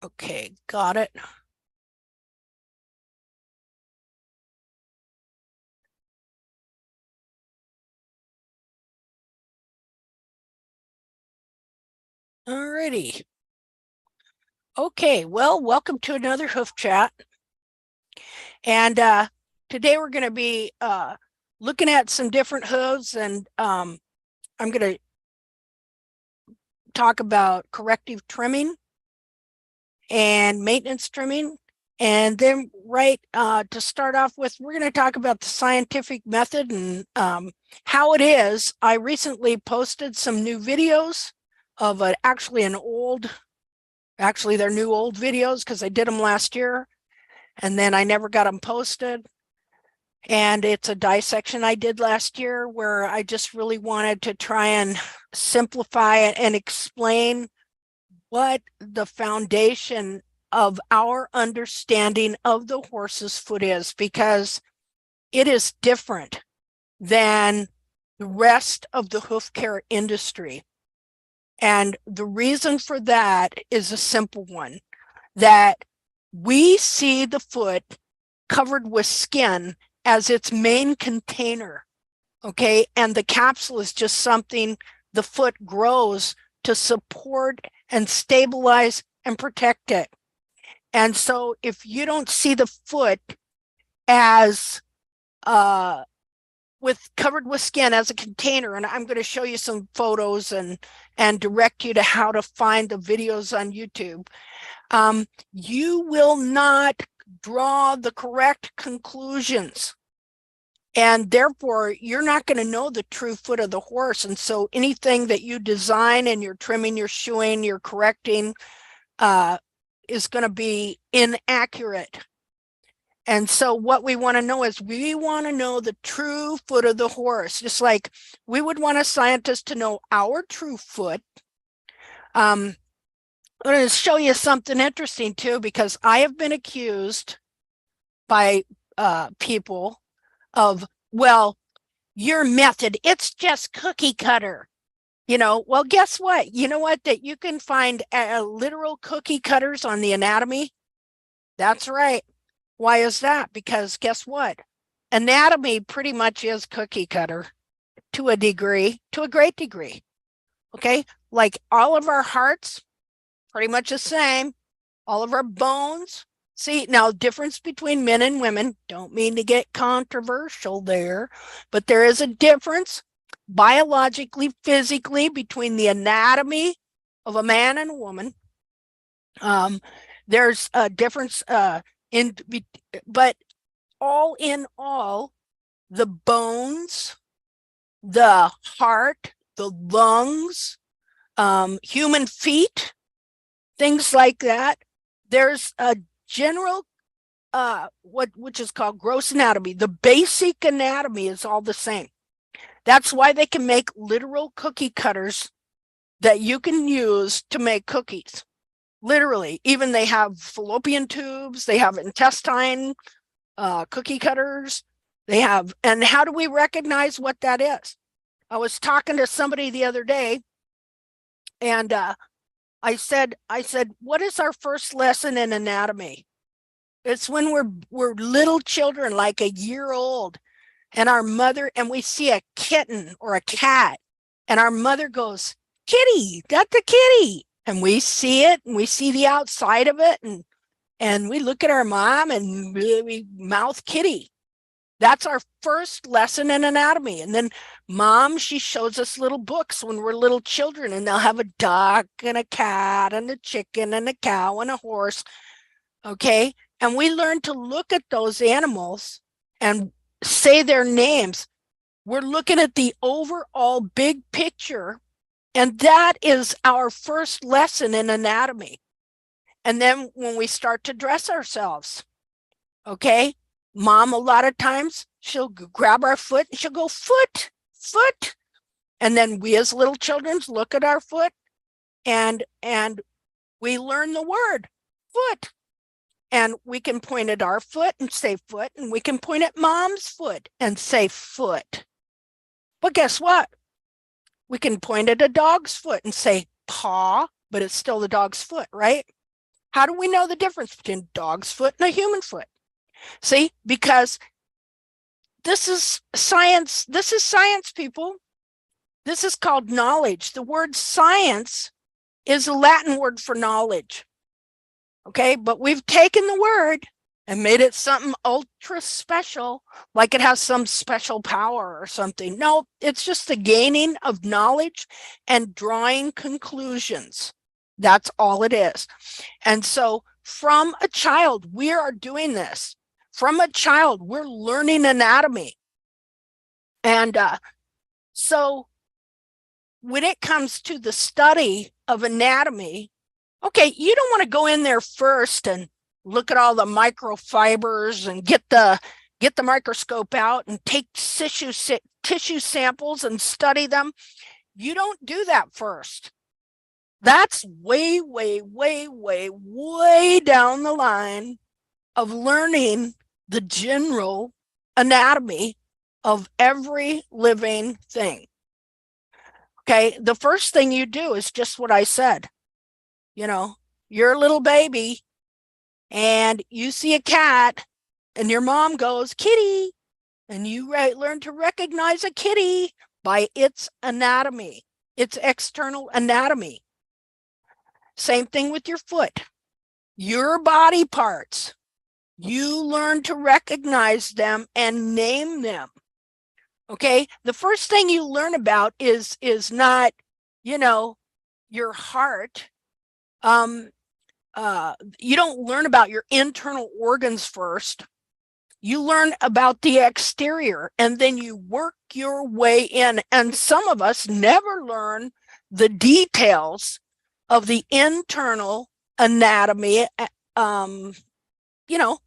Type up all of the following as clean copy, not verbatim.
Okay, got it. Alrighty. Okay, well, welcome to another Hoof Chat. And today we're going to be looking at some different hooves, and I'm going to talk about corrective trimming and maintenance trimming. And then to start off with, we're going to talk about the scientific method and how it is. I recently posted some new videos of actually they're new old videos because I did them last year and then I never got them posted. And it's a dissection I did last year where I just really wanted to try and simplify it and explain what the foundation of our understanding of the horse's foot is, because it is different than the rest of the hoof care industry. And the reason for that is a simple one, that we see the foot covered with skin as its main container, okay? And the capsule is just something the foot grows to support and stabilize and protect it. And so if you don't see the foot as covered with skin as a container, and I'm going to show you some photos and direct you to how to find the videos on YouTube, you will not draw the correct conclusions. And therefore, you're not going to know the true foot of the horse. And so anything that you design and you're trimming, you're shoeing, you're correcting is going to be inaccurate. And so what we want to know is we want to know the true foot of the horse, just like we would want a scientist to know our true foot. I'm going to show you something interesting too, because I have been accused by people of, well, your method, it's just cookie cutter. Well, guess what? You know what? That you can find literal cookie cutters on the anatomy. That's right. Why is that? Because guess what? Anatomy pretty much is cookie cutter to a degree, to a great degree. Okay. Like all of our hearts, pretty much the same. All of our bones. See, now difference between men and women, don't mean to get controversial there, but there is a difference biologically, physically between the anatomy of a man and a woman. There's a difference but all in all, the bones, the heart, the lungs, human feet, things like that. There's a general which is called gross anatomy. The basic anatomy is all the same. That's why they can make literal cookie cutters that you can use to make cookies. Literally, even they have fallopian tubes, they have intestine cookie cutters, they have. And how do we recognize what that is? I was talking to somebody the other day, and I said, what is our first lesson in anatomy? It's when we're little children, like a year old, and our mother, and we see a kitten or a cat, and our mother goes, kitty, that's a kitty. And we see it, and we see the outside of it, and we look at our mom and we mouth kitty. That's our first lesson in anatomy. And then mom, she shows us little books when we're little children, and they'll have a duck and a cat and a chicken and a cow and a horse. Okay. And we learn to look at those animals and say their names. We're looking at the overall big picture. And that is our first lesson in anatomy. And then when we start to dress ourselves, okay, mom, a lot of times she'll grab our foot and she'll go, foot, foot. And then we as little children look at our foot and we learn the word foot. And we can point at our foot and say foot, and we can point at mom's foot and say foot. But guess what? We can point at a dog's foot and say paw, but it's still the dog's foot, right? How do we know the difference between a dog's foot and a human foot? See, because this is science. This is science, people. This is called knowledge. The word science is a Latin word for knowledge. Okay, but we've taken the word and made it something ultra special, like it has some special power or something. No, it's just the gaining of knowledge and drawing conclusions. That's all it is. And so from a child, we are doing this. From a child, we're learning anatomy. And so when it comes to the study of anatomy, okay, you don't want to go in there first and look at all the microfibers and get the microscope out and take tissue samples and study them. You don't do that first. That's way, way, way, way, way down the line of learning the general anatomy of every living thing. Okay, the first thing you do is just what I said. You know, you're a little baby and you see a cat and your mom goes, kitty, and you learn to recognize a kitty by its anatomy, its external anatomy. Same thing with your foot, your body parts. You learn to recognize them and name them. Okay, the first thing you learn about is not, you know, your heart. You don't learn about your internal organs first. You learn about the exterior and then you work your way in. And some of us never learn the details of the internal anatomy. You know,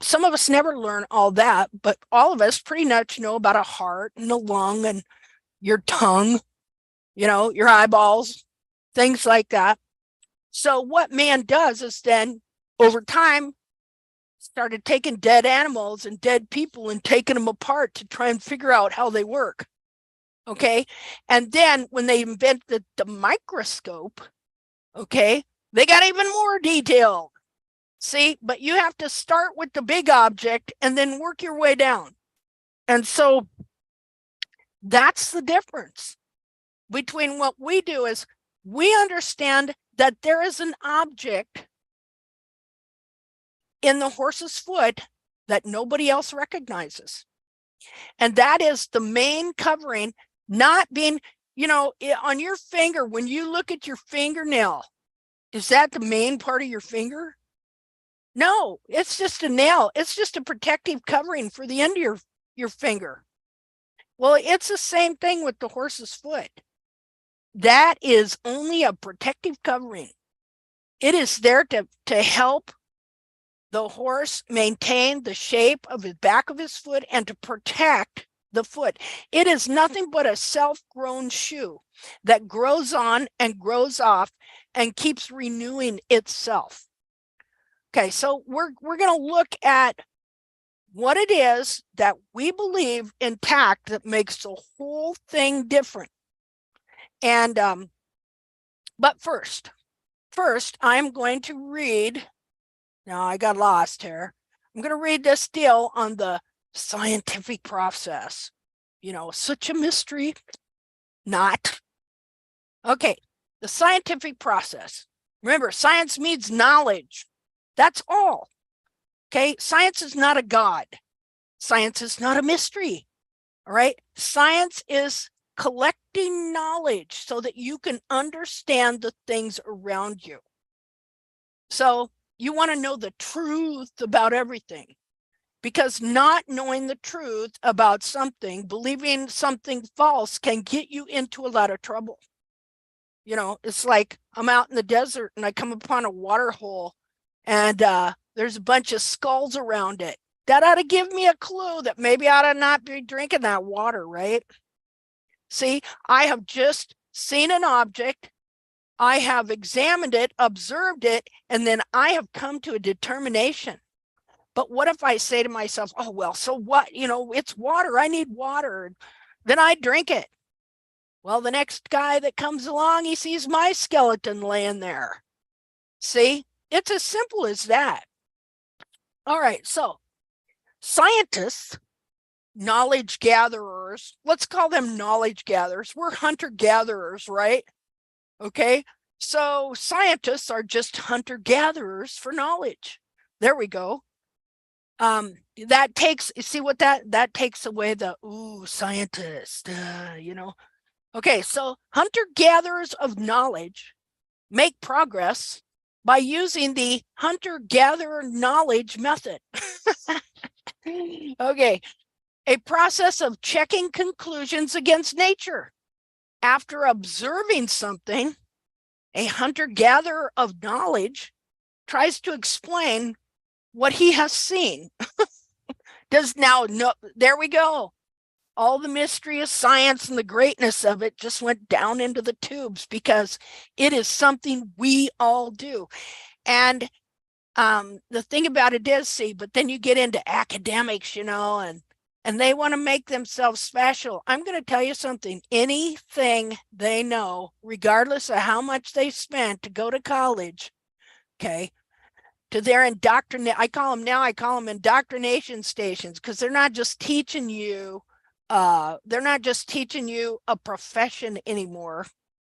some of us never learn all that, but all of us pretty much know about a heart and a lung and your tongue, you know, your eyeballs, things like that. So what man does is then over time started taking dead animals and dead people and taking them apart to try and figure out how they work. Okay. And then when they invented the microscope, okay, they got even more detailed. See, but you have to start with the big object and then work your way down. And so that's the difference between what we do is we understand that there is an object in the horse's foot that nobody else recognizes. And that is the main covering, not being, you know, on your finger, when you look at your fingernail, is that the main part of your finger? No, it's just a nail. It's just a protective covering for the end of your finger. Well, it's the same thing with the horse's foot. That is only a protective covering. It is there to help the horse maintain the shape of the back of his foot and to protect the foot. It is nothing but a self-grown shoe that grows on and grows off and keeps renewing itself. Okay, so we're going to look at what it is that we believe in TACT that makes the whole thing different. And but first I'm going to read. Now I got lost here. I'm going to read this deal on the scientific process. You know, such a mystery. Not. Okay, the scientific process. Remember, science means knowledge. That's all. Okay, science is not a god. Science is not a mystery. All right, science is collecting knowledge so that you can understand the things around you. So you want to know the truth about everything, because not knowing the truth about something, believing something false, can get you into a lot of trouble. You know, it's like I'm out in the desert and I come upon a water hole and there's a bunch of skulls around it. That ought to give me a clue that maybe I ought to not be drinking that water, right? See, I have just seen an object. I have examined it, observed it, and then I have come to a determination. But what if I say to myself, oh, well, so what? You know, it's water. I need water. Then I drink it. Well, the next guy that comes along, he sees my skeleton laying there. See, It's as simple as that. All right, so scientists, knowledge gatherers, let's call them knowledge gatherers. We're hunter gatherers, right? Okay, so scientists are just hunter gatherers for knowledge. There we go. That takes, see what that takes away the scientist, you know. Okay, so hunter gatherers of knowledge make progress by using the hunter gatherer knowledge method. Okay, a process of checking conclusions against nature. After observing something, a hunter gatherer of knowledge tries to explain what he has seen. Does now, no, there we go. All the mystery of science and the greatness of it just went down into the tubes because it is something we all do. And the thing about it is, see, but then you get into academics, you know, and they want to make themselves special. I'm going to tell you something. Anything they know, regardless of how much they spent to go to college, okay, to their indoctrination, I call them indoctrination stations, because they're not just teaching you a profession anymore.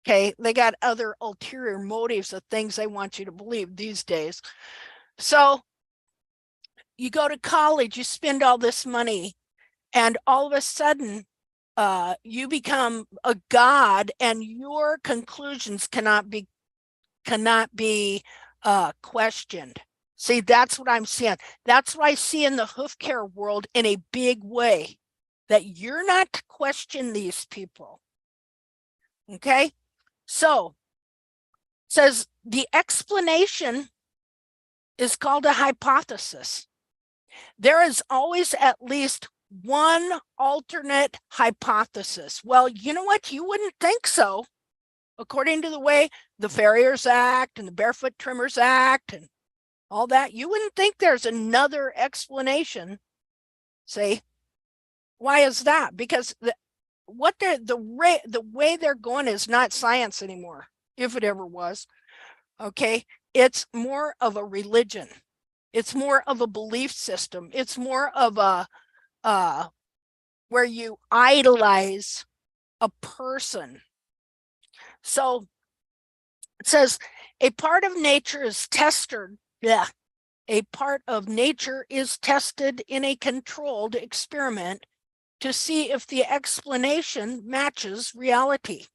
Okay, they got other ulterior motives of things they want you to believe these days. So you go to college, you spend all this money, and all of a sudden you become a god, and your conclusions cannot be questioned. See, that's what I'm seeing. That's what I see in the hoof care world in a big way, that you're not to question these people. Okay, so it says the explanation is called a hypothesis. There is always at least one alternate hypothesis. Well, you know what? You wouldn't think so, according to the way the Farriers Act and the Barefoot Trimmers Act and all that. You wouldn't think there's another explanation. Say, why is that? Because the way they're going is not science anymore, if it ever was. Okay, it's more of a religion. It's more of a belief system. It's more of a where you idolize a person. So it says a part of nature is tested. Yeah, a part of nature is tested in a controlled experiment to see if the explanation matches reality.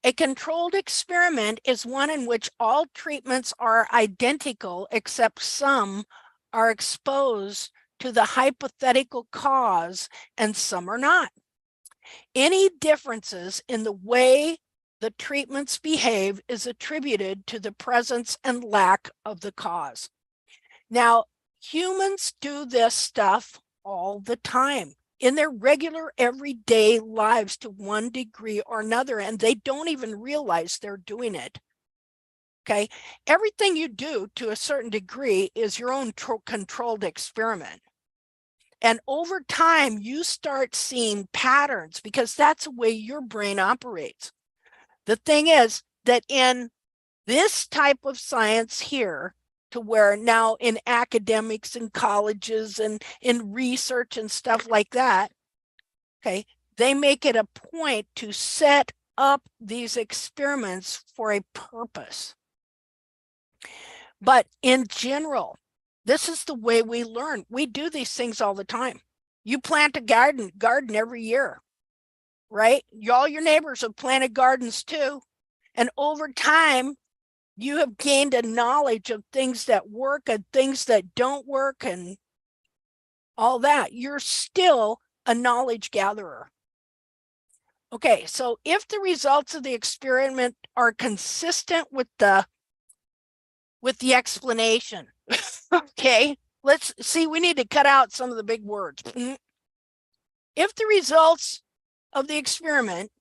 A controlled experiment is one in which all treatments are identical except some are exposed to the hypothetical cause and some are not. Any differences in the way the treatments behave is attributed to the presence and lack of the cause. Now, humans do this stuff all the time in their regular everyday lives to one degree or another, and they don't even realize they're doing it. Okay, everything you do to a certain degree is your own controlled experiment. And over time, you start seeing patterns because that's the way your brain operates. The thing is that in this type of science here, to where now in academics and colleges and in research and stuff like that, okay, they make it a point to set up these experiments for a purpose. But in general, this is the way we learn. We do these things all the time. You plant a garden every year, right? All your neighbors have planted gardens too. And over time, you have gained a knowledge of things that work and things that don't work and all that. You're still a knowledge gatherer. Okay, so if the results of the experiment are consistent with the explanation, okay, let's see, we need to cut out some of the big words. If the results of the experiment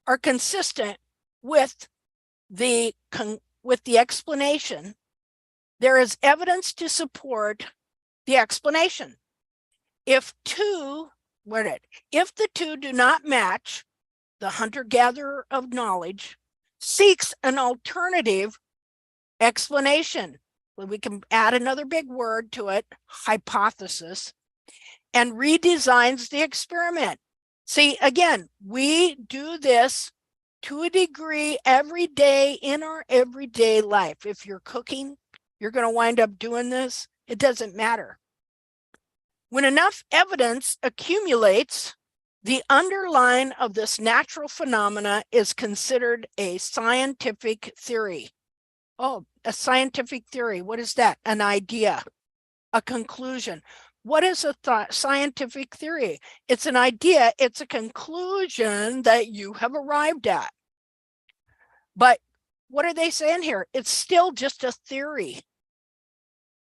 are consistent with the explanation, there is evidence to support the explanation. If the two do not match, the hunter-gatherer of knowledge seeks an alternative explanation. we can add another big word to it, hypothesis, and redesigns the experiment. See, again, we do this to a degree every day in our everyday life. If you're cooking, you're going to wind up doing this. It doesn't matter. When enough evidence accumulates, the underline of this natural phenomena is considered a scientific theory. Oh, a scientific theory. What is that? An idea, a conclusion. What is a scientific theory? It's an idea. It's a conclusion that you have arrived at. But what are they saying here? It's still just a theory.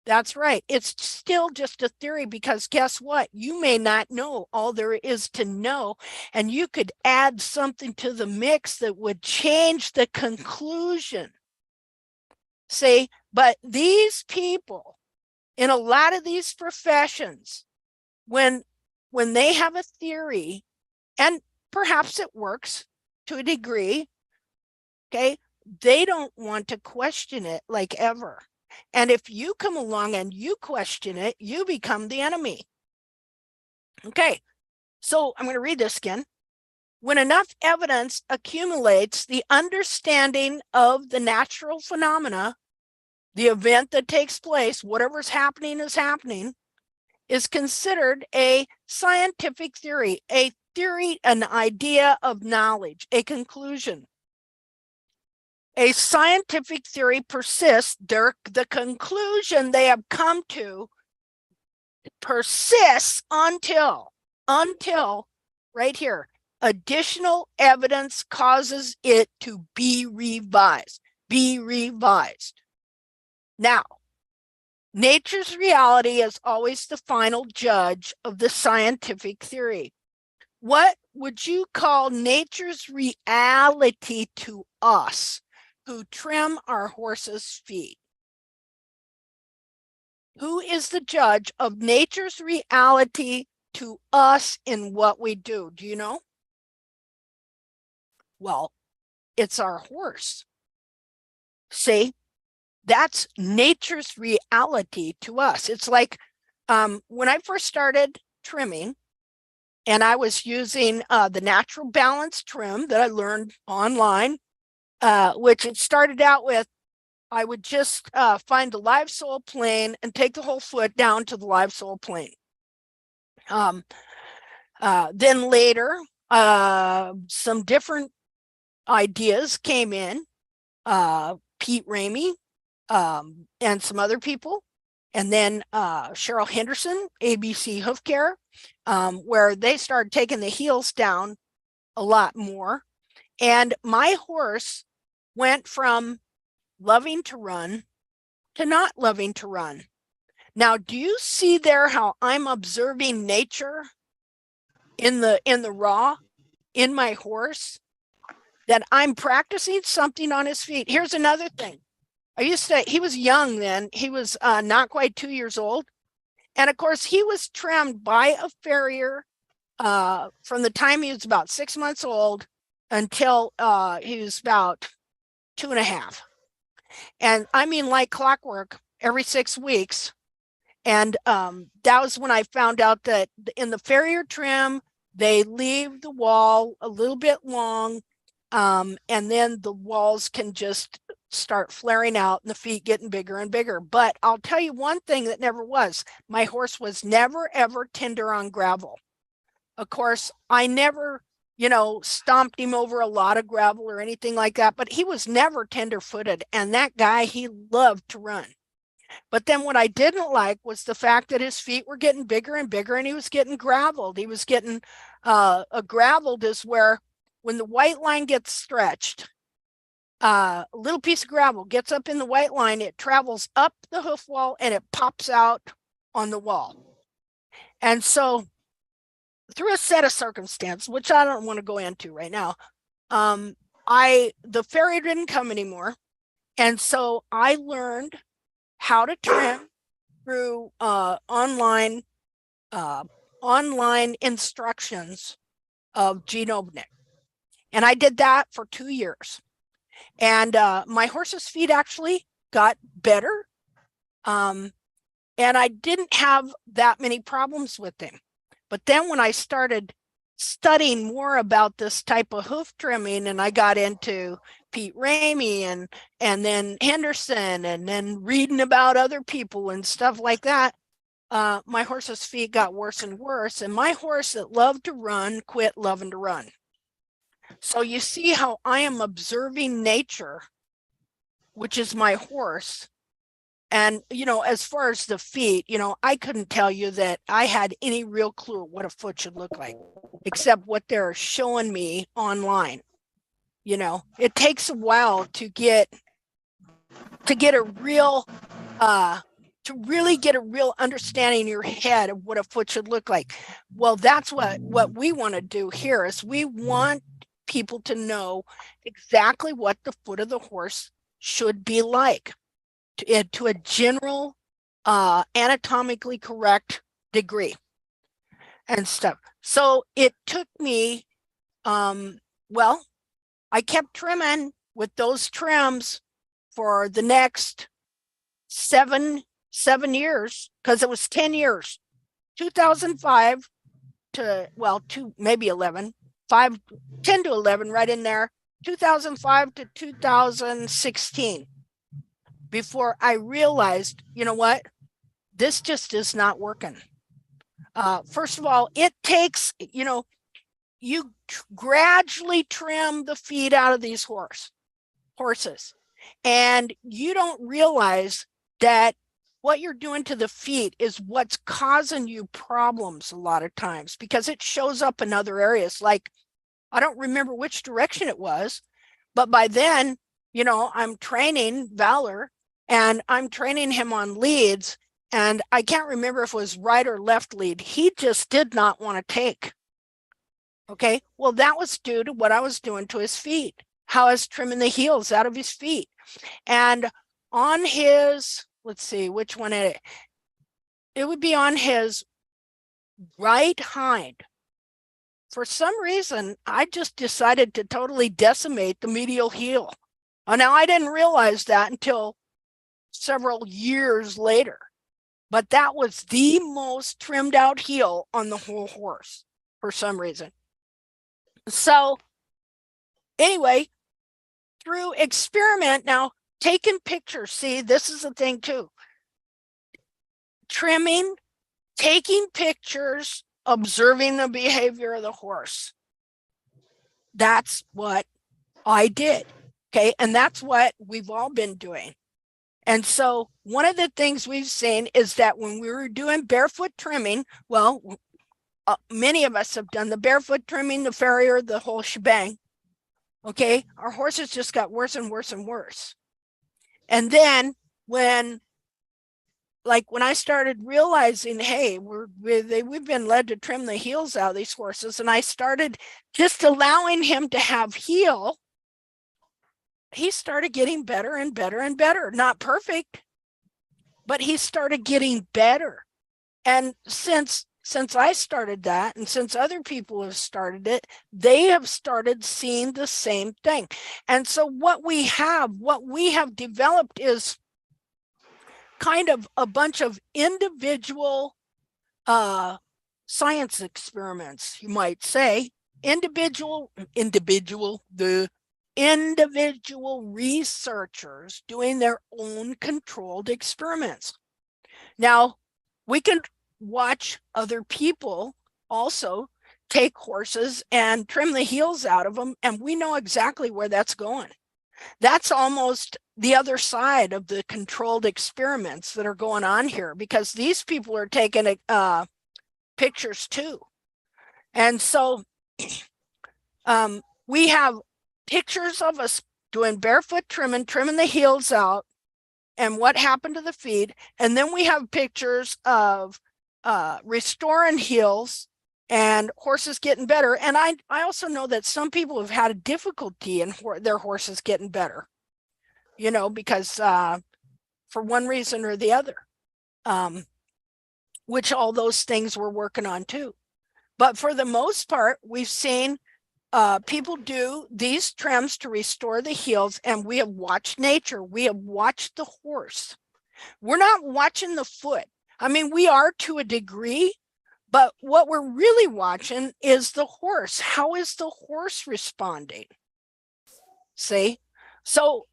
That's right. It's still just a theory, because guess what? You may not know all there is to know, and you could add something to the mix that would change the conclusion. See, but these people in a lot of these professions, when they have a theory, and perhaps it works to a degree, okay, they don't want to question it like ever. And if you come along and you question it, you become the enemy. Okay, so I'm going to read this again. When enough evidence accumulates, the understanding of the natural phenomena, the event that takes place, whatever's happening is happening, is considered a scientific theory, an idea of knowledge, a conclusion. A scientific theory persists. The conclusion they have come to persists until, right here, additional evidence causes it to be revised. Now, nature's reality is always the final judge of the scientific theory. What would you call nature's reality to us who trim our horses' feet? Who is the judge of nature's reality to us in what we do? Do you know? Well, it's our horse. See, that's nature's reality to us. It's like when I first started trimming, and I was using the natural balance trim that I learned online, which it started out with, I would just find the live sole plane and take the whole foot down to the live sole plane. Then later, some different ideas came in, Pete Ramey and some other people, and then Cheryl Henderson, ABC Hoof Care, where they started taking the heels down a lot more. And my horse went from loving to run to not loving to run. Now, do you see there how I'm observing nature in the raw in my horse, that I'm practicing something on his feet? Here's another thing. He was young then. He was not quite 2 years old. And of course, he was trimmed by a farrier from the time he was about 6 months old until he was about 2.5. And I mean, like clockwork, every 6 weeks. And that was when I found out that in the farrier trim, they leave the wall a little bit long, and then the walls can just start flaring out and the feet getting bigger and bigger. But I'll tell you one thing that never was. My horse was never, ever tender on gravel. Of course, I never, stomped him over a lot of gravel or anything like that, but he was never tender-footed. And that guy, he loved to run. But then what I didn't like was the fact that his feet were getting bigger and bigger, and he was getting graveled. He was getting graveled is where when the white line gets stretched, a little piece of gravel gets up in the white line, it travels up the hoof wall and it pops out on the wall. And so through a set of circumstances, which I don't want to go into right now, the farrier didn't come anymore. And so I learned how to trim through online instructions of Gene Obnick. And I did that for 2 years. And my horse's feet actually got better. And I didn't have that many problems with him. But then when I started studying more about this type of hoof trimming, and I got into Pete Ramey and then Henderson, and then reading about other people and stuff like that, my horse's feet got worse and worse. And my horse that loved to run quit loving to run. So you see how I am observing nature, which is my horse. And, as far as the feet, I couldn't tell you that I had any real clue what a foot should look like, except what they're showing me online. It takes a while to get a real, to really get a real understanding in your head of what a foot should look like. Well, that's what we want to do here is we want people to know exactly what the foot of the horse should be like to a general anatomically correct degree and stuff. So it took me, well, I kept trimming with those trims for the next seven years, because it was 10 years, 2005 to, maybe 11, 10 to 11, right in there, 2005 to 2016. Before I realized, what, this just is not working. First of all, it takes, you gradually trim the feet out of these horses, and you don't realize that what you're doing to the feet is what's causing you problems a lot of times, because it shows up in other areas. Like, I don't remember which direction it was, but by then, I'm training Valor, and I'm training him on leads, and I can't remember if it was right or left lead. He just did not want to take. Okay, well, that was due to what I was doing to his feet, how I was trimming the heels out of his feet. And on his, let's see, which one it would be on his right hind. For some reason, I just decided to totally decimate the medial heel. Now, I didn't realize that until several years later, but that was the most trimmed out heel on the whole horse for some reason. So anyway, through experiment, now taking pictures, see, this is the thing too. Trimming, taking pictures, observing the behavior of the horse. That's what I did. Okay. And that's what we've all been doing. And so one of the things we've seen is that when we were doing barefoot trimming, many of us have done the barefoot trimming, the farrier, the whole shebang. Okay. Our horses just got worse and worse and worse. And then when I started realizing, hey, we've been led to trim the heels out of these horses, and I started just allowing him to have heel, he started getting better and better and better. Not perfect, but he started getting better. And since I started that, and since other people have started it, they have started seeing the same thing. And so what we have developed is kind of a bunch of individual science experiments, you might say. Individual researchers doing their own controlled experiments. Now, we can watch other people also take horses and trim the heels out of them, and we know exactly where that's going. That's almost the other side of the controlled experiments that are going on here, because these people are taking pictures too. And so we have pictures of us doing barefoot trimming the heels out and what happened to the feet. And then we have pictures of restoring heels and horses getting better. And I also know that some people have had a difficulty in their horses getting better, because for one reason or the other, which all those things we're working on too. But for the most part, we've seen people do these trims to restore the heels, and we have watched nature. We have watched the horse. We're not watching the foot. I mean, we are to a degree, but what we're really watching is the horse. How is the horse responding? See? So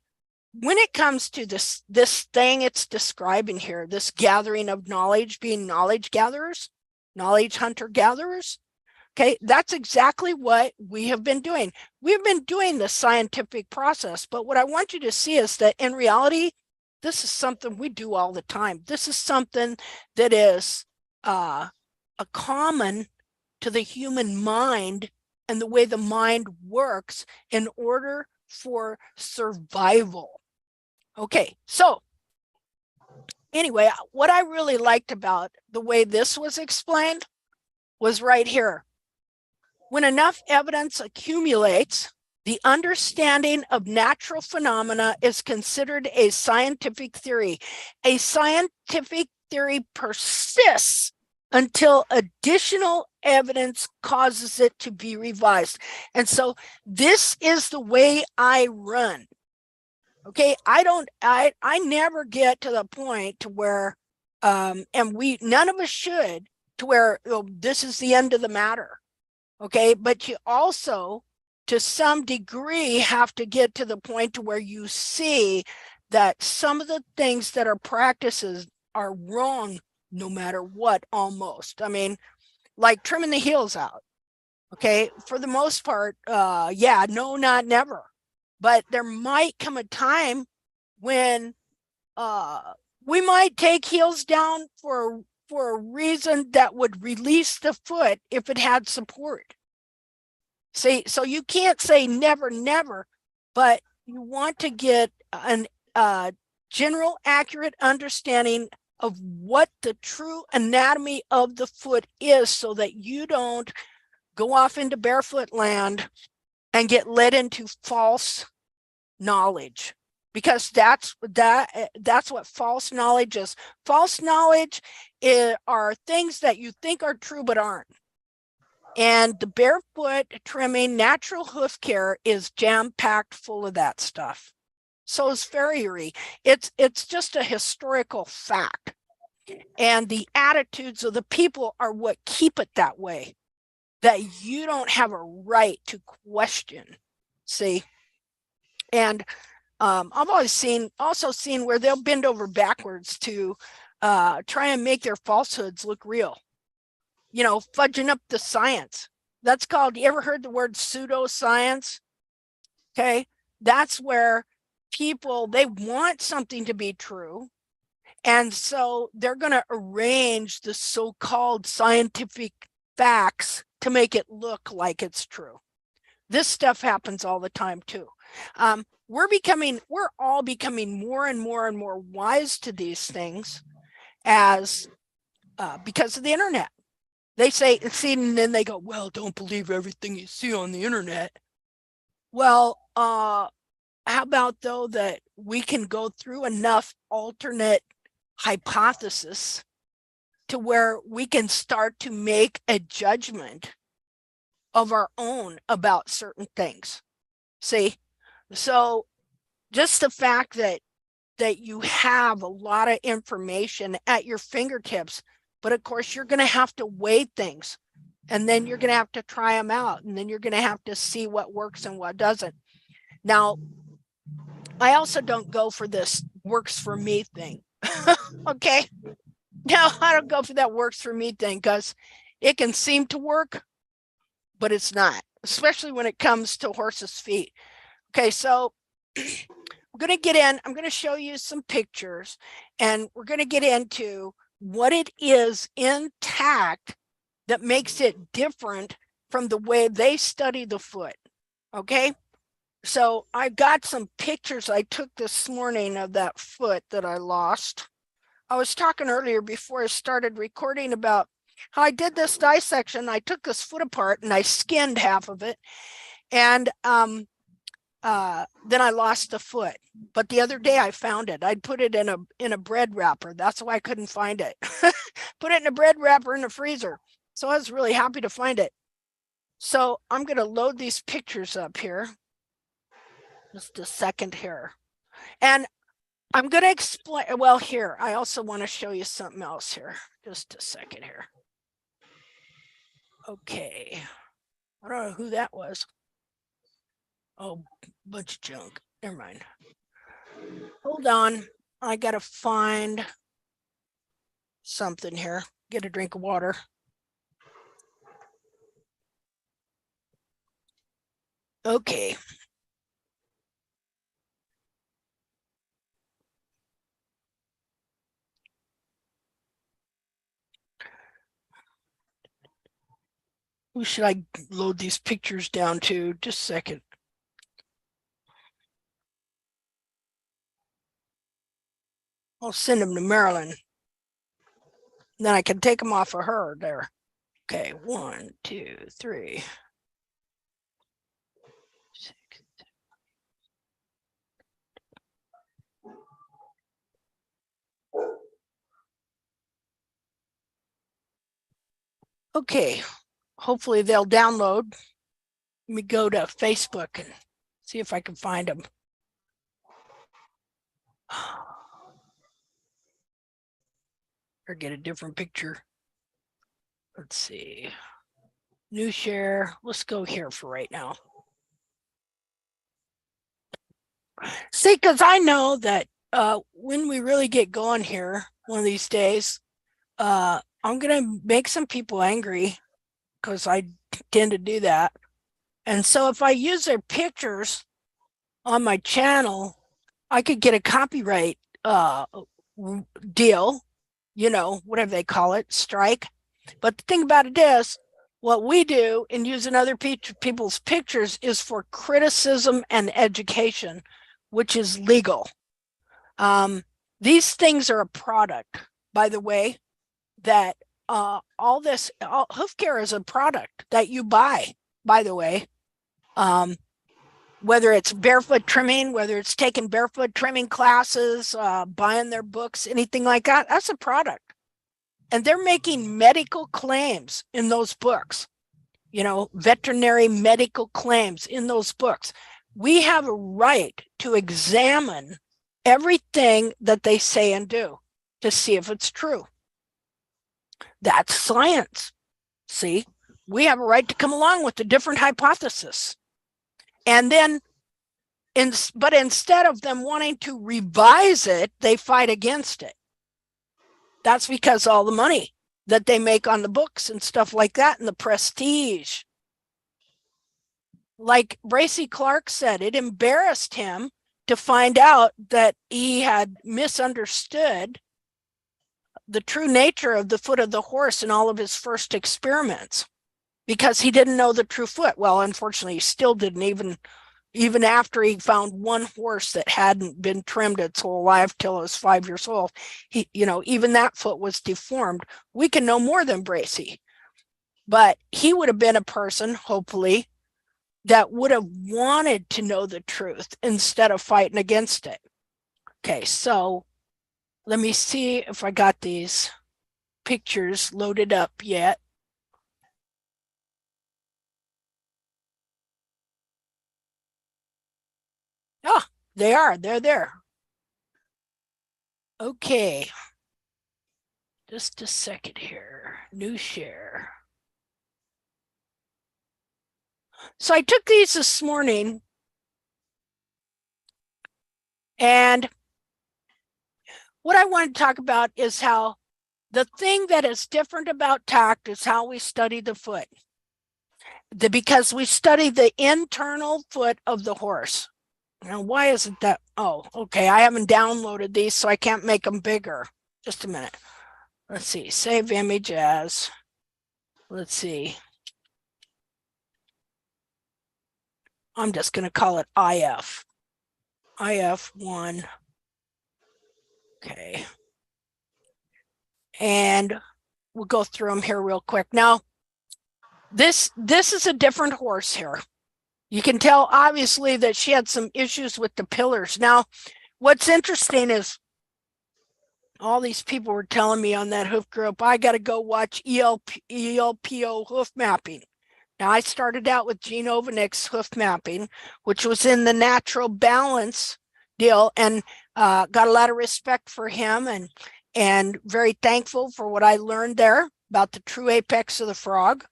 when it comes to this thing it's describing here, this gathering of knowledge, being knowledge gatherers, knowledge hunter gatherers, okay, that's exactly what we have been doing. We've been doing the scientific process, but what I want you to see is that in reality, this is something we do all the time. This is something that is a common to the human mind and the way the mind works in order for survival. Okay, so anyway, what I really liked about the way this was explained was right here. When enough evidence accumulates, the understanding of natural phenomena is considered a scientific theory. A scientific theory persists until additional evidence causes it to be revised. And so this is the way I run. Okay, I never get to the point to where, and none of us should, to where, oh, this is the end of the matter. Okay, but you also, to some degree, have to get to the point to where you see that some of the things that are practices are wrong no matter what, almost. I mean, like trimming the heels out. Okay, for the most part, yeah, no, not never. But there might come a time when we might take heels down for a reason that would release the foot if it had support. See, so you can't say never, never, but you want to get an general accurate understanding of what the true anatomy of the foot is so that you don't go off into barefoot land and get led into false knowledge, because that's what false knowledge is. False knowledge are things that you think are true but aren't. And the barefoot trimming natural hoof care is jam-packed full of that stuff. So is farriery. It's just a historical fact. And the attitudes of the people are what keep it that way, that you don't have a right to question. See? And I've also seen where they'll bend over backwards to try and make their falsehoods look real. You know, fudging up the science. That's called, you ever heard the word pseudoscience? Okay, that's where people, they want something to be true. And so they're going to arrange the so-called scientific facts to make it look like it's true. This stuff happens all the time too. We're all becoming more and more and more wise to these things as because of the internet. They say, see, and then they go, well, don't believe everything you see on the internet. Well, how about though that we can go through enough alternate hypothesis to where we can start to make a judgment of our own about certain things. See, so just the fact that you have a lot of information at your fingertips, but of course you're going to have to weigh things, and then you're going to have to try them out, and then you're going to have to see what works and what doesn't. Now, I also don't go for this works for me thing. Okay. No, I don't go for that works for me thing, because it can seem to work, but it's not, especially when it comes to horses' feet. Okay, so we're going to get in, I'm going to show you some pictures, and we're going to get into what it is in TACT that makes it different from the way they study the foot. Okay, so I got some pictures I took this morning of that foot that I lost. I was talking earlier before I started recording about how I did this dissection. I took this foot apart and I skinned half of it, and then I lost the foot. But the other day I found it. I'd put it in a bread wrapper. That's why I couldn't find it. Put it in a bread wrapper in the freezer. So I was really happy to find it. So I'm going to load these pictures up here. Just a second here. And I'm going to explain. Well, here, I also want to show you something else here. Just a second here. Okay. I don't know who that was. Oh, bunch of junk. Never mind. Hold on. I got to find something here. Get a drink of water. Okay. Who should I load these pictures down to? Just a second. I'll send them to Marilyn. Then I can take them off of her there. Okay, 1, 2, 3. 6. Okay, hopefully they'll download. Let me go to Facebook and see if I can find them. Or get a different picture. Let's see. New share. Let's go here for right now. See, because I know that when we really get going here one of these days, I'm going to make some people angry because I tend to do that. And so if I use their pictures on my channel, I could get a copyright deal, you know, whatever they call it, strike. But the thing about it is, what we do in using other people's pictures is for criticism and education, which is legal. These things are a product, by the way, that hoof care is a product that you buy, by the way. Whether it's barefoot trimming, whether it's taking barefoot trimming classes, buying their books, anything like that, that's a product. And they're making medical claims in those books, you know, veterinary medical claims in those books. We have a right to examine everything that they say and do to see if it's true. That's science. See, we have a right to come along with a different hypothesis. And then, but instead of them wanting to revise it, they fight against it. That's because all the money that they make on the books and stuff like that and the prestige. Like Bracy Clark said, it embarrassed him to find out that he had misunderstood the true nature of the foot of the horse in all of his first experiments because he didn't know the true foot. Well, unfortunately, he still didn't even after he found one horse that hadn't been trimmed its whole life till it was 5 years old. He, you know, even that foot was deformed. We can know more than Bracy, but he would have been a person, hopefully, that would have wanted to know the truth instead of fighting against it. Okay, so let me see if I got these pictures loaded up yet. Oh, they are. They're there. Okay. Just a second here. New share. So I took these this morning, and what I want to talk about is how the thing that is different about TACT is how we study the foot. Because we study the internal foot of the horse. Now, why isn't that? Oh, okay. I haven't downloaded these, so I can't make them bigger. Just a minute. Let's see. Save image as. Let's see. I'm just going to call it IF. IF1. Okay. And we'll go through them here real quick. Now, this is a different horse here. You can tell, obviously, that she had some issues with the pillars. Now, what's interesting is all these people were telling me on that hoof group, I got to go watch ELPO hoof mapping. Now, I started out with Gene Ovanik's hoof mapping, which was in the natural balance deal, and got a lot of respect for him, and very thankful for what I learned there about the true apex of the frog.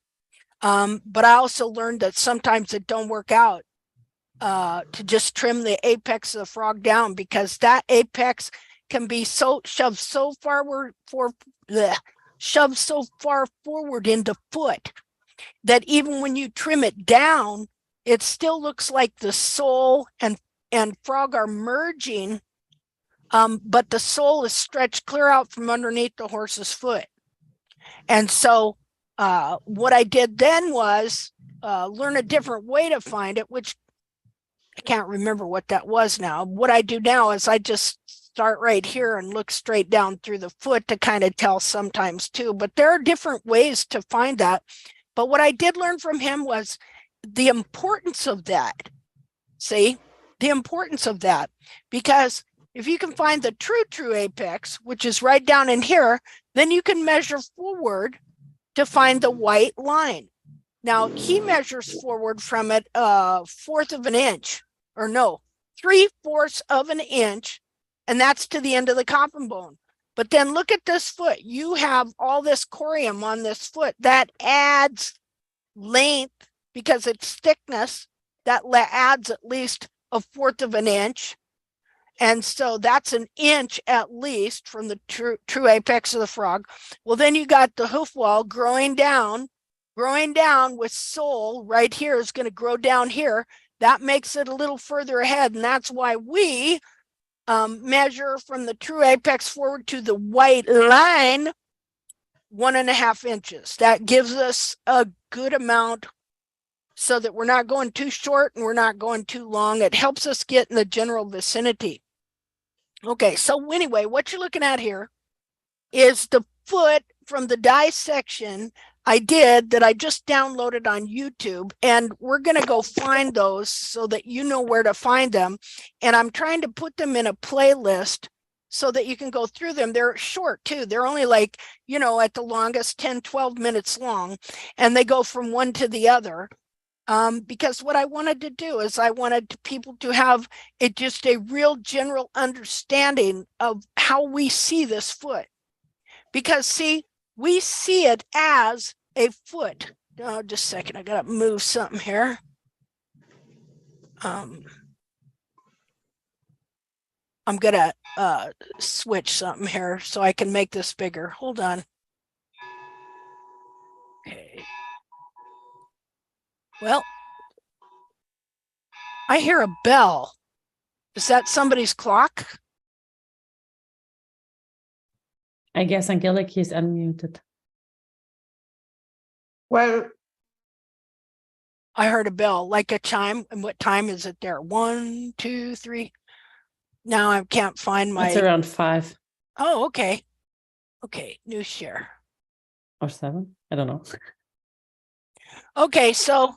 But I also learned that sometimes it don't work out to just trim the apex of the frog down, because that apex can be shoved so far forward in the foot that even when you trim it down, it still looks like the sole and frog are merging, but the sole is stretched clear out from underneath the horse's foot. And so what I did then was learn a different way to find it, which I can't remember what that was now. What I do now is I just start right here and look straight down through the foot to kind of tell sometimes too. But there are different ways to find that. But what I did learn from him was the importance of that. See, the importance of that, because if you can find the true apex, which is right down in here, then you can measure forward to find the white line. Now he measures forward from it 1/4 of an inch, or no, 3/4 of an inch, and that's to the end of the coffin bone. But then look at this foot. You have all this corium on this foot that adds length, because it's thickness, that adds at least 1/4 of an inch. And so that's an inch at least from the true apex of the frog. Well, then you got the hoof wall growing down with sole right here is going to grow down here. That makes it a little further ahead. And that's why we measure from the true apex forward to the white line 1.5 inches. That gives us a good amount so that we're not going too short and we're not going too long. It helps us get in the general vicinity. Okay, so anyway, what you're looking at here is the foot from the dissection I did that I just downloaded on YouTube, and we're going to go find those so that you know where to find them. And I'm trying to put them in a playlist so that you can go through them. They're short too. They're only like, you know, at the longest 10-12 minutes long, and they go from one to the other. Because what I wanted to do is I wanted people to have just a real general understanding of how we see this foot. Because see, we see it as a foot. Oh, just a second, I gotta move something here. I'm gonna switch something here so I can make this bigger. Hold on. Okay. Well, I hear a bell. Is that somebody's clock? I guess Angelic is unmuted. Well, I heard a bell, like a chime. And what time is it there? 1, 2, 3. Now I can't find my. It's around 5. Oh, okay. Okay, new share. Or 7. I don't know. Okay, so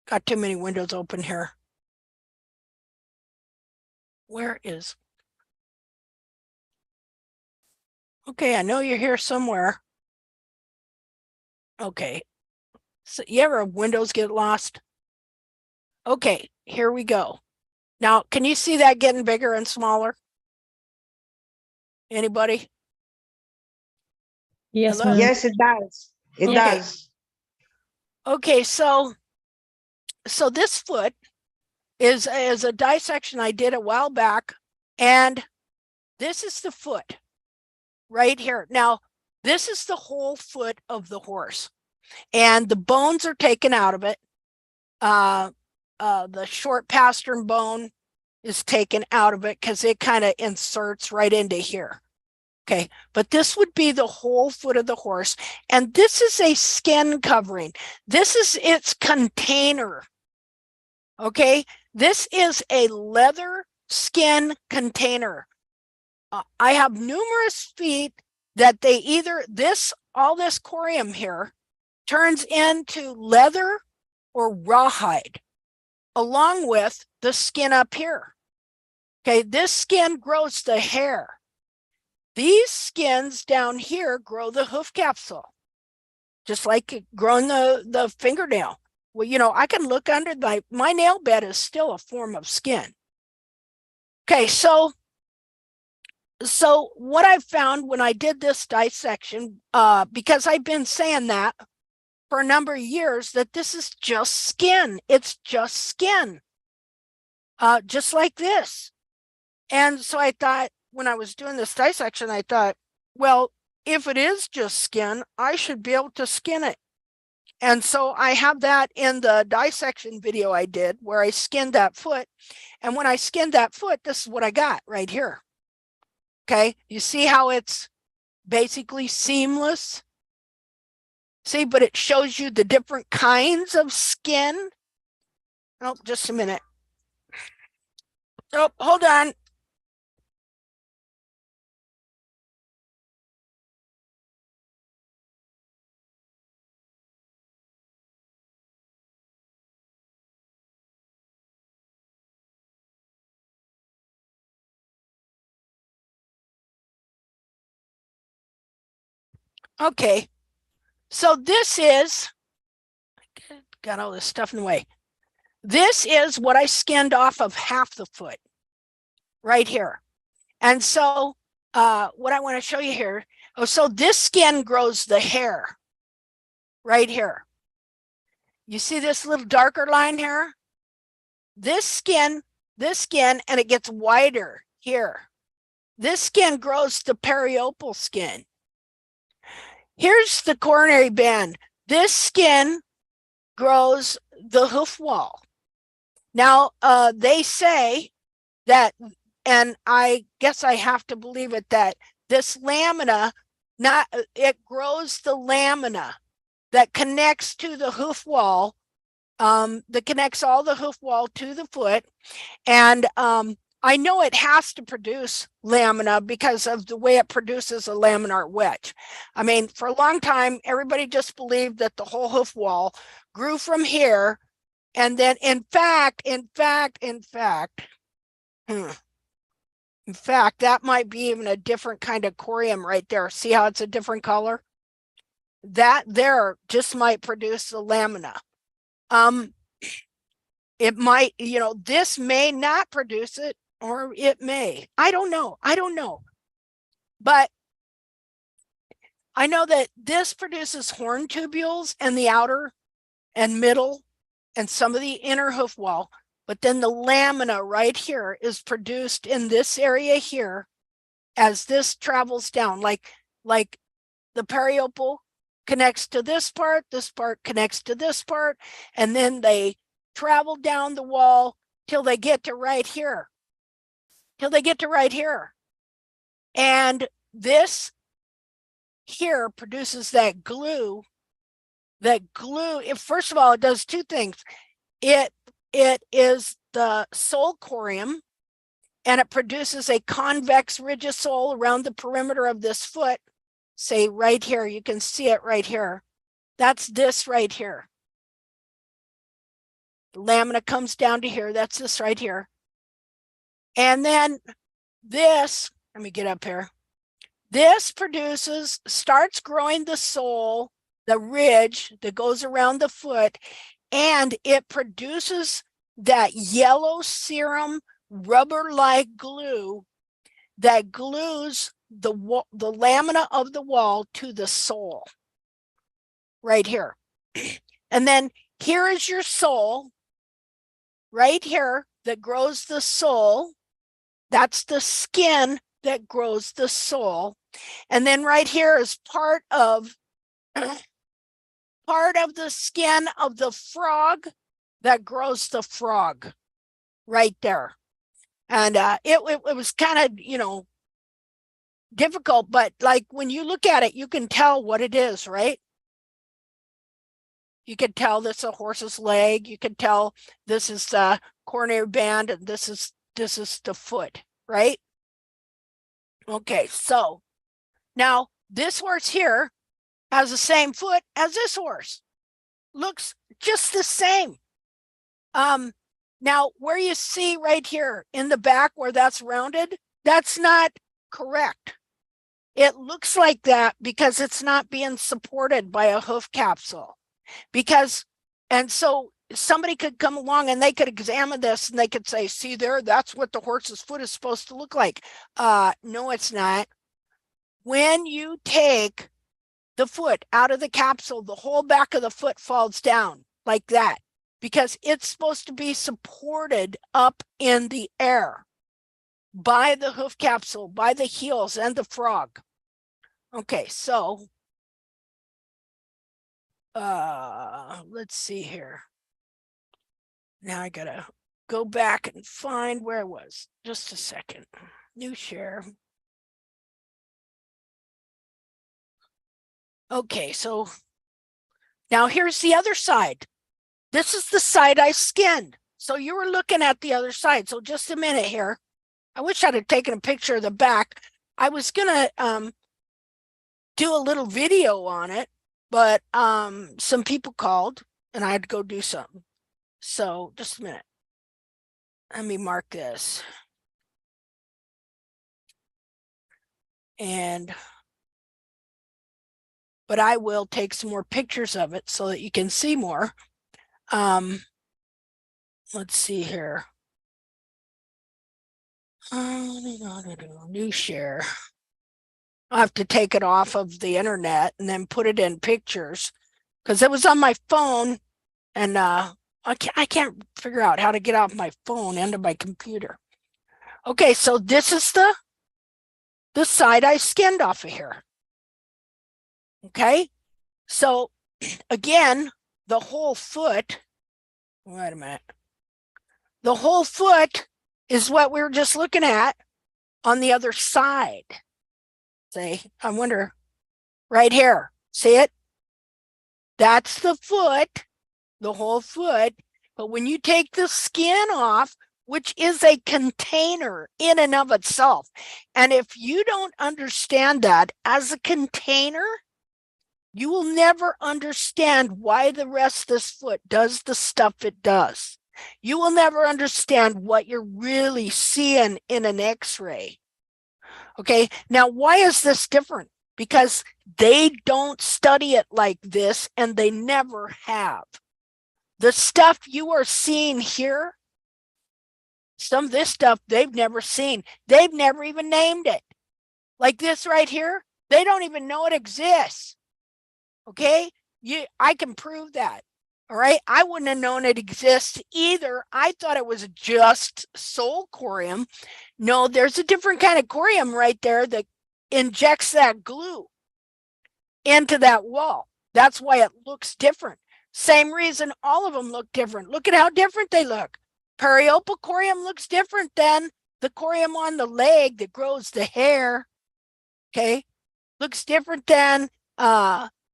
got too many windows open here. Where is? Okay, I know you're here somewhere. Okay. So you ever windows get lost? Okay, here we go. Now, can you see that getting bigger and smaller? Anybody? Yes, Hello? ma'am. yes, it does. It Okay. does. Okay, so this foot is a dissection I did a while back, and this is the foot right here. Now, this is the whole foot of the horse, and the bones are taken out of it. The short pastern bone is taken out of it because it kind of inserts right into here. Okay, but this would be the whole foot of the horse, and this is a skin covering. This is its container. Okay, this is a leather skin container. I have numerous feet that they either all this corium here turns into leather or rawhide, along with the skin up here. Okay, this skin grows the hair. These skins down here grow the hoof capsule, just like growing the fingernail. Well, you know, I can look under my nail bed is still a form of skin. Okay, so what I found when I did this dissection, because I've been saying that for a number of years, that this is just skin. It's just skin, just like this. And so I thought, when I was doing this dissection, I thought, well, if it is just skin, I should be able to skin it. And so I have that in the dissection video I did where I skinned that foot. And when I skinned that foot, this is what I got right here. Okay, you see how it's basically seamless? See, but it shows you the different kinds of skin. Oh, just a minute. Oh, hold on. Okay, so this is, got all this stuff in the way. This is what I skinned off of half the foot right here. And so what I want to show you here, so this skin grows the hair right here. You see this little darker line here? This skin, and it gets wider here. This skin grows the periopal skin. Here's the coronary band. This skin grows the hoof wall. Now, they say that, and I guess I have to believe it, that this lamina, it grows the lamina that connects to the hoof wall, that connects all the hoof wall to the foot. And I know it has to produce lamina because of the way it produces a laminar wedge. I mean, for a long time, everybody just believed that the whole hoof wall grew from here. And then in fact, that might be even a different kind of corium right there. See how it's a different color? That there just might produce the lamina. It might, you know, this may not produce it, or it may. I don't know. But I know that this produces horn tubules and the outer and middle and some of the inner hoof wall. But then the lamina right here is produced in this area here as this travels down, like the periopal connects to this part connects to this part, and then they travel down the wall till they get to right here. And this here produces that glue. First of all, it does two things. It is the sole corium, and it produces a convex ridgisole around the perimeter of this foot. Say right here, you can see it right here. That's this right here. The lamina comes down to here. That's this right here. And then this, let me get up here. This starts growing the sole, the ridge that goes around the foot, and it produces that yellow serum rubber-like glue that glues the lamina of the wall to the sole right here. And then here is your sole right here that grows the sole. That's the skin that grows the sole. And then right here is part of the skin of the frog that grows the frog right there. And it was kind of, you know, difficult, but like when you look at it, you can tell what it is, right? You can tell this is a horse's leg. You can tell this is the coronary band, and this is the foot, right? Okay, so now this horse here has the same foot as this horse. Looks just the same. Now where you see right here in the back where that's rounded, that's not correct. It looks like that because it's not being supported by a hoof capsule. Because And so somebody could come along and they could examine this and they could say, see there, that's what the horse's foot is supposed to look like. No, it's not. When you take the foot out of the capsule, the whole back of the foot falls down like that because it's supposed to be supported up in the air by the hoof capsule, by the heels and the frog. Okay, so let's see here. Now I gotta go back and find where I was. Just a second. New share. Okay, so now here's the other side. This is the side I skinned. So you were looking at the other side. So just a minute here. I wish I'd have taken a picture of the back. I was gonna do a little video on it, but some people called and I had to go do something. So just a minute. Let me mark this. But I will take some more pictures of it so that you can see more. Let's see here. New share. I'll have to take it off of the internet and then put it in pictures because it was on my phone and I can't figure out how to get off my phone into my computer. Okay, so this is the side I skinned off of here. Okay, so again, the whole foot, wait a minute. The whole foot is what we were just looking at on the other side. Say, I wonder, right here, see it? That's the foot, the whole foot. But when you take the skin off, which is a container in and of itself, and if you don't understand that as a container, you will never understand why the rest of this foot does the stuff it does. You will never understand what you're really seeing in an x-ray. Okay, now why is this different? Because they don't study it like this and they never have. The stuff you are seeing here, some of this stuff they've never seen. They've never even named it. Like this right here, they don't even know it exists. Okay, I can prove that. All right, I wouldn't have known it exists either. I thought it was just sole corium. No, there's a different kind of corium right there that injects that glue into that wall. That's why it looks different. Same reason all of them look different. Look at how different they look. Periopal corium looks different than the corium on the leg that grows the hair. Okay, looks different than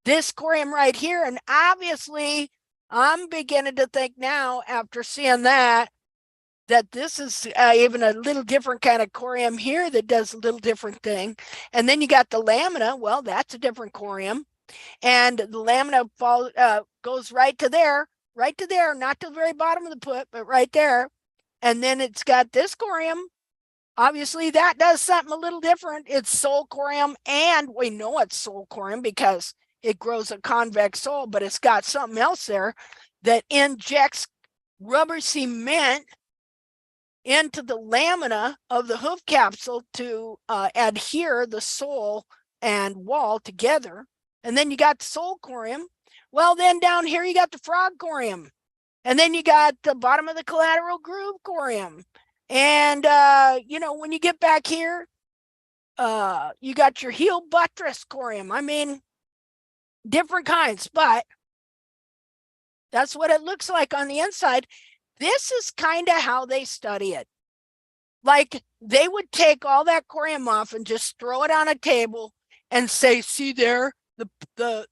this corium right here. And obviously, I'm beginning to think now, after seeing that this is even a little different kind of corium here that does a little different thing. And then you got the lamina. Well, that's a different corium. And the lamina goes right to there, not to the very bottom of the foot, but right there. And then it's got this corium. Obviously, that does something a little different. It's sole corium, and we know it's sole corium because it grows a convex sole, but it's got something else there that injects rubber cement into the lamina of the hoof capsule to adhere the sole and wall together. And then you got the sole corium. Well, then down here you got the frog corium. And then you got the bottom of the collateral groove corium. And, you know, when you get back here, you got your heel buttress corium. I mean, different kinds, but that's what it looks like on the inside. This is kind of how they study it. Like they would take all that corium off and just throw it on a table and say, see there, the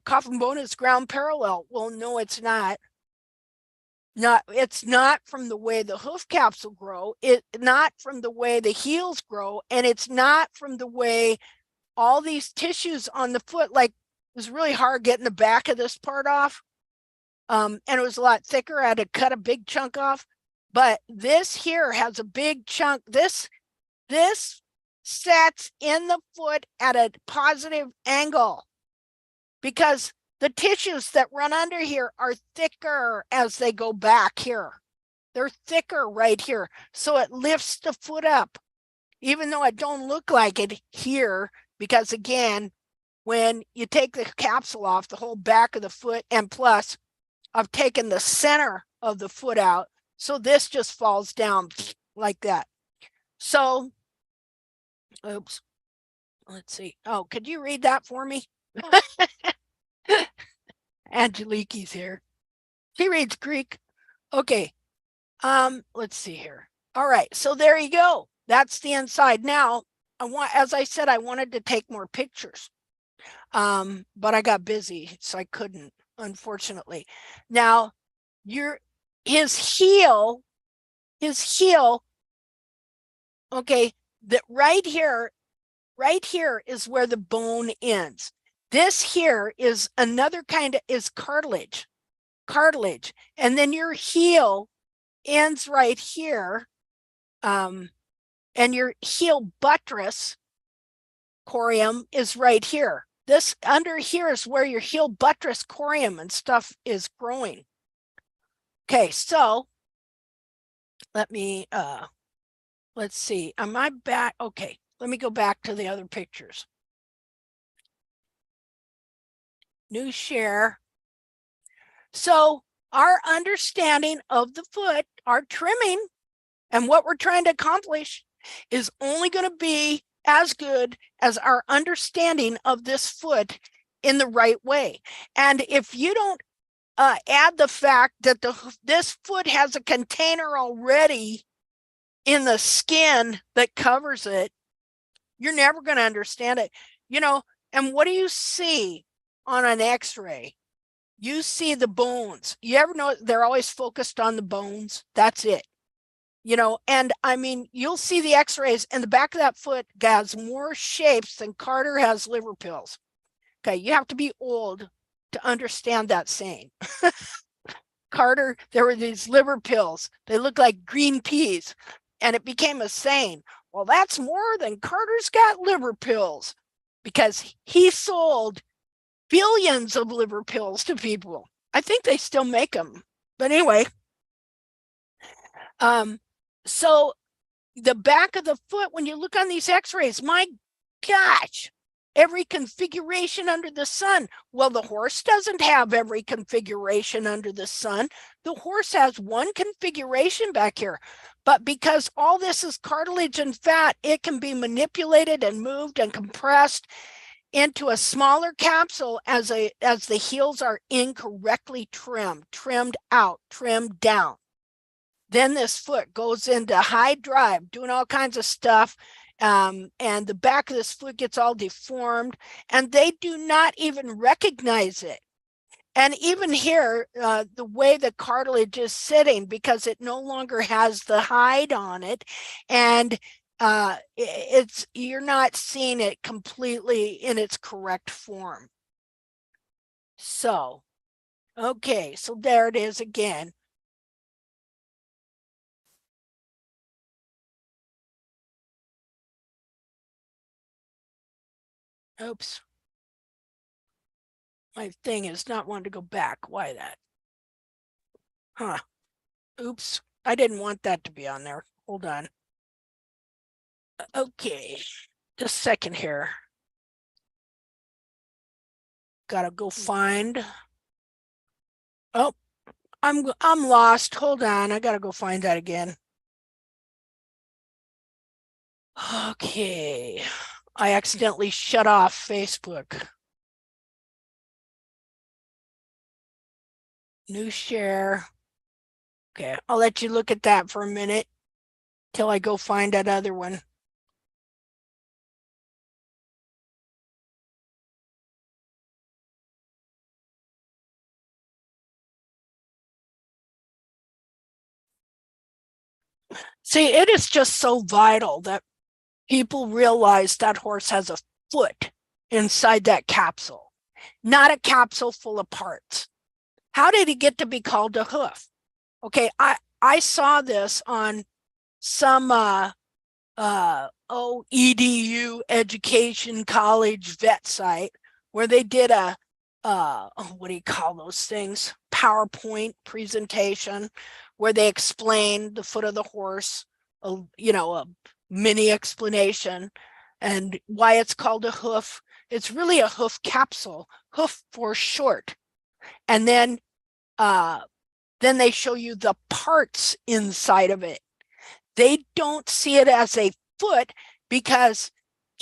coffin bone is ground parallel. Well, no, it's not. It's not from the way the hoof capsule grow. It's not from the way the heels grow, and it's not from the way all these tissues on the foot. Like it was really hard getting the back of this part off, and it was a lot thicker. I had to cut a big chunk off, but this here has a big chunk. This sets in the foot at a positive angle because The tissues that run under here are thicker as they go back here. They're thicker right here. So it lifts the foot up, even though it don't look like it here, because again, when you take the capsule off, the whole back of the foot, and plus I've taken the center of the foot out. So this just falls down like that. So, oops, let's see. Oh, could you read that for me? Angelique's here. She reads Greek. Okay. Let's see here. All right. So there you go. That's the inside. Now, as I said, I wanted to take more pictures. But I got busy, so I couldn't, unfortunately. Now, his heel, okay, that right here is where the bone ends. This here is another kind of, is cartilage, and then your heel ends right here, and your heel buttress corium is right here. This under here is where your heel buttress corium and stuff is growing. Okay, so let me let's see. Am I back? Okay, let me go back to the other pictures. New share. So our understanding of the foot, our trimming, and what we're trying to accomplish is only going to be as good as our understanding of this foot in the right way. And if you don't add the fact that this foot has a container already in the skin that covers it, you're never going to understand it. You know, and what do you see on an x-ray? You see the bones. You ever know they're always focused on the bones? That's it. You know, and I mean, you'll see the x-rays, and the back of that foot has more shapes than Carter has liver pills. Okay, you have to be old to understand that saying. Carter, there were these liver pills. They look like green peas, and it became a saying. Well, that's more than Carter's got liver pills, because he sold billions of liver pills to people. I think they still make them. But anyway, so the back of the foot, when you look on these x-rays, my gosh, every configuration under the sun. Well, the horse doesn't have every configuration under the sun. The horse has one configuration back here. But because all this is cartilage and fat, it can be manipulated and moved and compressed into a smaller capsule as the heels are incorrectly trimmed out, trimmed down. Then this foot goes into high drive, doing all kinds of stuff. And the back of this foot gets all deformed, and they do not even recognize it. And even here, the way the cartilage is sitting, because it no longer has the hide on it, and you're not seeing it completely in its correct form. So, okay, so there it is again. Oops. My thing is not wanting to go back. Why that? Huh. Oops. I didn't want that to be on there. Hold on. Okay. Just a second here. Gotta go find. Oh, I'm lost. Hold on. I gotta go find that again. Okay. I accidentally shut off Facebook. New share. Okay, I'll let you look at that for a minute till I go find that other one. See, it is just so vital that people realize that horse has a foot inside that capsule, not a capsule full of parts. How did he get to be called a hoof? Okay, I saw this on some EDU education college vet site where they did a what do you call those things? PowerPoint presentation where they explain the foot of the horse, a mini explanation and why it's called a hoof. It's really a hoof capsule, hoof for short. And then they show you the parts inside of it. They don't see it as a foot because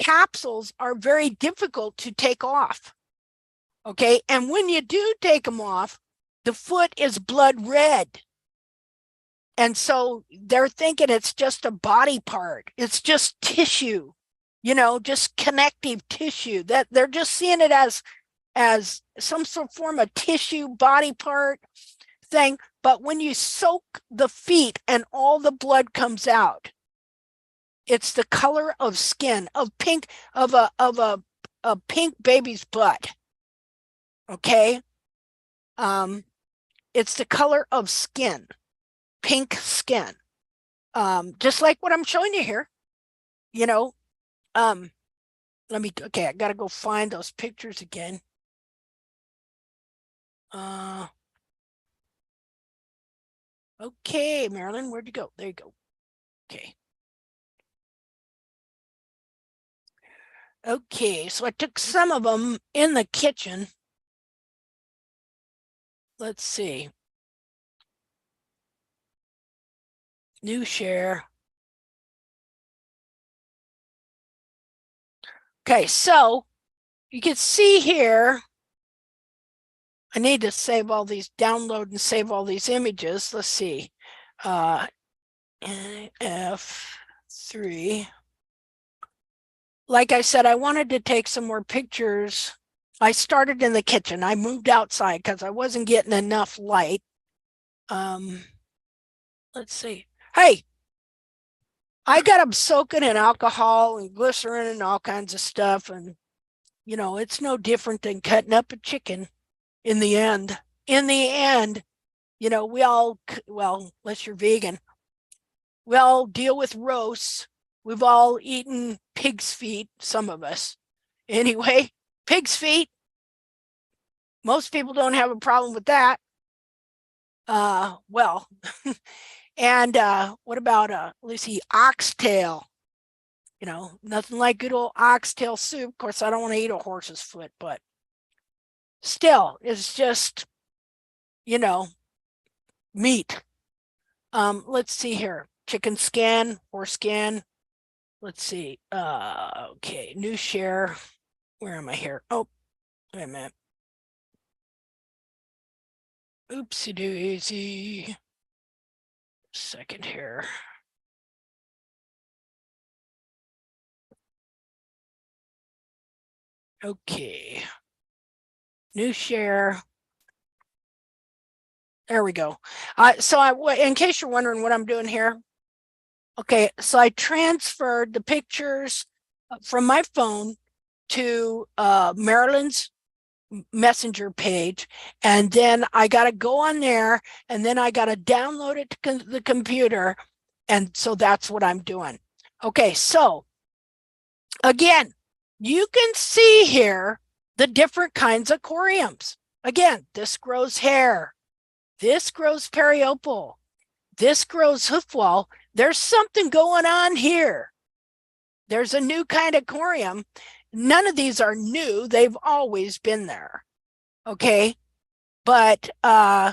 capsules are very difficult to take off. Okay, and when you do take them off, the foot is blood red. And so they're thinking it's just a body part. It's just tissue, just connective tissue. That they're just seeing it as some sort of form of tissue body part thing. But when you soak the feet and all the blood comes out, it's the color of skin, of pink, of a pink baby's butt. Okay. It's the color of skin, pink skin. Just like what I'm showing you here, I gotta go find those pictures again. Okay, Marilyn, where'd you go? There you go. Okay. Okay, so I took some of them in the kitchen. Let's see. New share. Okay, so you can see here, I need to save all these, download and save all these images. Let's see. F3. Like I said, I wanted to take some more pictures. I started in the kitchen. I moved outside because I wasn't getting enough light. Let's see. Hey, I got them soaking in alcohol and glycerin and all kinds of stuff. And, it's no different than cutting up a chicken in the end. In the end, we all, well, unless you're vegan, we all deal with roasts. We've all eaten pig's feet, some of us. Anyway, pig's feet. Most people don't have a problem with that. Well, and what about let's see, oxtail? Nothing like good old oxtail soup. Of course, I don't want to eat a horse's foot, but still, it's just, meat. Let's see here. Chicken skin, horse skin. Let's see. Okay, new share. Where am I here? Oh, wait a minute. Oopsie daisy. Second here. Okay. New share. There we go. In case you're wondering what I'm doing here. Okay, so I transferred the pictures from my phone to Marilyn's messenger page, and then I got to go on there, and then I got to download it to the computer, and so that's what I'm doing. Okay, so again, you can see here the different kinds of coriums. Again, this grows hair, this grows periopal, this grows hoof wall. There's something going on here. There's a new kind of corium. None of these are new. They've always been there. Okay. But they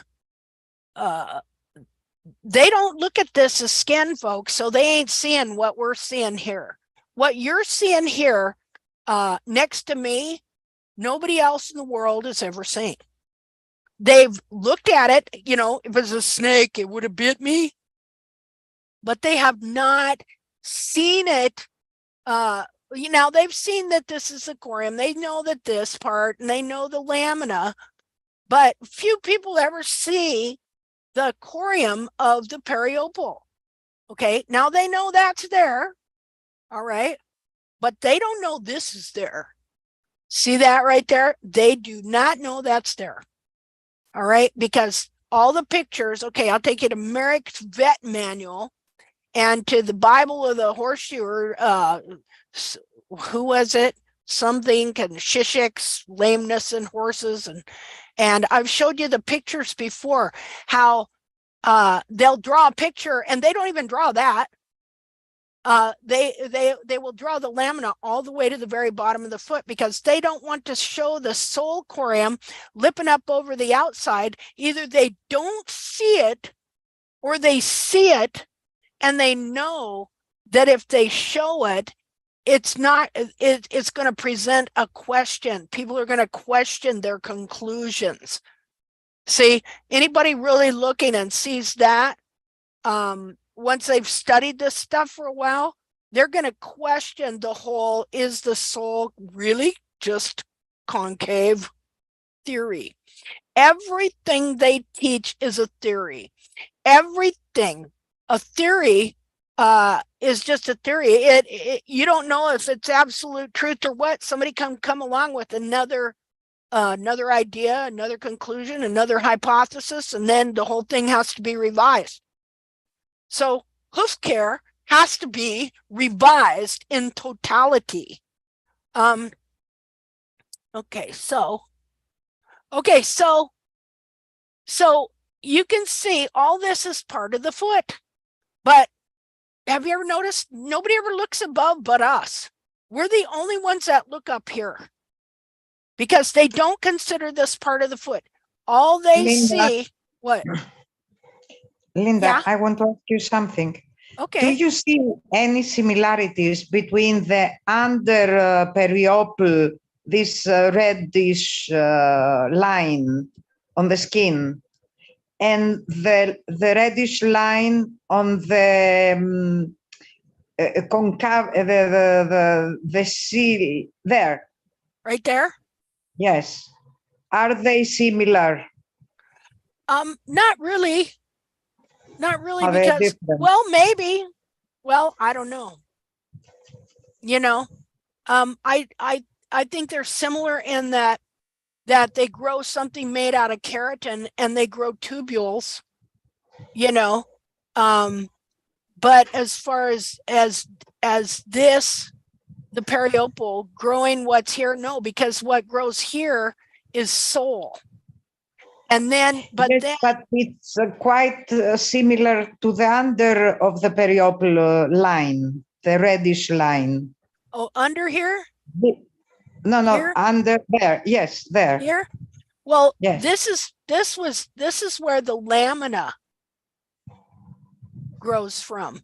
don't look at this as skin, folks, so they ain't seeing what we're seeing here. What you're seeing here next to me, nobody else in the world has ever seen. They've looked at it, if it was a snake, it would have bit me. But they have not seen it. They've seen that this is a corium. They know that this part, and they know the lamina, but few people ever see the corium of the periopal. Okay, now they know that's there. All right, but they don't know this is there. See that right there? They do not know that's there. All right, because all the pictures, okay, I'll take you to Merrick's Vet Manual and to the Bible of the Horseshoer, who was it? something can shishiks, lameness in horses, and I've showed you the pictures before, how they'll draw a picture and they don't even draw that. They will draw the lamina all the way to the very bottom of the foot because they don't want to show the sole corium lipping up over the outside. Either they don't see it or they see it and they know that if they show it, it's going to present a question. People are going to question their conclusions. See, anybody really looking and sees that, once they've studied this stuff for a while, they're going to question the whole, is the soul really just concave theory? Everything they teach is a theory. Everything, a theory is just a theory. You don't know if it's absolute truth or what. Somebody come along with another idea, another conclusion, another hypothesis, and then the whole thing has to be revised. So hoof care has to be revised in totality. Okay, so you can see all this is part of the foot, but have you ever noticed nobody ever looks above but us? We're the only ones that look up here because they don't consider this part of the foot. All they see, what? Linda, Yeah? I want to ask you something. Okay. Do you see any similarities between the under periople, this reddish line on the skin, and the reddish line on the concave, the seal there? Right there? Yes. Are they similar? Not really. Not really, Are they because, different? well, maybe. Well, I don't know. You know, I think they're similar in that they grow something made out of keratin and they grow tubules, you know. But as far as this, the periopal growing what's here, no, because what grows here is sole. And then, but yes, then, but it's quite similar to the under of the periople line, the reddish line. oh, under here? No, Here? under there. Yes, there. Here? Well, yes. this is where the lamina grows from.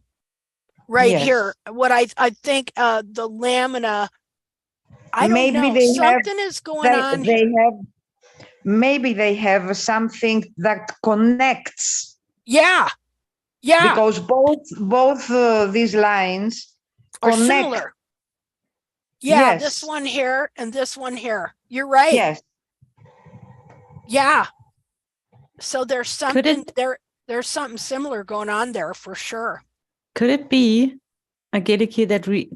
Right yes. here. What I think the lamina, I don't Maybe know, something is going on here. Maybe they have something that connects. Yeah. Yeah. Because both these lines are connect. similar. Yeah, yes. this one here and this one here. You're right. Yes. Yeah. So there's something there's something similar going on there for sure. Could it be, Angeliki,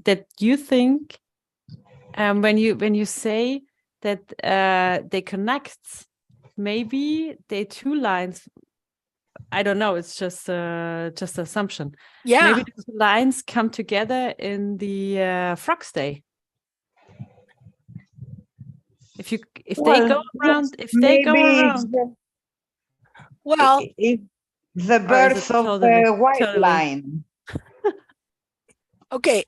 that you think when you say that they connect, maybe they two lines, I don't know, it's just assumption. Yeah. Maybe those lines come together in the frog's day. If they go around, well, the birth of the white line. Okay,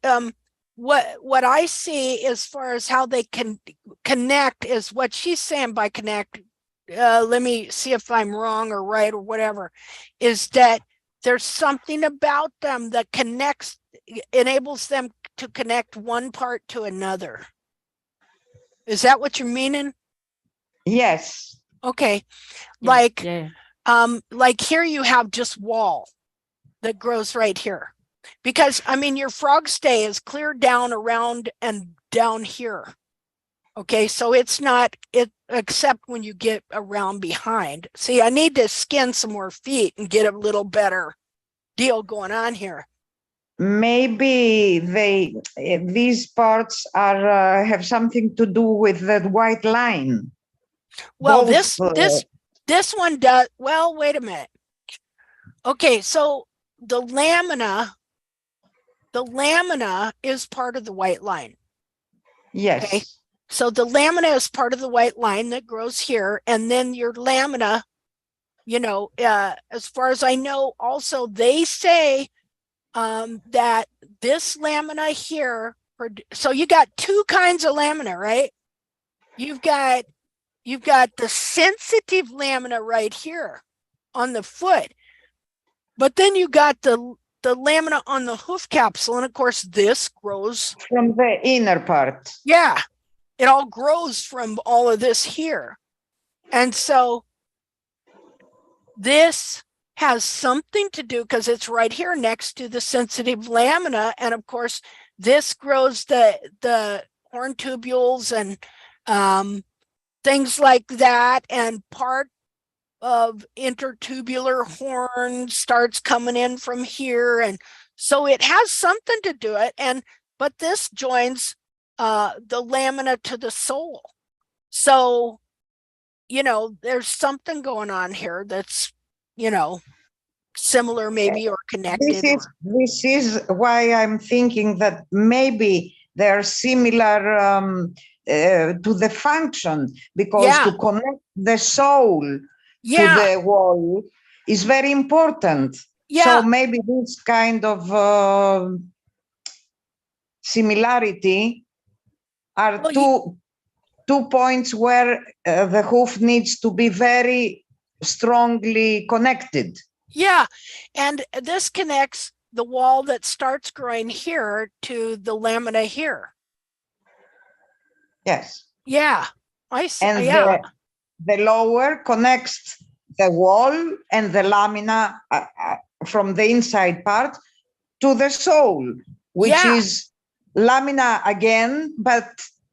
what I see as far as how they can connect is what she's saying by connect. Let me see if I'm wrong or right or whatever, is that there's something about them that connects, enables them to connect one part to another. Is that what you're meaning? Yes. Okay. Yeah. Like here you have just wall that grows right here. Because I mean your frog stay is clear down around and down here. Okay, so it's not except when you get around behind. See, I need to skin some more feet and get a little better deal going on here. Maybe these parts are have something to do with that white line. Well, this one does. Well, wait a minute. Okay, so the lamina is part of the white line. Yes. Okay. So the lamina is part of the white line that grows here. And then your lamina, you know, as far as I know, also they say that this lamina here, so you got two kinds of lamina, right? You've got the sensitive lamina right here on the foot, but then you got the lamina on the hoof capsule, and of course this grows From the inner part. yeah, it all grows from all of this here. And so this has something to do because it's right here next to the sensitive lamina. And of course, this grows the horn tubules and things like that. And part of intertubular horn starts coming in from here. And so it has something to do it. But this joins the lamina to the sole. So, you know, there's something going on here that's, you know, similar maybe or connected. This is why I'm thinking that maybe they're similar to the function, because to connect the soul to the wall is very important. So maybe this kind of similarity are two points where the hoof needs to be very strongly connected. Yeah, and this connects the wall that starts growing here to the lamina here. Yes. Yeah, I see. And the lower connects the wall and the lamina from the inside part to the sole, which is lamina again, but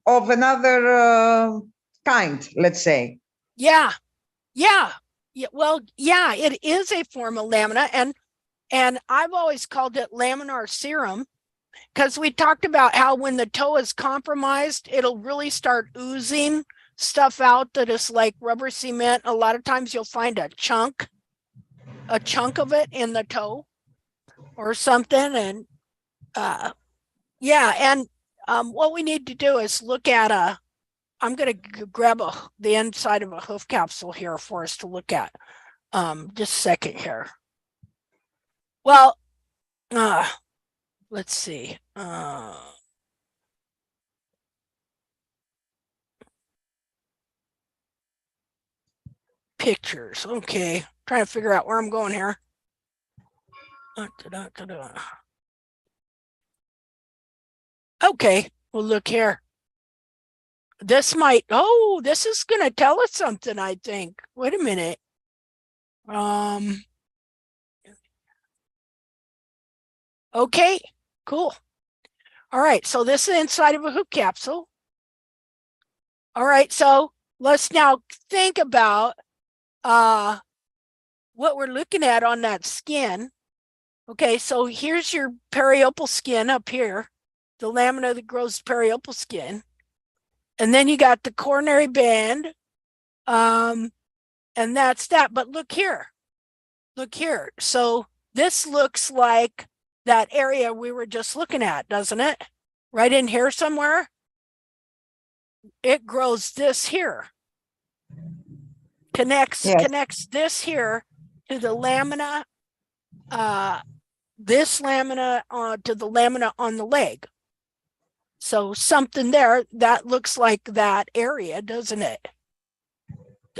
of another kind, let's say. Yeah. Well, yeah, it is a form of lamina, and I've always called it laminar serum because we talked about how when the toe is compromised, it'll really start oozing stuff out that is like rubber cement. A lot of times you'll find a chunk of it in the toe or something. And what we need to do is look at I'm going to grab the inside of a hoof capsule here for us to look at. Just a second here. Well, let's see. Pictures. Okay. Trying to figure out where I'm going here. Okay. Well, look here. This is going to tell us something, I think. Wait a minute. Okay, cool. All right, so this is inside of a hoop capsule. All right, so let's now think about what we're looking at on that skin. Okay, so here's your periopal skin up here, the lamina that grows periopal skin. And then you got the coronary band, and that's that. But look here. So this looks like that area we were just looking at, doesn't it? Right in here somewhere. It grows this here. Connects this here to the lamina, this lamina to the lamina on the leg. So something there that looks like that area, doesn't it?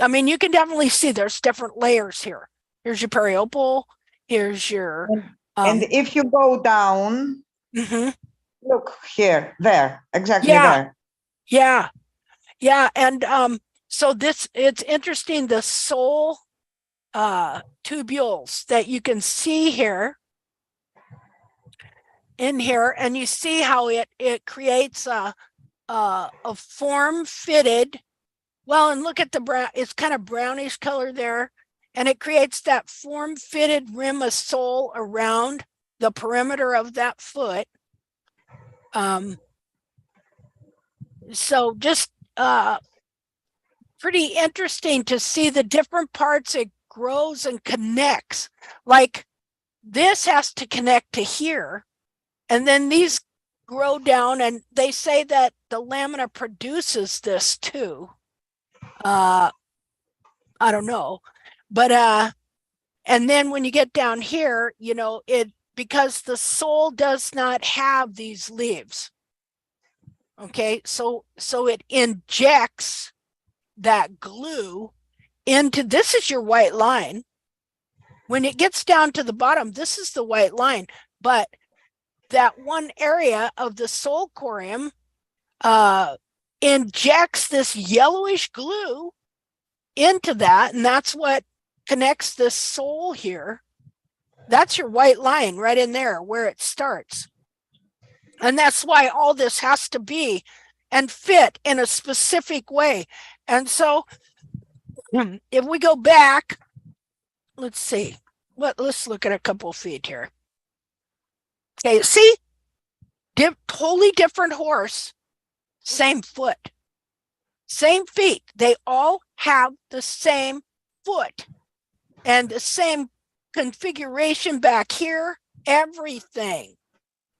I mean, you can definitely see there's different layers here. Here's your periopal. Here's your. And if you go down, look here, there, exactly there. Yeah. And so it's interesting, the sole tubules that you can see here in here, and you see how it creates a form-fitted, well, and look at the brown, it's kind of brownish color there, and it creates that form-fitted rim of sole around the perimeter of that foot. So just pretty interesting to see the different parts it grows and connects. Like this has to connect to here, and then these grow down, and they say that the lamina produces this too. I don't know, but and then when you get down here, you know, because the sole does not have these leaves. Okay, so it injects that glue into, this is your white line. When it gets down to the bottom, this is the white line, but that one area of the sole corium injects this yellowish glue into that, and that's what connects this sole here. That's your white line right in there where it starts. And that's why all this has to be and fit in a specific way. And so if we go back, let's see, let's look at a couple of feet here. Okay, see, totally different horse, same foot, same feet. They all have the same foot and the same configuration back here, everything.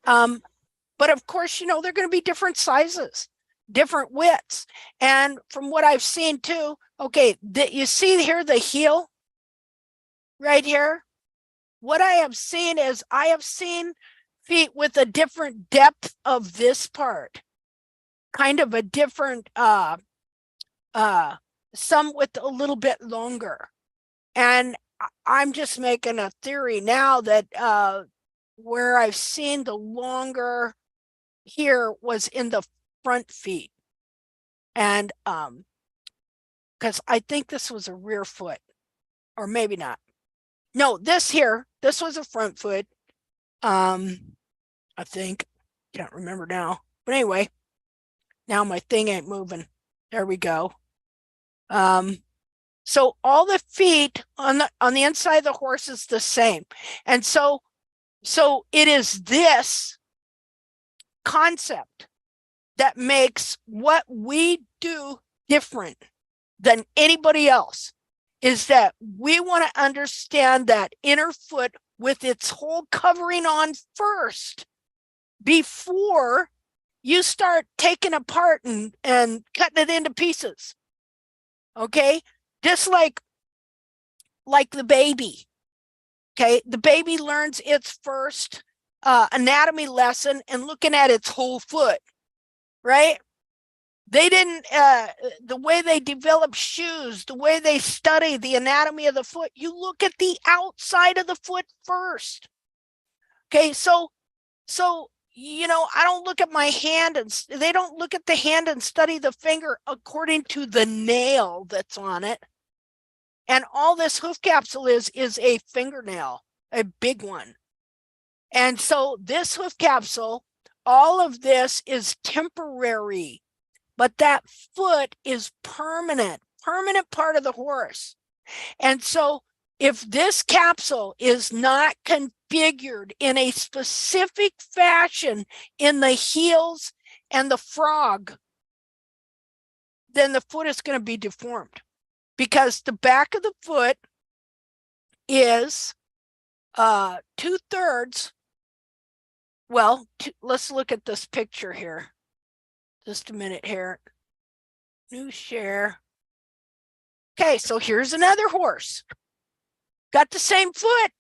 But of course, you know, they're going to be different sizes, different widths. And from what I've seen too, okay, you see here the heel right here? What I have seen is I have seen feet with a different depth of this part, kind of a different, some with a little bit longer. And I'm just making a theory now that where I've seen the longer here was in the front feet. And because I think this was a rear foot, or maybe not. No, this was a front foot. I think, can't remember now. But anyway, now my thing ain't moving. There we go. So all the feet on the inside of the horse is the same. And so it is this concept that makes what we do different than anybody else, is that we want to understand that inner foot with its whole covering on first before you start taking apart and cutting it into pieces. Okay, just like the baby. Okay, the baby learns its first anatomy lesson and looking at its whole foot, right? They didn't, the way they develop shoes, the way they study the anatomy of the foot, you look at the outside of the foot first. Okay, so, you know, I don't look at my hand and they don't look at the hand and study the finger according to the nail that's on it. And all this hoof capsule is a fingernail, a big one. And so this hoof capsule, all of this is temporary, but that foot is permanent part of the horse. And so if this capsule is not configured in a specific fashion in the heels and the frog, then the foot is going to be deformed, because the back of the foot is 2/3. Well, let's look at this picture here. Just a minute here. New share. Okay, so here's another horse. Got the same foot.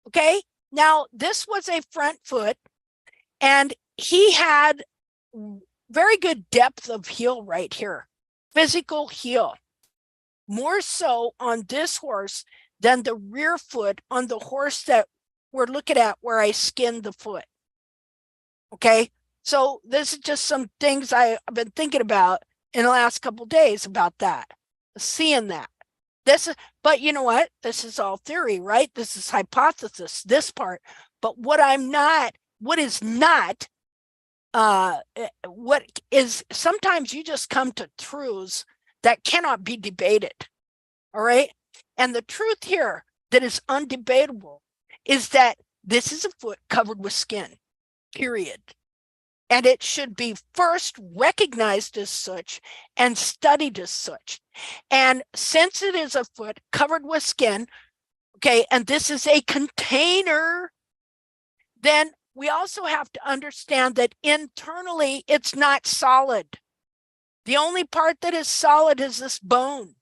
Okay, now this was a front foot, and he had very good depth of heel right here. Physical heel. More so on this horse than the rear foot on the horse that we're looking at where I skinned the foot. Okay, so this is just some things I've been thinking about in the last couple of days about that, seeing that. But you know what? This is all theory, right? This is hypothesis, this part. But what is sometimes you just come to truths that cannot be debated. All right. And the truth here that is undebatable is that this is a foot covered with skin, period. And it should be first recognized as such and studied as such. And since it is a foot covered with skin, okay, and this is a container, then we also have to understand that internally it's not solid. The only part that is solid is this bone.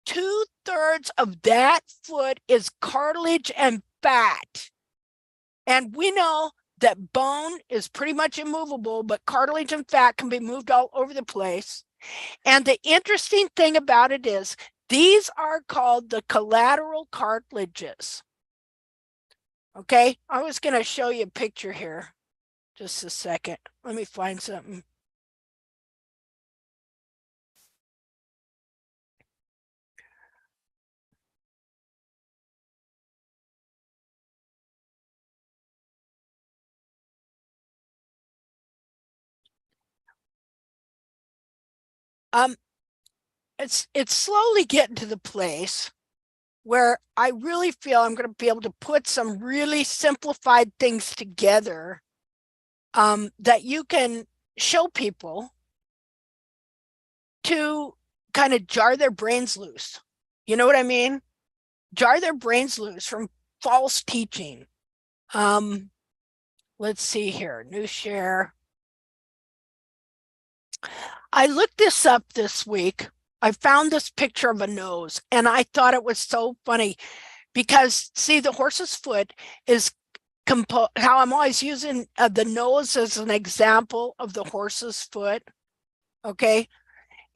2/3 of that foot is cartilage and fat. And we know that bone is pretty much immovable, but cartilage and fat can be moved all over the place. And the interesting thing about it is these are called the collateral cartilages. Okay, I was going to show you a picture here. Just a second. Let me find something. It's slowly getting to the place where I really feel I'm going to be able to put some really simplified things together that you can show people to kind of jar their brains loose. You know what I mean? Jar their brains loose from false teaching. Let's see here, new share. I looked this up this week. I found this picture of a nose and I thought it was so funny because see, the horse's foot is how I'm always using the nose as an example of the horse's foot. Okay.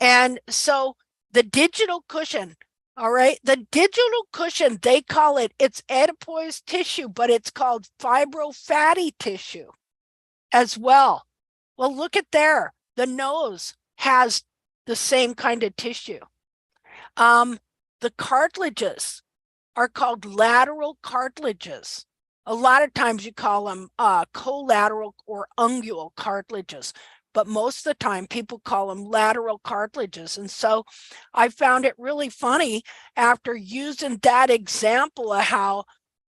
And so the digital cushion, all right, the digital cushion, they call it, it's adipose tissue, but it's called fibrofatty tissue as well. Well, look at there. The nose has the same kind of tissue. The cartilages are called lateral cartilages. A lot of times you call them collateral or ungual cartilages, but most of the time people call them lateral cartilages. And so I found it really funny after using that example of how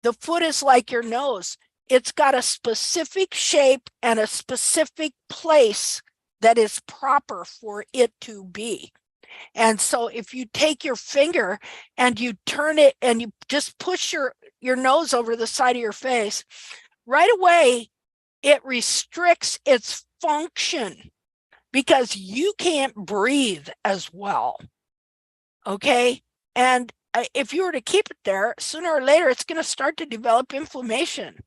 the foot is like your nose. It's got a specific shape and a specific place that is proper for it to be. And so if you take your finger and you turn it and you just push your nose over the side of your face, right away, it restricts its function because you can't breathe as well. Okay. And if you were to keep it there, sooner or later, it's going to start to develop inflammation.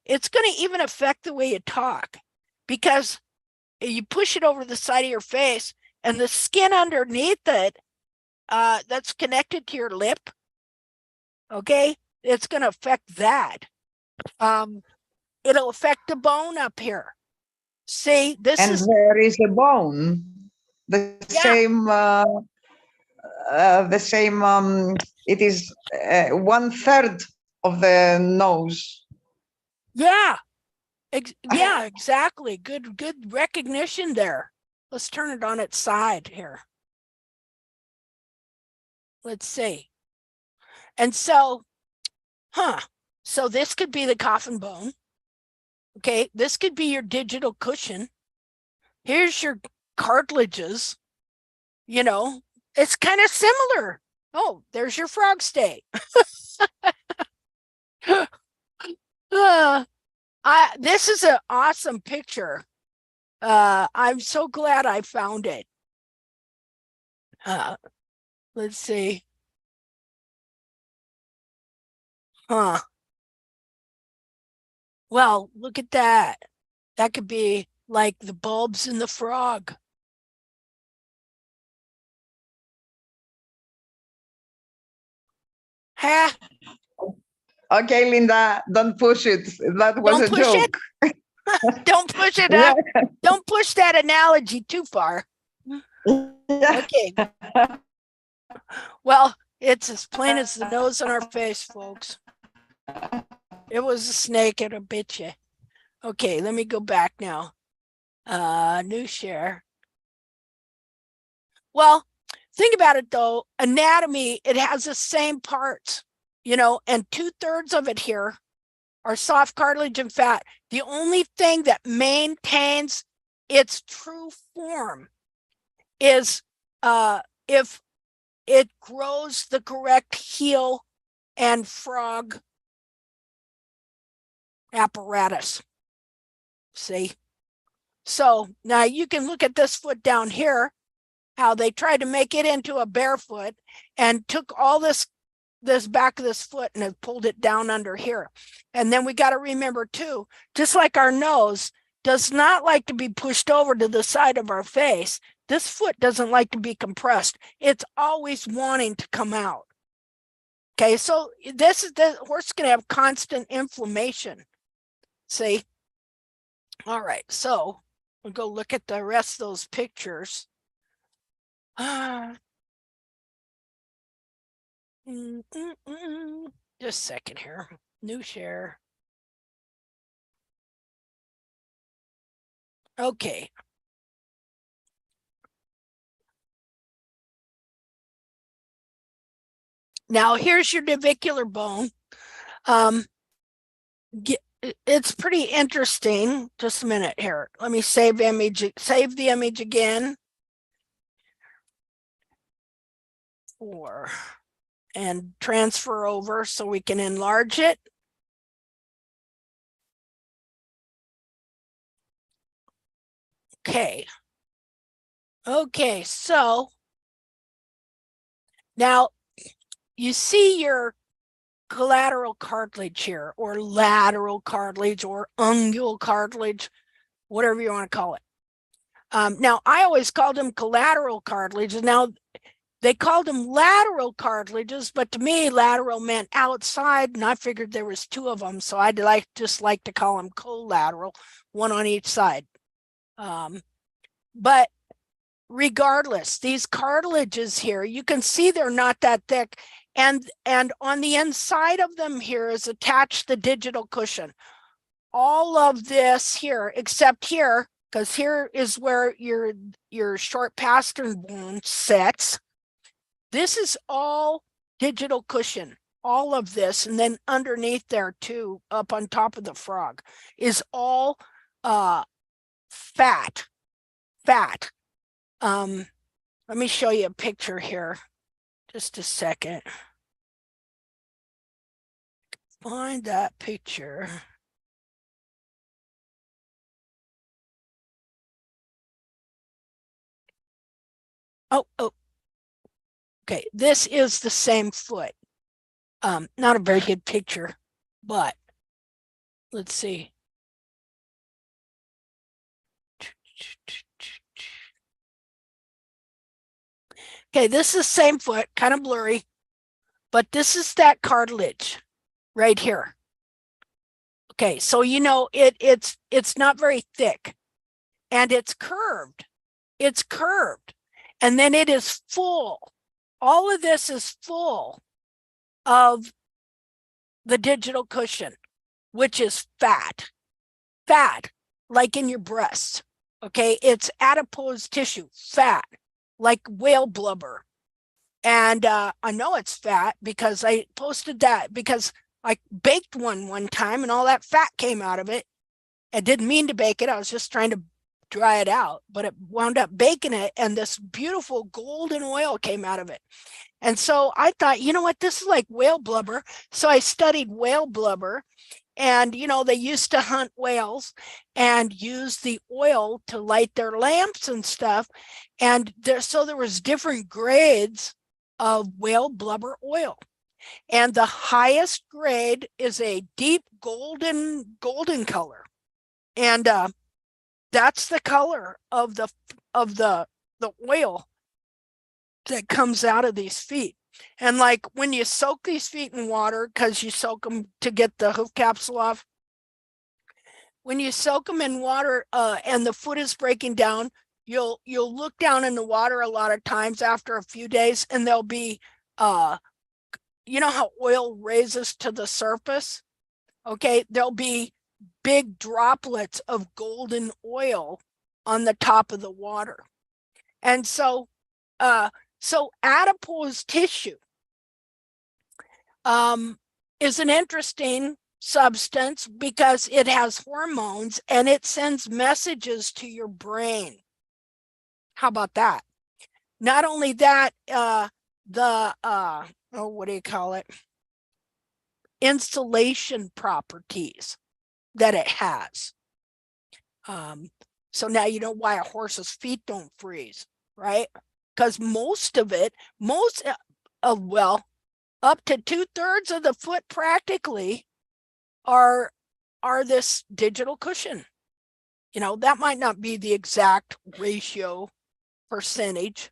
It's going to even affect the way you talk because you push it over the side of your face and the skin underneath it that's connected to your lip, okay, it's going to affect that. It'll affect the bone up here. See, this and is... there is a bone, the same, it is 1/3 of the nose. Yeah. Yeah, exactly. Good recognition there. Let's turn it on its side here. Let's see. And so, so this could be the coffin bone. Okay, this could be your digital cushion. Here's your cartilages. You know, it's kind of similar. Oh, there's your frog stay. This is an awesome picture. I'm so glad I found it. Let's see. Well, look at that. That could be like the bulbs in the frog. Ha! Okay, Linda, don't push it. That was a joke. Don't push it up. Don't push that analogy too far. Okay. Well, it's as plain as the nose on our face, folks. It was a snake and a bit you. Okay, let me go back now. New share. Well, think about it though. Anatomy, it has the same parts, you know, and 2/3 of it here are soft cartilage and fat. The only thing that maintains its true form is if it grows the correct heel and frog apparatus. See? So now you can look at this foot down here, how they tried to make it into a barefoot and took all this back of this foot and have pulled it down under here. And then we got to remember too, just like our nose does not like to be pushed over to the side of our face, this foot doesn't like to be compressed. It's always wanting to come out. Okay, so the horse is going to have constant inflammation. See? All right, so we'll go look at the rest of those pictures. Just a second here. New share. Okay. Now here's your navicular bone. It's pretty interesting. Just a minute here. Let me save the image again. And transfer over so we can enlarge it. Okay. Okay, so now you see your collateral cartilage here, or lateral cartilage, or ungual cartilage, whatever you want to call it. Now, I always called them collateral cartilages. Now, they called them lateral cartilages, but to me, lateral meant outside, and I figured there was two of them, so I'd just like to call them collateral, one on each side. But regardless, these cartilages here, you can see they're not that thick, and on the inside of them here is attached the digital cushion. All of this here, except here, because here is where your short pastern bone sits. This is all digital cushion, all of this, and then underneath there too, up on top of the frog, is all fat. Let me show you a picture here. Just a second. Find that picture. Oh. Okay, this is the same foot. Not a very good picture, but let's see. Okay, this is the same foot, kind of blurry, but this is that cartilage right here. Okay, so you know it's not very thick, and it's curved. It's curved, and then it is full. All of this is full of the digital cushion, which is fat, like in your breasts. Okay, it's adipose tissue, fat, like whale blubber. And I know it's fat because I posted that because I baked one time and all that fat came out of it. I didn't mean to bake it. I was just trying to dry it out, but it wound up baking it, and this beautiful golden oil came out of it. And so I thought, you know what, this is like whale blubber. So I studied whale blubber, and you know, they used to hunt whales and use the oil to light their lamps and stuff. And there was different grades of whale blubber oil. And the highest grade is a deep golden color. And that's the color of the oil that comes out of these feet. And like when you soak these feet in water, because you soak them to get the hoof capsule off, when you soak them in water and the foot is breaking down, you'll look down in the water a lot of times after a few days, and there'll be you know how oil raises to the surface? Okay, there'll be big droplets of golden oil on the top of the water. And so adipose tissue is an interesting substance because it has hormones and it sends messages to your brain. How about that? Not only that, what do you call it? Insulation properties that it has. So now you know why a horse's feet don't freeze, right? Because most of it, well, up to 2/3 of the foot practically are this digital cushion. You know, that might not be the exact ratio percentage,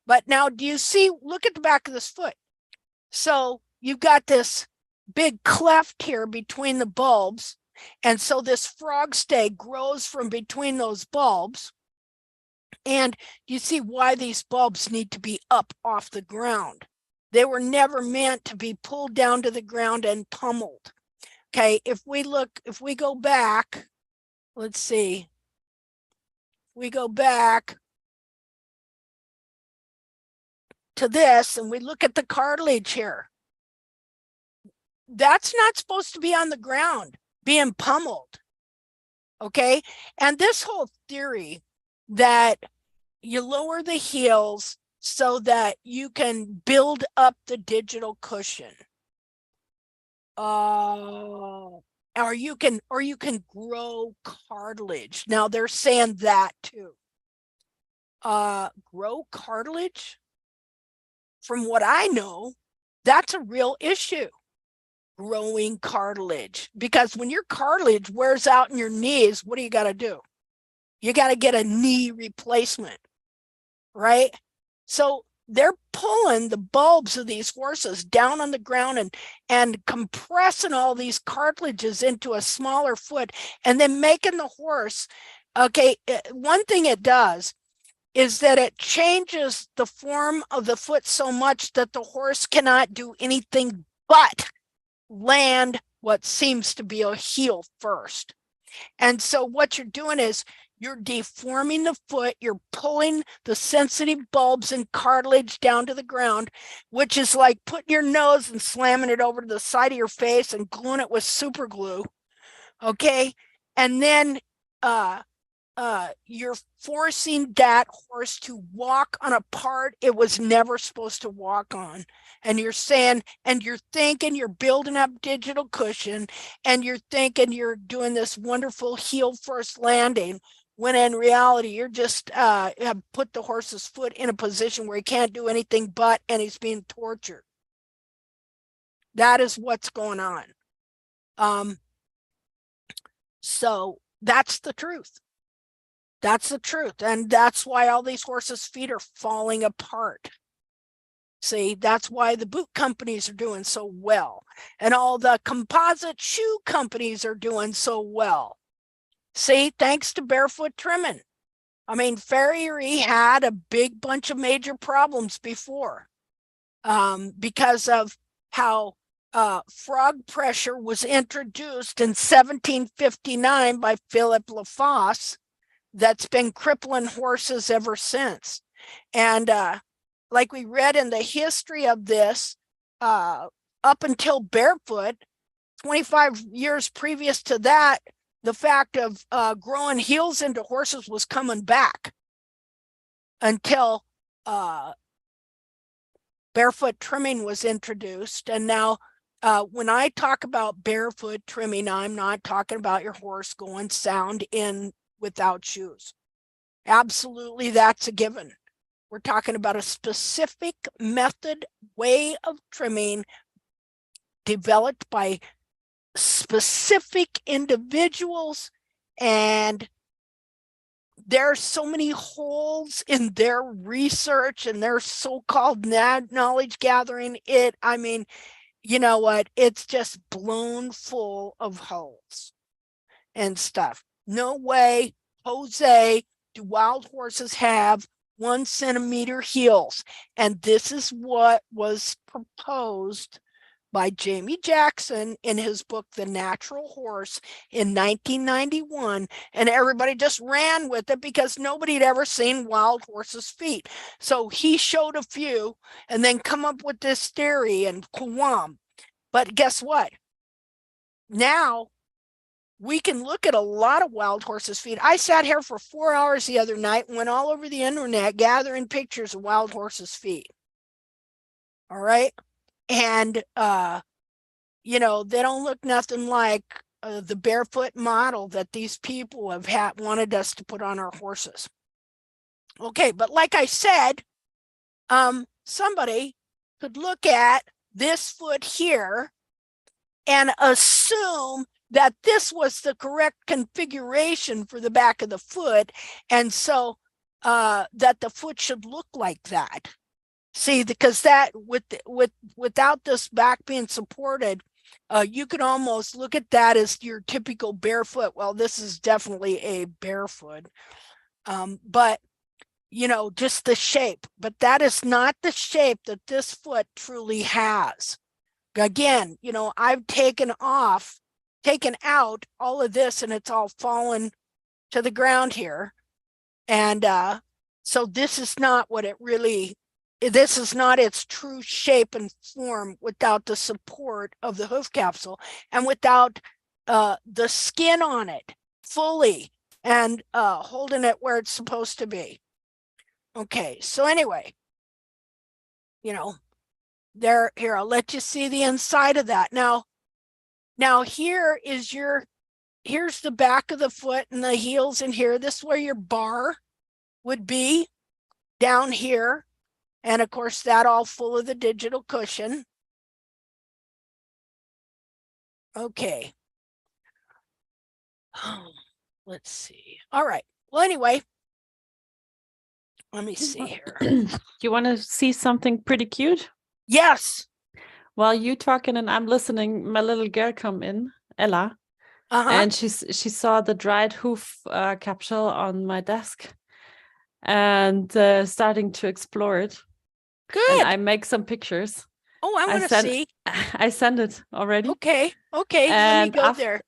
but now do you see, look at the back of this foot. So you've got this big cleft here between the bulbs. And so this frog stay grows from between those bulbs. And you see why these bulbs need to be up off the ground. They were never meant to be pulled down to the ground and pummeled. Okay, if we go back, let's see. We go back to this and we look at the cartilage here. That's not supposed to be on the ground being pummeled. Okay, and this whole theory that you lower the heels so that you can build up the digital cushion. Or you can grow cartilage. Now they're saying that too. Grow cartilage? From what I know, that's a real issue. Growing cartilage, because when your cartilage wears out in your knees, what do you got to do? You got to get a knee replacement, right? So they're pulling the bulbs of these horses down on the ground and compressing all these cartilages into a smaller foot and then making the horse, okay, one thing it does is that it changes the form of the foot so much that the horse cannot do anything but land what seems to be a heel first. And so what you're doing is you're deforming the foot, you're pulling the sensitive bulbs and cartilage down to the ground, which is like putting your nose and slamming it over to the side of your face and gluing it with super glue. Okay. And then you're forcing that horse to walk on a part it was never supposed to walk on. And you're saying, and you're thinking you're building up digital cushion, and you're thinking you're doing this wonderful heel first landing, when in reality, you're just have put the horse's foot in a position where he can't do anything but, and he's being tortured. That is what's going on. So that's the truth. That's the truth. And that's why all these horses' feet are falling apart. See, that's why the boot companies are doing so well. And all the composite shoe companies are doing so well. See, thanks to barefoot trimming. I mean, farriery had a big bunch of major problems before because of how frog pressure was introduced in 1759 by Philip Lafosse. That's been crippling horses ever since. And like we read in the history of this, up until barefoot, 25 years previous to that, the fact of growing heels into horses was coming back until barefoot trimming was introduced. And now when I talk about barefoot trimming, I'm not talking about your horse going sound in without shoes. Absolutely, that's a given. We're talking about a specific method, way of trimming developed by specific individuals, and there are so many holes in their research and their so-called knowledge gathering. I mean, you know what? It's just blown full of holes and stuff. No way, Jose, do wild horses have 1 centimeter heels. And this is what was proposed by Jamie Jackson in his book, The Natural Horse, in 1991. And everybody just ran with it because nobody had ever seen wild horses' feet. So he showed a few and then come up with this theory and Quam. But guess what? Now we can look at a lot of wild horses' feet. I sat here for 4 hours the other night and went all over the internet gathering pictures of wild horses' feet. All right. And, you know, they don't look nothing like the barefoot model that these people have wanted us to put on our horses. Okay, but like I said, somebody could look at this foot here and assume that this was the correct configuration for the back of the foot, and so that the foot should look like that. See, because that without this back being supported, you could almost look at that as your typical barefoot. Well, this is definitely a barefoot, but you know, just the shape. But that is not the shape that this foot truly has. Again, you know, I've taken out all of this, and it's all fallen to the ground here. And so this is not what it really, this is not its true shape and form without the support of the hoof capsule and without the skin on it fully and holding it where it's supposed to be. Okay, so anyway, you know, here, I'll let you see the inside of that. Now here is here's the back of the foot and the heels in here. This is where your bar would be down here. And of course, that all full of the digital cushion. Okay. Let's see. All right. Well, anyway, let me see here. You want to see something pretty cute? Yes. While you talking and I'm listening, my little girl come in, Ella, and she saw the dried hoof capsule on my desk and starting to explore it. Good. And I make some pictures. Oh, I want to see. I sent it already. Okay. And let me go there.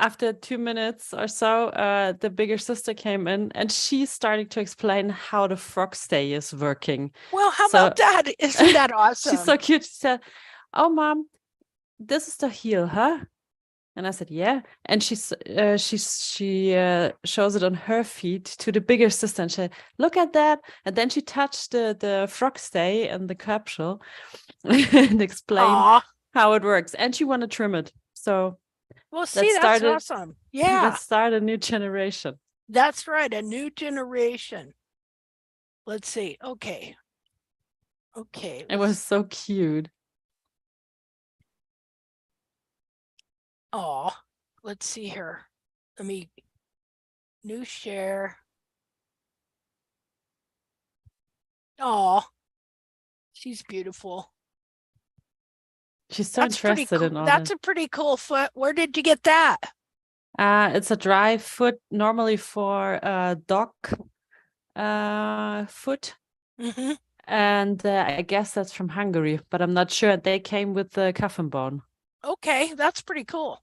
After 2 minutes or so, the bigger sister came in and she's starting to explain how the frog stay is working. Well, how about that? Isn't that awesome? She's so cute. She said, "Oh, Mom, this is the heel, huh?" And I said, "Yeah." And she shows it on her feet to the bigger sister and she said, "Look at that." And then she touched the frog stay and the capsule and explained how it works. And she want to trim it. So. Well, see, that's awesome. Yeah. Let's start a new generation. That's right. A new generation. Let's see. Okay. It was so cute. Oh, let's see here. Let me new share. Oh, she's beautiful. She's so interested in all That's a pretty cool foot. Where did you get that? It's a dry foot, normally for dog foot. Mm-hmm. And I guess that's from Hungary, but I'm not sure. They came with the coffin bone. Okay, that's pretty cool.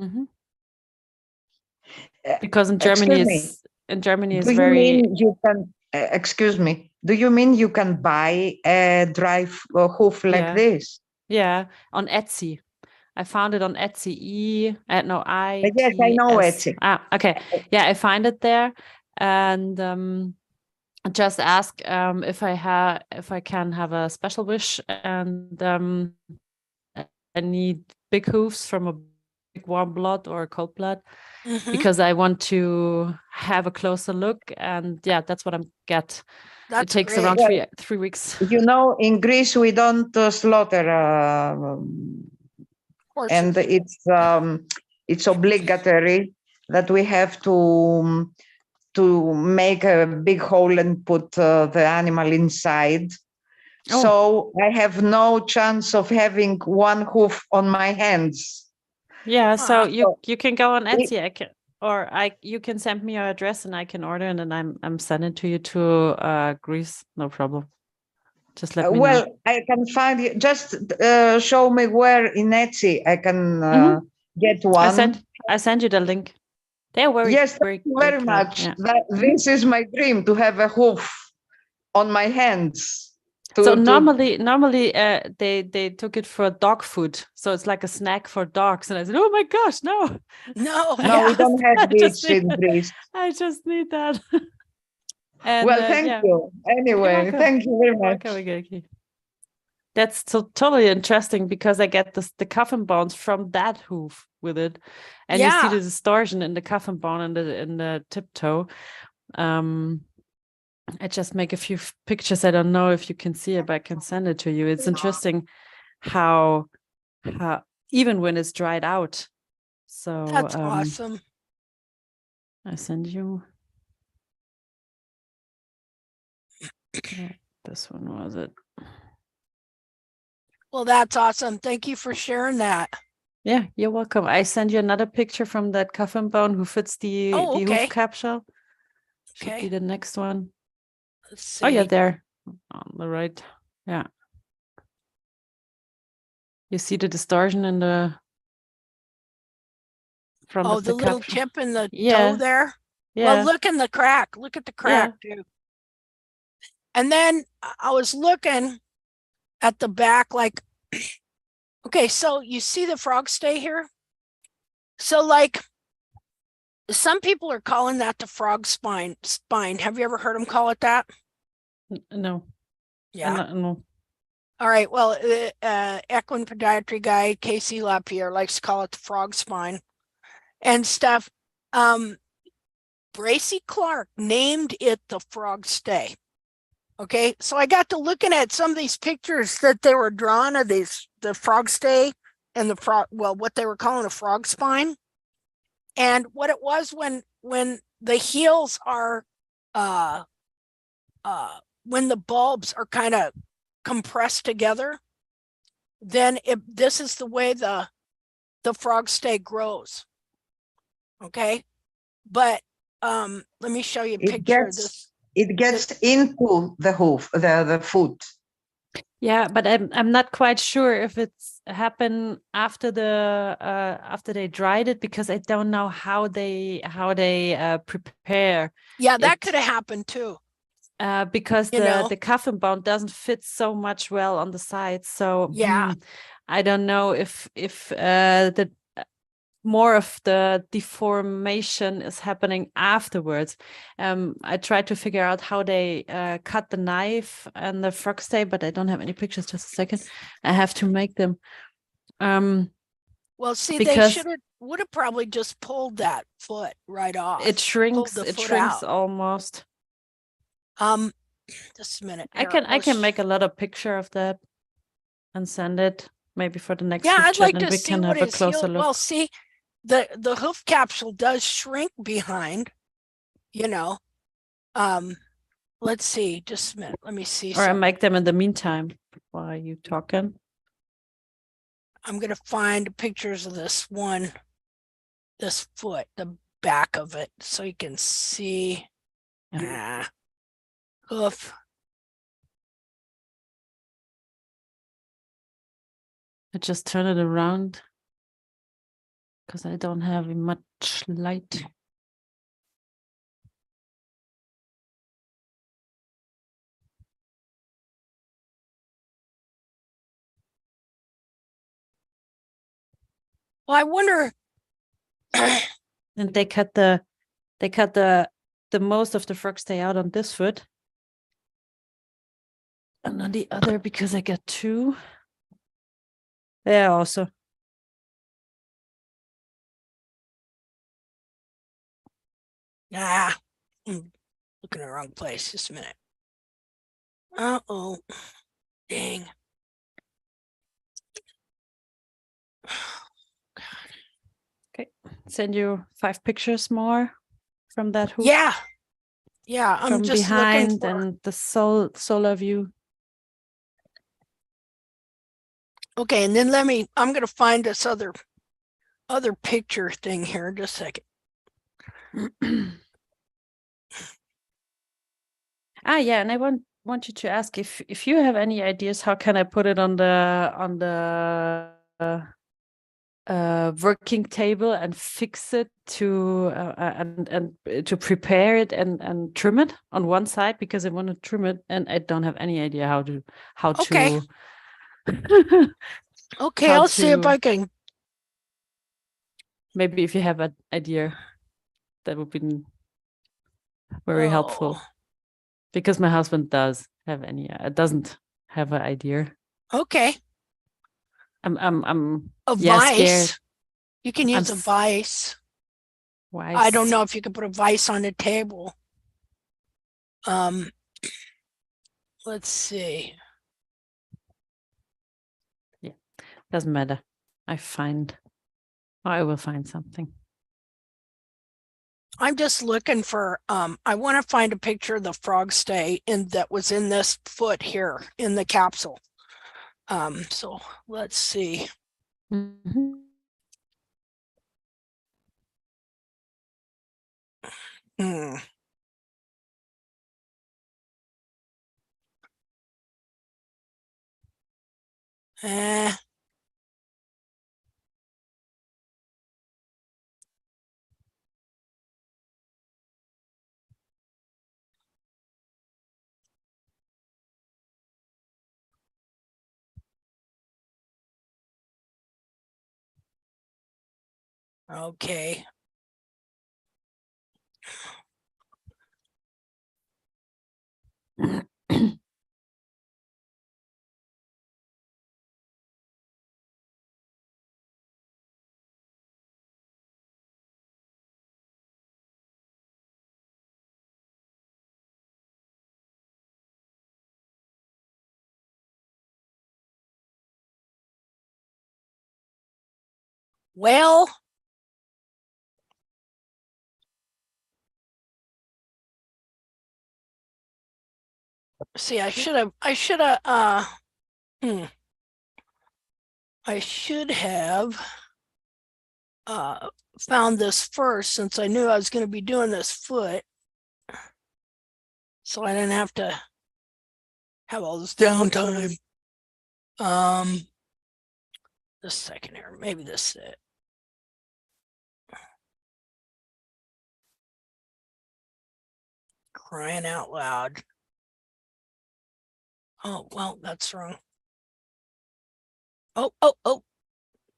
Mm-hmm. Because in Germany is very. Excuse me. Do you mean you can buy a dry hoof like this? Yeah, on Etsy. I found it on Etsy. Yes, I know Etsy. Okay. Yeah, I find it there, and just ask if I can have a special wish, and I need big hoofs from a big warm blood or a cold blood, because I want to have a closer look, and yeah, that's what I get. It takes around 3 weeks. You know, in Greece we don't slaughter, and it's obligatory that we have to make a big hole and put the animal inside. So I have no chance of having one hoof on my hands. Yeah, so you can go on Etsy. You can send me your address and I can order, and then I'm sending to you to Greece. No problem. Just let me know. Well, I can find you. Just show me where in Etsy I can get one. I send you the link. They're very thank you very much. Yeah. This is my dream, to have a hoof on my hands. Normally, they took it for dog food, so it's like a snack for dogs. And I said, "Oh my gosh, no, we don't have this in Greece. I just need that." And, well, thank you. Anyway, thank you very much. Okay. That's totally interesting because I get the coffin bones from that hoof with it, and you see the distortion in the coffin bone and in the tiptoe. I just make a few pictures. I don't know if you can see it, but I can send it to you. It's interesting how even when it's dried out. So that's awesome. I send you. This one was it. Well, that's awesome. Thank you for sharing that. Yeah, you're welcome. I send you another picture from that coffin bone who fits the hoof capsule. Should be the next one. Let's see. Oh yeah, there on the right. Yeah. You see the distortion in the front of the little capsule. tip in the toe there. Yeah. Well, look in the crack. Look at the crack too. And then I was looking at the back, like, okay, so you see the frog stay here? So like some people are calling that the frog spine. Have you ever heard them call it that? No. Yeah. No. All right. Well, equine podiatry guy, Casey Lapierre, likes to call it the frog spine and stuff. Bracy Clark named it the frog stay. Okay, so I got to looking at some of these pictures that they were drawn of the frog stay and the frog, well, what they were calling a frog spine, and what it was when the heels are, when the bulbs are kind of compressed together, then this is the way the frog stay grows. Okay, but let me show you a picture of this. It gets into the hoof, the foot. Yeah, but I'm not quite sure if it's happened after after they dried it, because I don't know how they prepare. Yeah, that could have happened too. Because the coffin bone doesn't fit so much well on the side, so I don't know if the more of the deformation is happening afterwards. I tried to figure out how they cut the knife and the frog stay, but I don't have any pictures. Just a second. I have to make them. Well, see, they would have probably just pulled that foot right off. It shrinks. It shrinks almost. Just a minute. I can make a lot of picture of that and send it maybe for the next. Yeah, I'd like to see we can what have a closer look. Well, see, the hoof capsule does shrink behind, let's see, just a minute, let me see. Or I make them in the meantime while you talking. I'm gonna find pictures of this foot, the back of it, so you can see. Hoof. I just turn it around because I don't have much light. Well, I wonder. And they cut the most of the frog stay out on this foot, and on the other, because I got two. Yeah, also. Looking in the wrong place. Just a minute. Uh-oh. Dang. Okay. Send you 5 pictures more from that hoof. Yeah. I'm from just behind looking for... and the solar view. Okay, and then I'm gonna find this other picture thing here in just a second. Yeah, and I want you to ask if you have any ideas, how can I put it on the working table and fix it to and to prepare it and trim it on one side, because I want to trim it and I don't have any idea how to Okay, I'll see if I can. Maybe if you have an idea, that would be very helpful, because my husband doesn't have an idea. Okay. I'm A yeah, vise. scared. You can use a vise. Wise. I don't know if you could put a vise on a table. Let's see. Yeah, doesn't matter. I will find something. I'm just looking for, I want to find a picture of the frog stay that was in this foot here in the capsule. So let's see. Mm-hmm. Hmm. Eh. Okay. Well, see, I should have, I should have found this first, since I knew I was going to be doing this foot. So I didn't have to have all this downtime. Just a second here, maybe this is it. Crying out loud. Oh, well, that's wrong. Oh,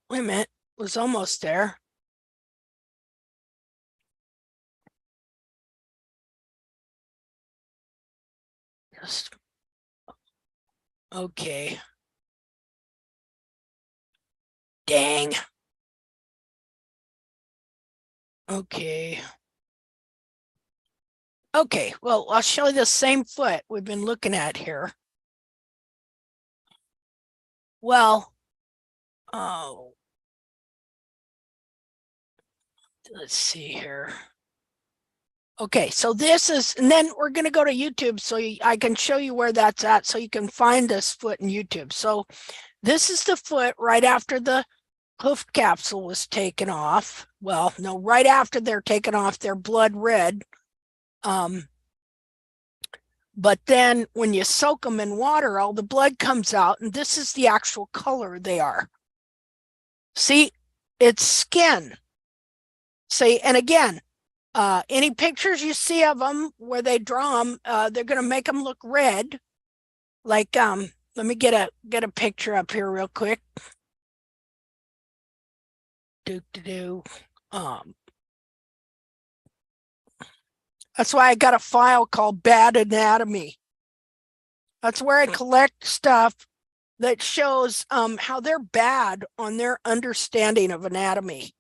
wait a minute. It was almost there. Just, okay. Dang. Okay. Okay, well, I'll show you the same foot we've been looking at here. Well, oh, let's see here. Okay, so this is, and then we're going to go to YouTube so I can show you where that's at so you can find this foot in YouTube. So this is the foot right after the hoof capsule was taken off. Well, no, right after they're taken off, they're blood red. But then when you soak them in water, all the blood comes out, and this is the actual color they are. See, it's skin. See, and again, any pictures you see of them where they draw them, they're going to make them look red. Like, let me get a picture up here real quick. That's why I got a file called Bad Anatomy. That's where I collect stuff that shows how they're bad on their understanding of anatomy.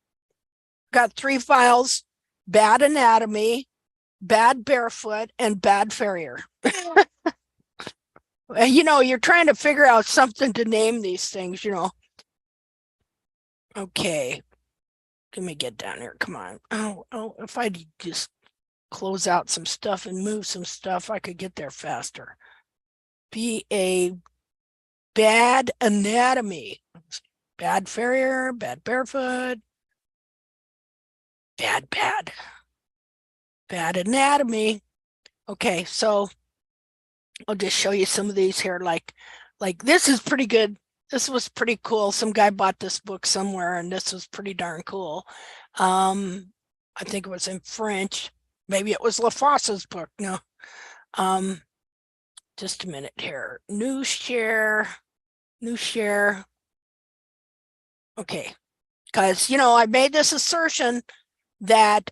Got 3 files: Bad Anatomy, Bad Barefoot, and Bad Farrier. You know, you're trying to figure out something to name these things, you know. Okay. Let me get down here. Come on. Oh, if I just close out some stuff and move some stuff, I could get there faster. Bad Anatomy. Bad Farrier, Bad Barefoot. Bad Anatomy. Okay, so I'll just show you some of these here. Like this is pretty good. This was pretty cool. Some guy bought this book somewhere, and this was pretty darn cool. I think it was in French. Maybe it was LaFosse's book. No. Just a minute here. New share. Okay. Because, you know, I made this assertion that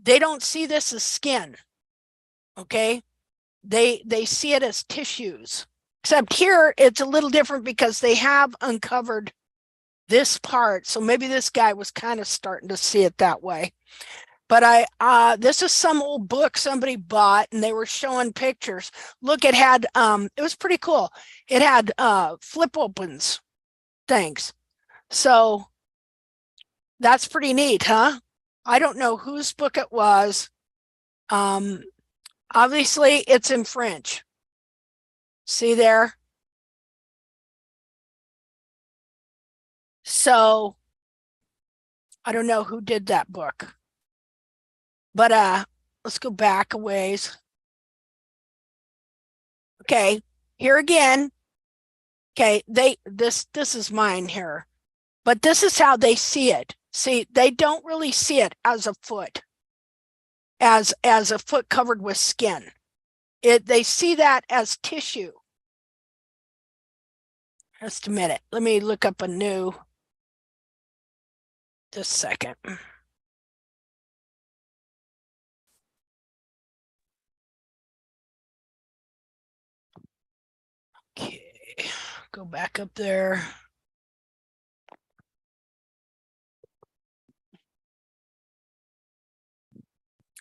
they don't see this as skin. Okay. They see it as tissues. Except here, it's a little different because they have uncovered this part. So maybe this guy was kind of starting to see it that way. But this is some old book somebody bought and they were showing pictures. Look, it had, it was pretty cool. It had flip opens things. So that's pretty neat, huh? I don't know whose book it was. Obviously it's in French. See there? So I don't know who did that book. But let's go back a ways. Okay, here again. Okay, this is mine here. But this is how they see it. See, they don't really see it as a foot. As a foot covered with skin. They see that as tissue. Just a minute. Let me look up a new. Just a second. Okay, go back up there.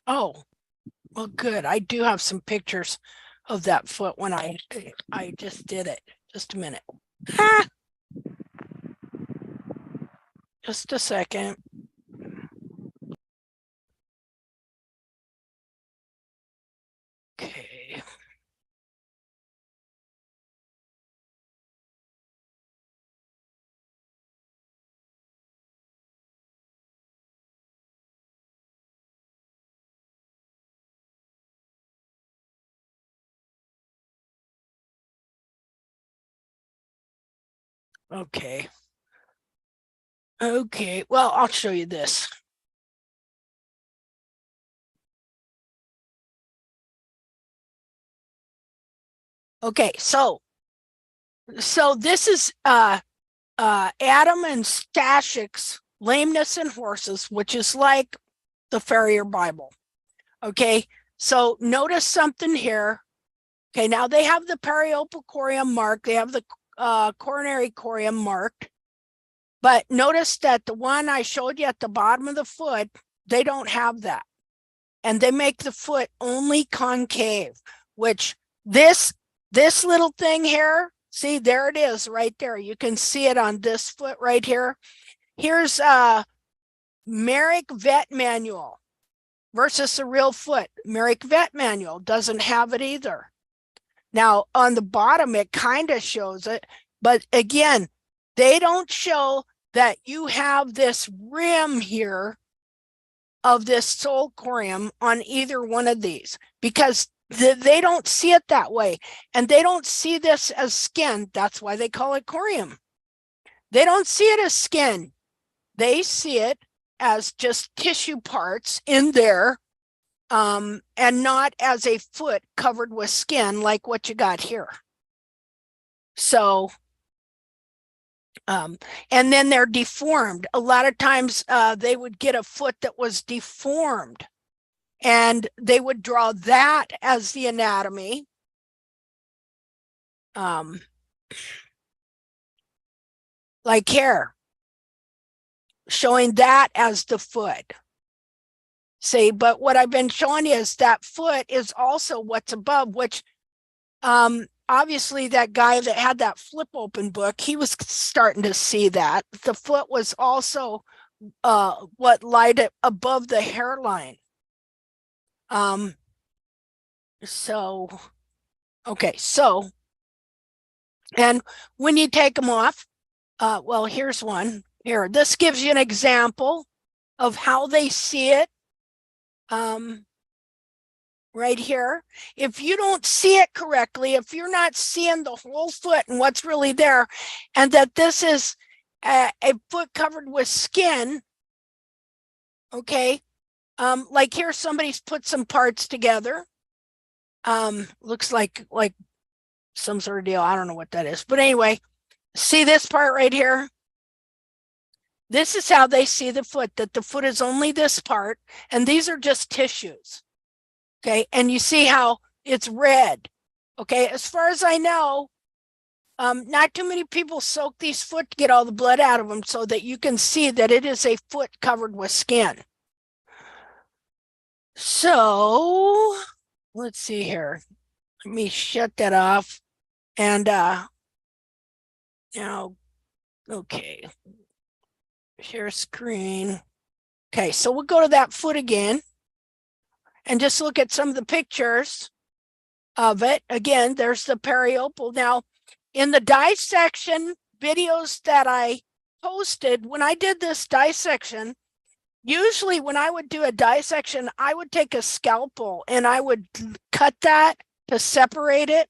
Oh, well, good. I do have some pictures of that foot when I just did it. Just a minute. Ah! Just a second. Okay. Okay. Okay, well, I'll show you this. Okay, so this is Adam and Stashik's Lameness in Horses, which is like the Farrier Bible. Okay, so notice something here. Okay, now they have the periopal corium marked. They have the coronary corium marked. But notice that the one I showed you at the bottom of the foot, they don't have that. And they make the foot only concave, which this little thing here, see, there it is right there. You can see it on this foot right here. Here's Merrick Vet Manual versus the real foot. Merrick Vet Manual doesn't have it either. Now, on the bottom, it kind of shows it. But again, they don't show that you have this rim here of this sole corium on either one of these because they don't see it that way. And they don't see this as skin. That's why they call it corium. They don't see it as skin. They see it as just tissue parts in there and not as a foot covered with skin like what you got here. So and then they're deformed. A lot of times they would get a foot that was deformed and they would draw that as the anatomy. Like here, showing that as the foot. See, but what I've been showing you is that foot is also what's above, which obviously that guy that had that flip open book, he was starting to see that. The foot was also what lied above the hairline. So, okay, so, and when you take them off, well, here's one. Here, this gives you an example of how they see it. Right here. If you don't see it correctly, if you're not seeing the whole foot and what's really there, and that this is a foot covered with skin, okay, like here somebody's put some parts together. Looks like some sort of deal. I don't know what that is, but anyway, see this part right here? This is how they see the foot, that the foot is only this part, and these are just tissues. Okay, and you see how it's red. Okay, as far as I know, Not too many people soak these foot to get all the blood out of them so that you can see that it is a foot covered with skin. So let's see here. Let me shut that off. And now, okay. Share screen. Okay, so we'll go to that foot again and just look at some of the pictures of it. Again, there's the periopal. Now, in the dissection videos that I posted, when I did this dissection, usually when I would do a dissection, I would take a scalpel and I would cut that to separate it.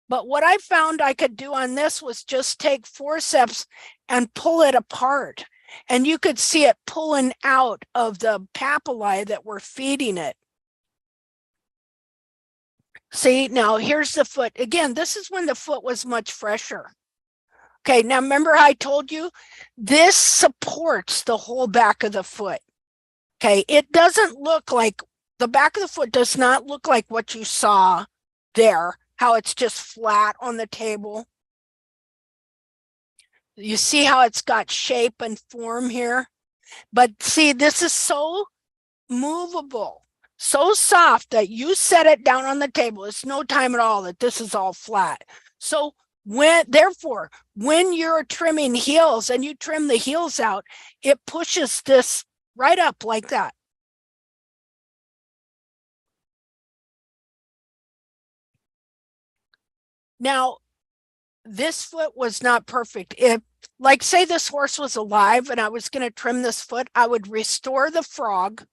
But what I found I could do on this was just take forceps and pull it apart. And you could see it pulling out of the papillae that were feeding it. See, now here's the foot. Again, this is when the foot was much fresher. Okay, now remember I told you this supports the whole back of the foot. Okay, it doesn't look like, the back of the foot does not look like what you saw there, how it's just flat on the table. You see how it's got shape and form here? But see, this is so movable, so soft that you set it down on the table. It's no time at all that this is all flat. So therefore, when you're trimming heels and you trim the heels out, it pushes this right up like that. Now, this foot was not perfect. If, like, say this horse was alive and I was going to trim this foot, I would restore the frog,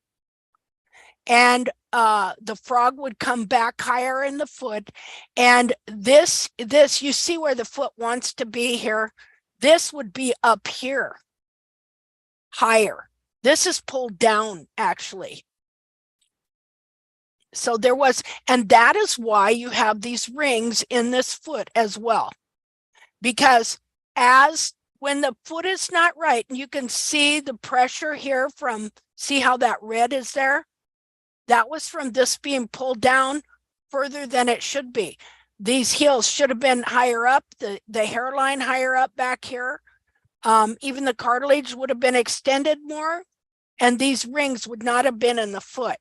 and the frog would come back higher in the foot. And this, you see where the foot wants to be here? This would be up here, higher. This is pulled down, actually. So there was, and that is why you have these rings in this foot as well. Because when the foot is not right, and you can see the pressure here from, see how that red is there? That was from this being pulled down further than it should be. These heels should have been higher up, the hairline higher up back here. Even the cartilage would have been extended more, and these rings would not have been in the foot.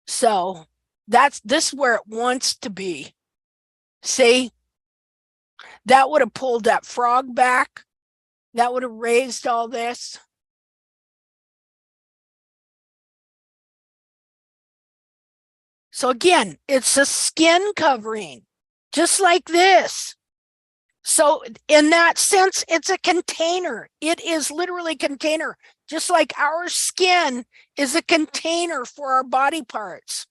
So this is where it wants to be. See? That would have pulled that frog back. That would have raised all this. So again, it's a skin covering, just like this. So in that sense, it's a container. It is literally a container, just like our skin is a container for our body parts.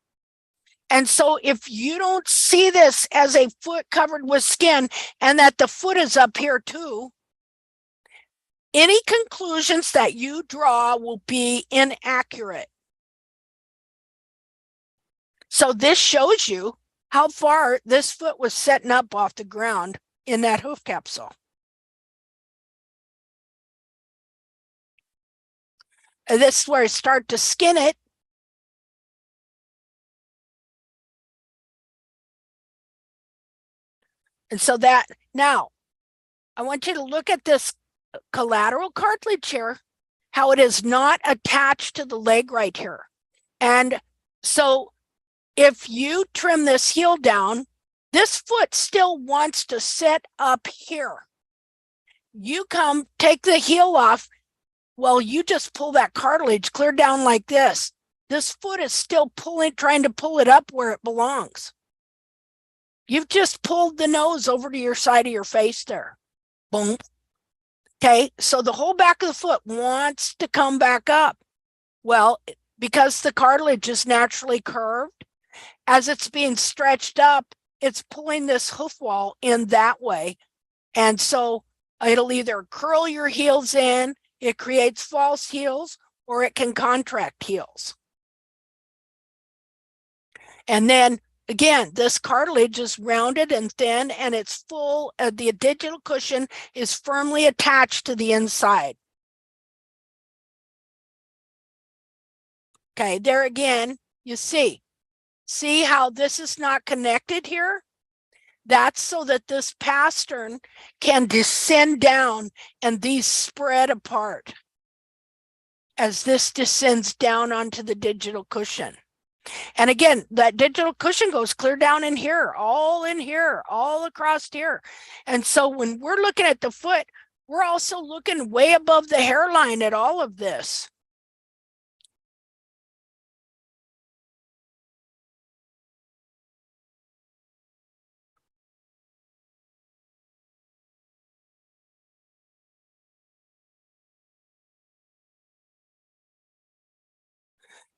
And so if you don't see this as a foot covered with skin and that the foot is up here too, any conclusions that you draw will be inaccurate. So this shows you how far this foot was setting up off the ground in that hoof capsule. And this is where I start to skin it. And so that, now, I want you to look at this collateral cartilage here, how it is not attached to the leg right here. And so if you trim this heel down, this foot still wants to sit up here. You come, take the heel off, well, you just pull that cartilage clear down like this. This foot is still pulling, trying to pull it up where it belongs. You've just pulled the nose over to your side of your face there. Boom. Okay, so the whole back of the foot wants to come back up. Well, because the cartilage is naturally curved, as it's being stretched up, it's pulling this hoof wall in that way. And so it'll either curl your heels in, it creates false heels, or it can contract heels. And then again, this cartilage is rounded and thin, and it's full. The digital cushion is firmly attached to the inside. Okay, there again, you see how this is not connected here? That's so that this pastern can descend down and these spread apart as this descends down onto the digital cushion. And again, that digital cushion goes clear down in here, all across here. And so when we're looking at the foot, we're also looking way above the hairline at all of this.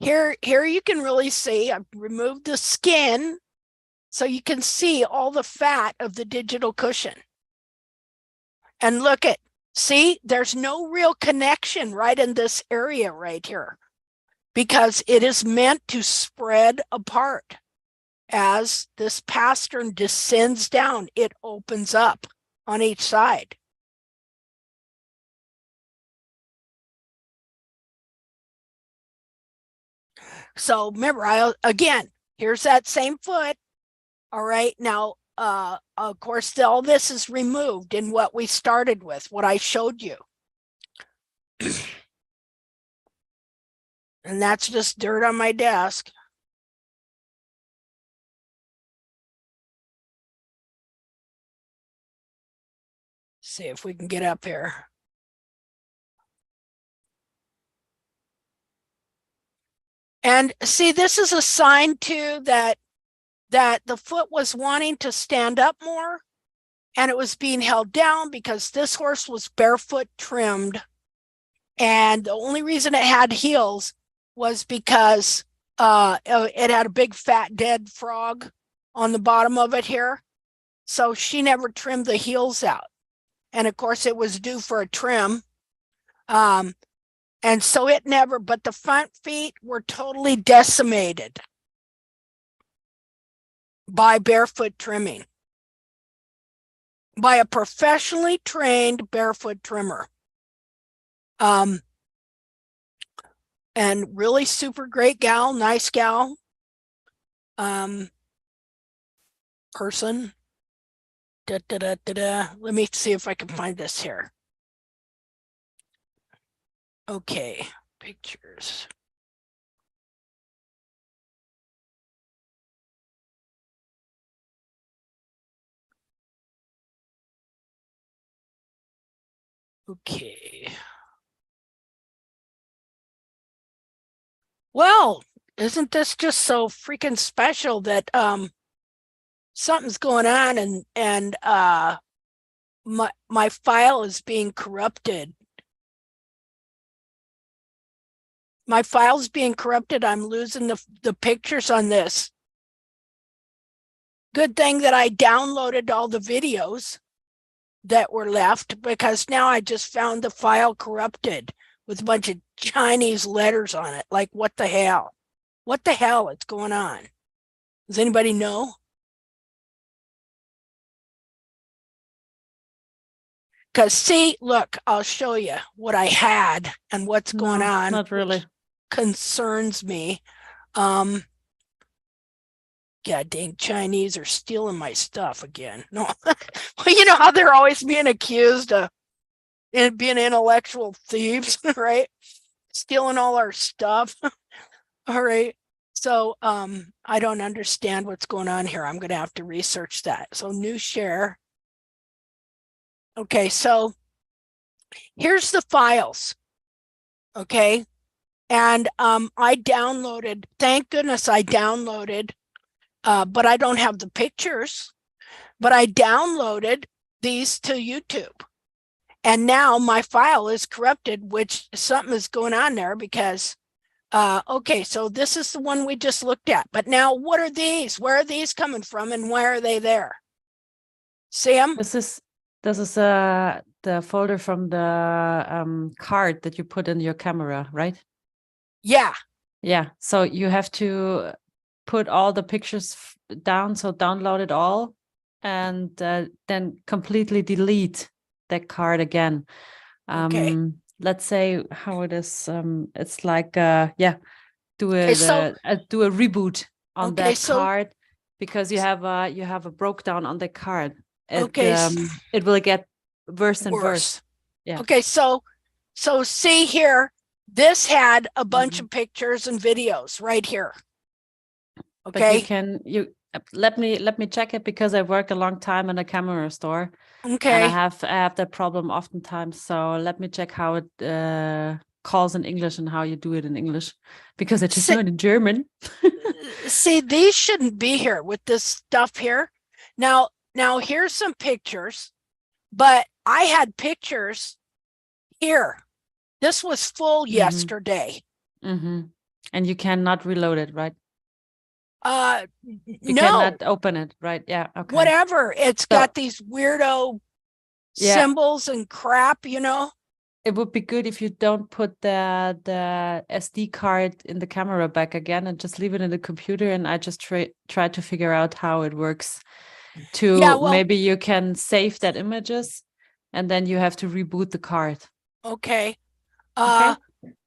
Here you can really see, I've removed the skin so you can see all the fat of the digital cushion. And look at, see, there's no real connection right in this area right here because it is meant to spread apart. As this pastern descends down, it opens up on each side. So remember, again, here's that same foot. All right, now, of course, all this is removed in what we started with, what I showed you. And that's just dirt on my desk. See if we can get up here. And see, this is a sign too that the foot was wanting to stand up more and it was being held down because this horse was barefoot trimmed. And the only reason it had heels was because it had a big fat dead frog on the bottom of it here. So she never trimmed the heels out. And of course it was due for a trim. And so it never, but the front feet were totally decimated by barefoot trimming, by a professionally trained barefoot trimmer. And really super great gal, nice gal, person. Let me see if I can find this here. Okay, pictures. Okay. Well, isn't this just so freaking special that something's going on and my file is being corrupted. My file's being corrupted. I'm losing the pictures on this. Good thing that I downloaded all the videos that were left because now I just found the file corrupted with a bunch of Chinese letters on it. Like, what the hell? What the hell is going on? Does anybody know? Because see, look, I'll show you what I had and what's going on. Not really. Concerns me. God dang, Chinese are stealing my stuff again. No, well, you know how they're always being accused of being intellectual thieves, right? Stealing all our stuff. All right. So I don't understand what's going on here. I'm going to have to research that. So new share. Okay, so here's the files. Okay. And I downloaded, thank goodness I downloaded, but I don't have the pictures, but I downloaded these to YouTube. And now my file is corrupted, which something is going on there because, okay, so this is the one we just looked at. But now what are these? Where are these coming from and why are they there? Sam? This is the folder from the card that you put in your camera, right? Yeah. Yeah. So you have to put all the pictures down, so download it all, and then completely delete that card again. Okay. Let's say how it is. It's like do a Okay, so, do a reboot on okay, that so card. because you have a breakdown on the card. Okay. It will get worse and worse. Yeah. Okay, so see here, this had a bunch of pictures and videos right here. Okay. But let me check it, because I work a long time in a camera store. Okay. And I have that problem oftentimes. So let me check how it calls in English and how you do it in English, because I just know it in German. See, these shouldn't be here with this stuff here. Now here's some pictures, but I had pictures here. This was full yesterday. And you cannot reload it, right? You No. cannot open it, right? Yeah. Okay. Whatever. It's got these weirdo symbols and crap, you know. It would be good if you don't put the SD card in the camera back again and just leave it in the computer. And I just try to figure out how it works. Maybe you can save that images, and then you have to reboot the card. Okay. Okay.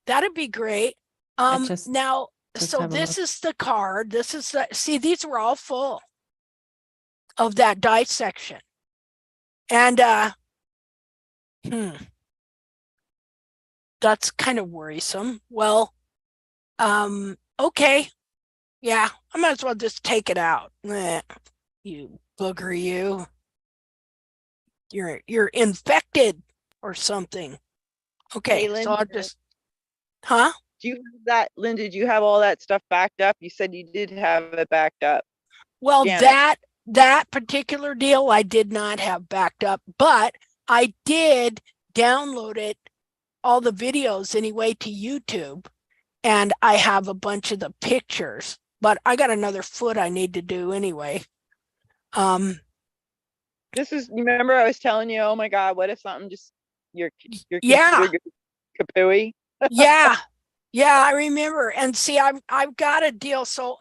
That'd be great. Now, so this is the card. This is see, these were all full of that dissection. And that's kind of worrisome. Well, okay. Yeah, I might as well just take it out. You booger, you're infected or something. Okay, hey, Lynn, so I'll just do you have that, Linda? Did you have all that stuff backed up? You said you did have it backed up. Well, that particular deal I did not have backed up, but I did download it, all the videos anyway, to YouTube, and I have a bunch of the pictures, but I got another foot I need to do anyway. This is, remember I was telling you, oh my God, what if something just your kapooey? Yeah, I remember. And see, I've got a deal. So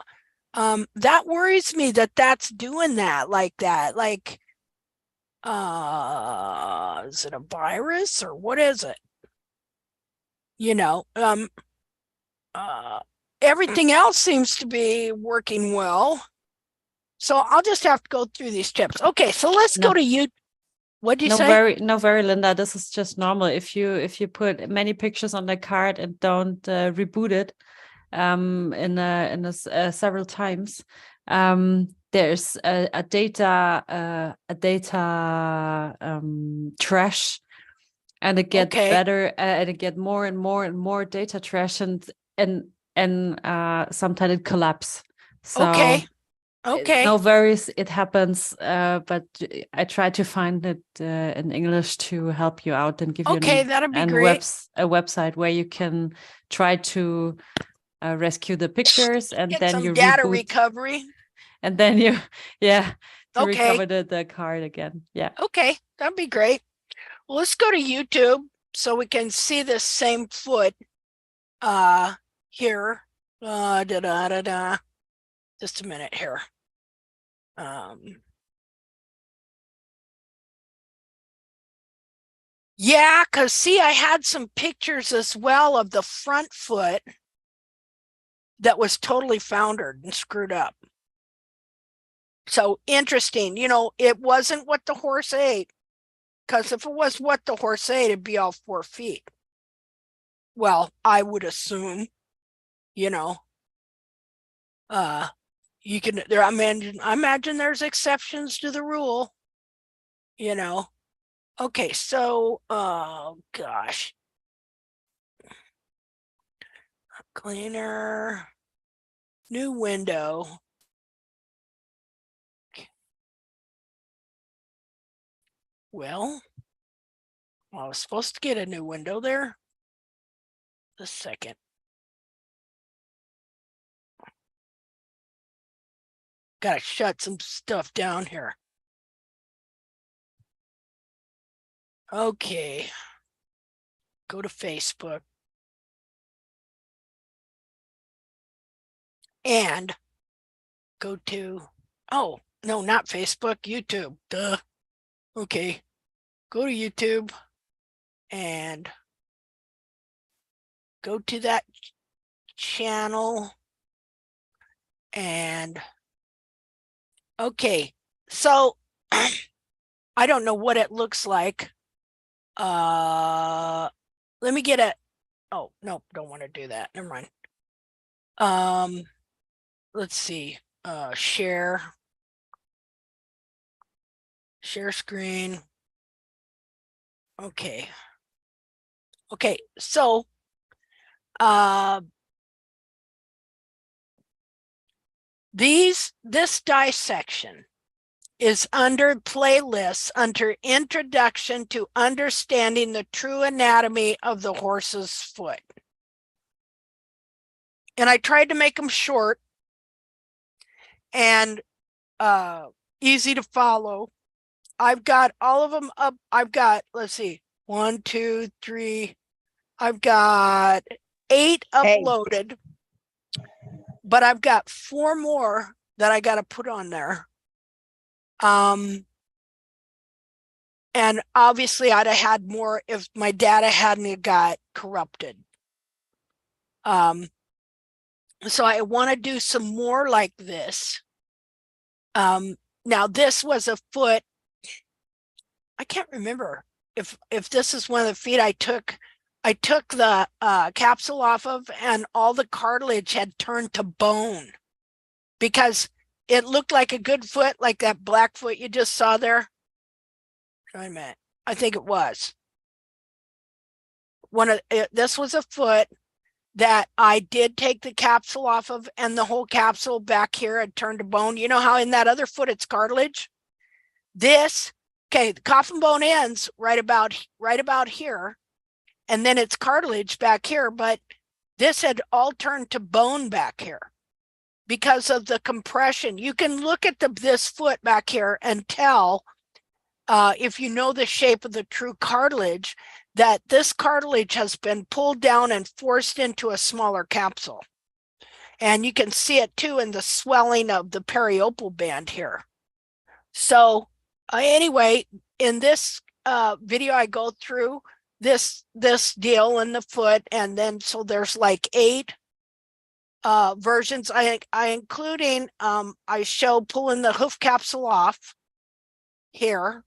that worries me that that's doing that like that. Like, is it a virus or what is it? You know, everything else seems to be working well. So I'll just have to go through these tips. Okay, so let's go to you. What do you say? Very, Linda. This is just normal. If you put many pictures on the card and don't reboot it several times, there's a data trash, and it gets better, and it get more and more and more data trash, and sometimes it collapses. So okay, no worries, it happens, but I try to find it in English to help you out and give you that'd be great. a website where you can try to rescue the pictures, and get then some you data reboot, recovery, and then you recover the card again. Yeah. Okay, that'd be great. Well, let's go to YouTube so we can see this same foot here. Just a minute here. Yeah, because see, I had some pictures as well of the front foot that was totally foundered and screwed up. So interesting, you know, it wasn't what the horse ate, because if it was what the horse ate, it'd be all 4 feet. Well, I would assume, you know, you can there. I imagine there's exceptions to the rule, you know. Okay, so oh gosh, cleaner, new window. Well, I was supposed to get a new window there. The second. Gotta shut some stuff down here. Okay. Go to Facebook. And go to, oh, no, not Facebook, YouTube. Duh. Okay. Go to YouTube and go to that channel and Okay, so I don't know what it looks like. Let me get a, oh, no, don't want to do that. Never mind. Let's see, share screen. Okay. Okay, so, this dissection is under playlists under Introduction to Understanding the True Anatomy of the Horse's Foot. And I tried to make them short and easy to follow. I've got all of them up. I've got, let's see, 1, 2, 3. I've got 8 uploaded, but I've got 4 more that I got to put on there. And obviously I'd have had more if my data hadn't got corrupted. So I want to do some more like this. Now this was a foot. I can't remember if this is one of the feet I took the capsule off of, and all the cartilage had turned to bone because it looked like a good foot, like that black foot you just saw there. Wait a minute. I think it was this was a foot that I did take the capsule off of, and the whole capsule back here had turned to bone. You know how in that other foot it's cartilage? This, okay, the coffin bone ends right about here, and then it's cartilage back here, but this had all turned to bone back here because of the compression. You can look at this foot back here and tell, if you know the shape of the true cartilage, that this cartilage has been pulled down and forced into a smaller capsule. And you can see it too in the swelling of the periopal band here. So anyway, in this video, I go through this deal in the foot, and then so there's like 8 versions. I including I show pulling the hoof capsule off here.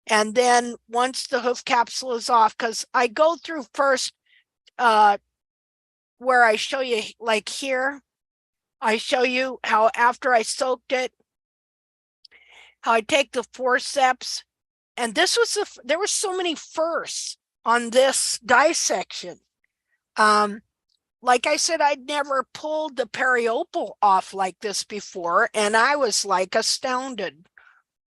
And then once the hoof capsule is off, because I go through first where I show you, like here, I show you how after I soaked it, how I take the forceps. And this was there were so many firsts on this dissection. Like I said, I'd never pulled the periopal off like this before, and I was like astounded.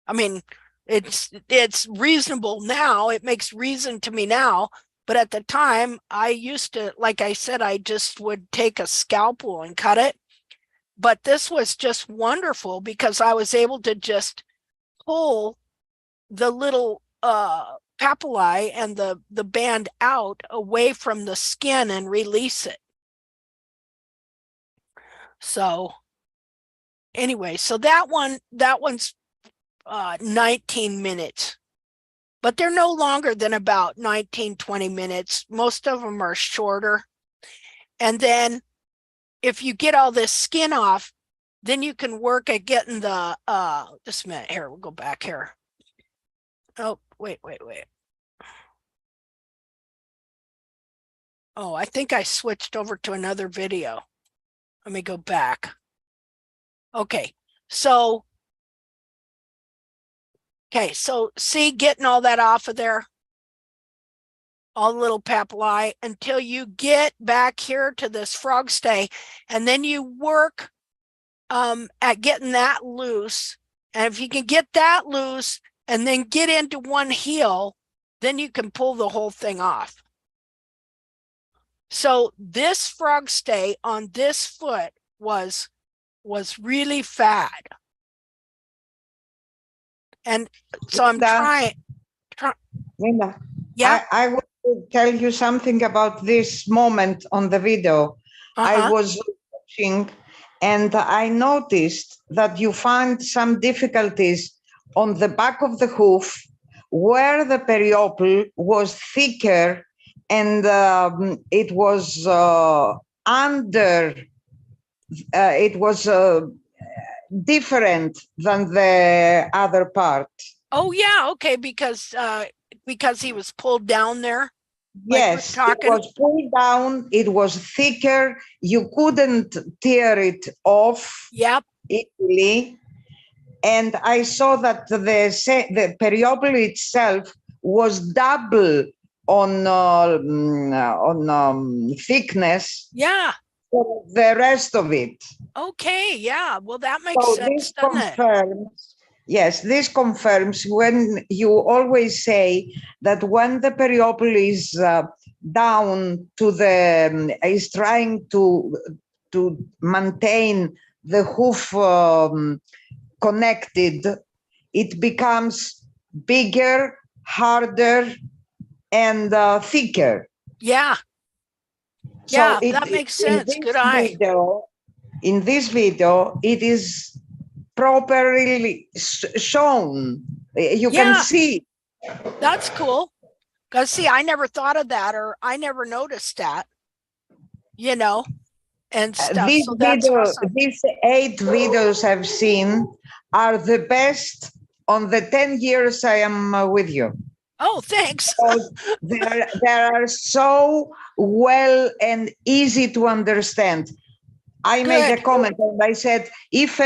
I mean, it's reasonable now. It makes reason to me now. But at the time, I used to, like I said, I just would take a scalpel and cut it. But this was just wonderful because I was able to just pull the little papillae and the band out away from the skin and release it. So anyway, so that one's 19 minutes, but they're no longer than about 19-20 minutes. Most of them are shorter. And then if you get all this skin off, then you can work at getting the just a minute here, we'll go back here. Oh, wait. Oh, I think I switched over to another video. Let me go back. Okay, so see, getting all that off of there, all the little papillae, until you get back here to this frog stay, and then you work at getting that loose. And if you can get that loose and then get into one heel, then you can pull the whole thing off. So this frog stay on this foot was really fad. And so I'm trying. Linda, Yeah. I want to tell you something about this moment on the video. I was watching and I noticed that you find some difficulties on the back of the hoof where the periopal was thicker and it was under, it was different than the other part. Oh yeah, okay, because he was pulled down there. Yes, like it was pulled down. It was thicker. You couldn't tear it off. Yep. Easily. And I saw that the periople itself was double on thickness. Yeah. For the rest of it. Okay. Yeah. Well, that makes So sense. this confirms. Yes, this confirms when you always say that when the periople is down to the is trying to maintain the hoof connected, it becomes bigger, harder, and thicker. Yeah. So yeah, that makes sense. Good eye. In this video, it is properly shown. You can see. That's cool. Because see, I never thought of that, or I never noticed that, you know, and stuff. So that's awesome. These 8 videos I've seen are the best on the 10 years I am with you. Oh, thanks. They are so well and easy to understand. I made a comment and I said, if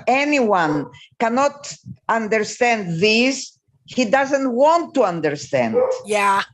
anyone cannot understand this, he doesn't want to understand. Yeah.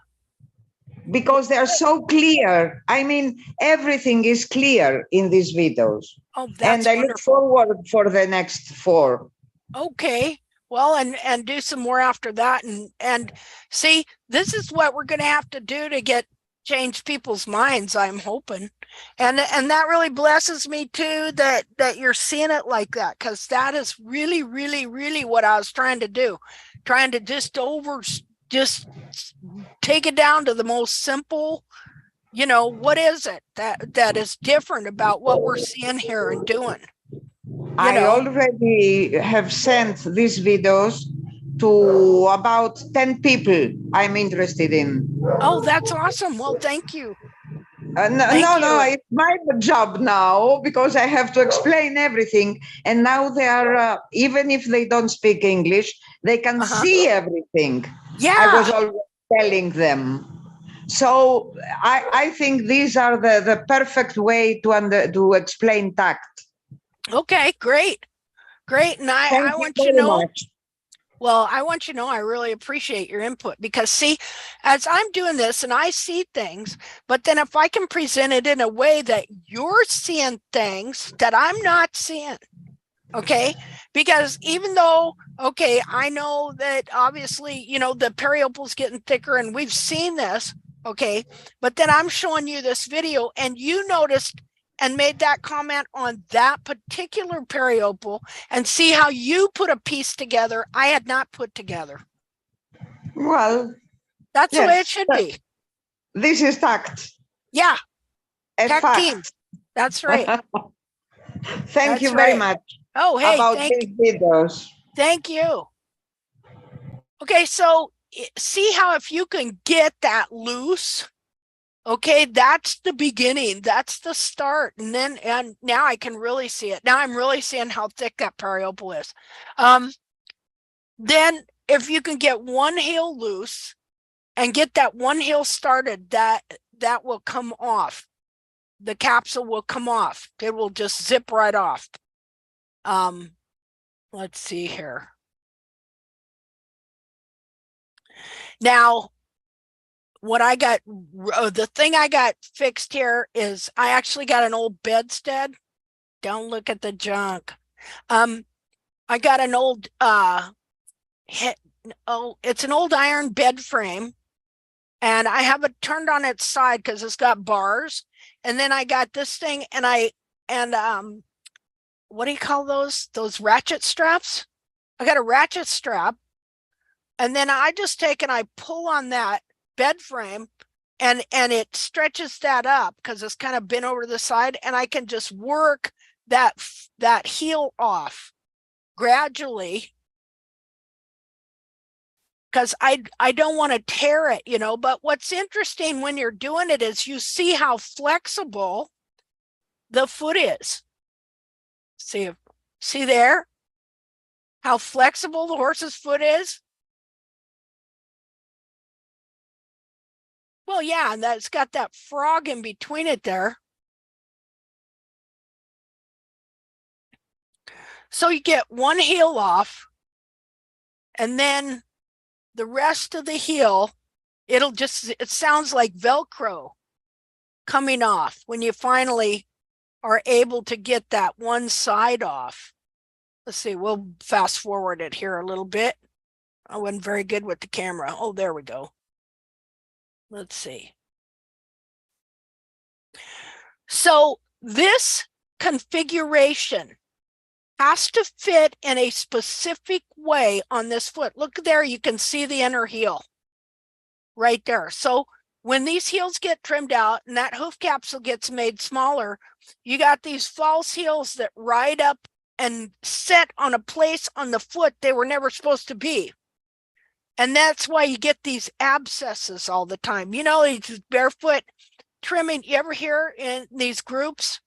Because they are so clear. I mean, everything is clear in these videos. Oh, that's and I look forward for the next 4. Okay. Well, and do some more after that. And see, this is what we're going to have to do to change people's minds, I'm hoping. And that really blesses me too, that you're seeing it like that, because that is really, really, really what I was trying to do. Trying to just take it down to the most simple, what is it that is different about what we're seeing here and doing? I already have sent these videos to about 10 people I'm interested in. Oh, that's awesome. Well, thank you. No, it's my job now, because I have to explain everything. And now they are, even if they don't speak English, they can see everything. Yeah. I was always telling them. So I think these are the perfect way to explain TACT. Okay, great. And I want you to know. Well, I want you to know I really appreciate your input, because see, as I'm doing this and I see things, but then if I can present it in a way that you're seeing things that I'm not seeing, okay? Because even though, okay, I know that obviously, the periople's getting thicker and we've seen this, okay? But then I'm showing you this video and you noticed and made that comment on that particular periople, and see how you put a piece together I had not put together. Well, that's the way it should be. This is TACT. Yeah. TACT team. That's right. Thank you very much. Oh, hey, about these videos. Thank you. Okay, so see how if you can get that loose, okay, that's the beginning. That's the start. And now I can really see it. Now I'm really seeing how thick that periople is. Then if you can get one heel loose and get that one heel started, that will come off. The capsule will come off. It will just zip right off. Let's see here. Now, what I got, the thing I got fixed here is I actually got an old bedstead. Don't look at the junk. I got an old, it's an old iron bed frame, and I have it turned on its side because it's got bars. And then I got this thing, and what do you call those ratchet straps? I got a ratchet strap, and then I just take and I pull on that bed frame, and it stretches that up because it's kind of bent over to the side, and I can just work that heel off gradually, because I don't want to tear it, but what's interesting when you're doing it is you see how flexible the foot is. See if See there? How flexible the horse's foot is? Well, yeah, and that's got that frog in between it there. So you get one heel off, and then the rest of the heel, it sounds like Velcro coming off when you finally are able to get that one side off. Let's see, we'll fast forward it here a little bit. I wasn't very good with the camera. Oh, there we go. Let's see. So this configuration has to fit in a specific way on this foot. Look there, you can see the inner heel right there. So when these heels get trimmed out and that hoof capsule gets made smaller, you got these false heels that ride up and set on a place on the foot they were never supposed to be. And that's why you get these abscesses all the time. You know, these barefoot trimming, you ever hear in these groups?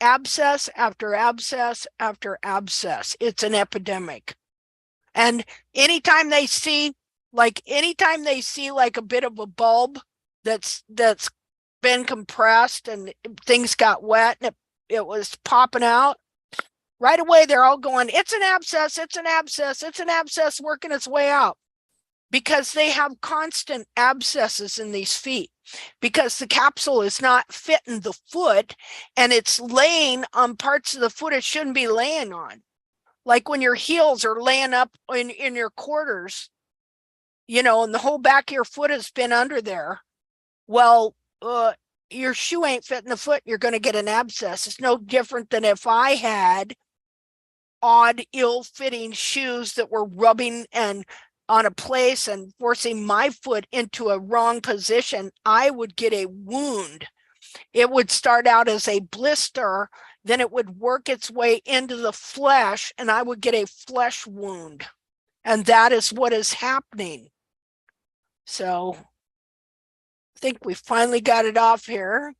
Abscess after abscess after abscess. It's an epidemic. And anytime they see like a bit of a bulb that's been compressed and things got wet and it was popping out, right away they're all going, it's an abscess, it's an abscess, it's an abscess working its way out. Because they have constant abscesses in these feet, because the capsule is not fitting the foot and it's laying on parts of the foot it shouldn't be laying on. Like when your heels are laying up in your quarters, you know, and the whole back of your foot has been under there. Well, your shoe ain't fitting the foot, you're going to get an abscess. It's no different than if I had odd, ill-fitting shoes that were rubbing and on a place and forcing my foot into a wrong position, I would get a wound. It would start out as a blister, then it would work its way into the flesh, and I would get a flesh wound. And that is what is happening. So I think we finally got it off here.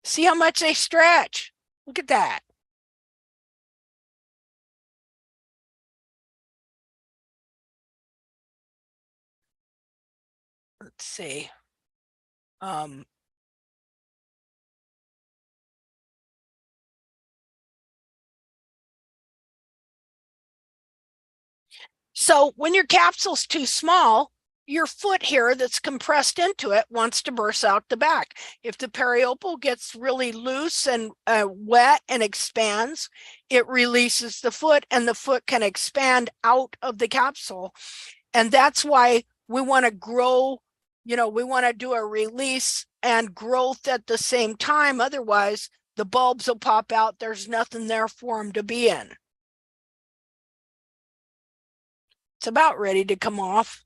See how much they stretch. Look at that. Let's see. So when your capsule's too small, your foot here that's compressed into it wants to burst out the back. If the periopal gets really loose and wet and expands, it releases the foot and the foot can expand out of the capsule. And that's why we want to grow, you know, we want to do a release and growth at the same time. Otherwise, the bulbs will pop out. There's nothing there for them to be in. It's about ready to come off.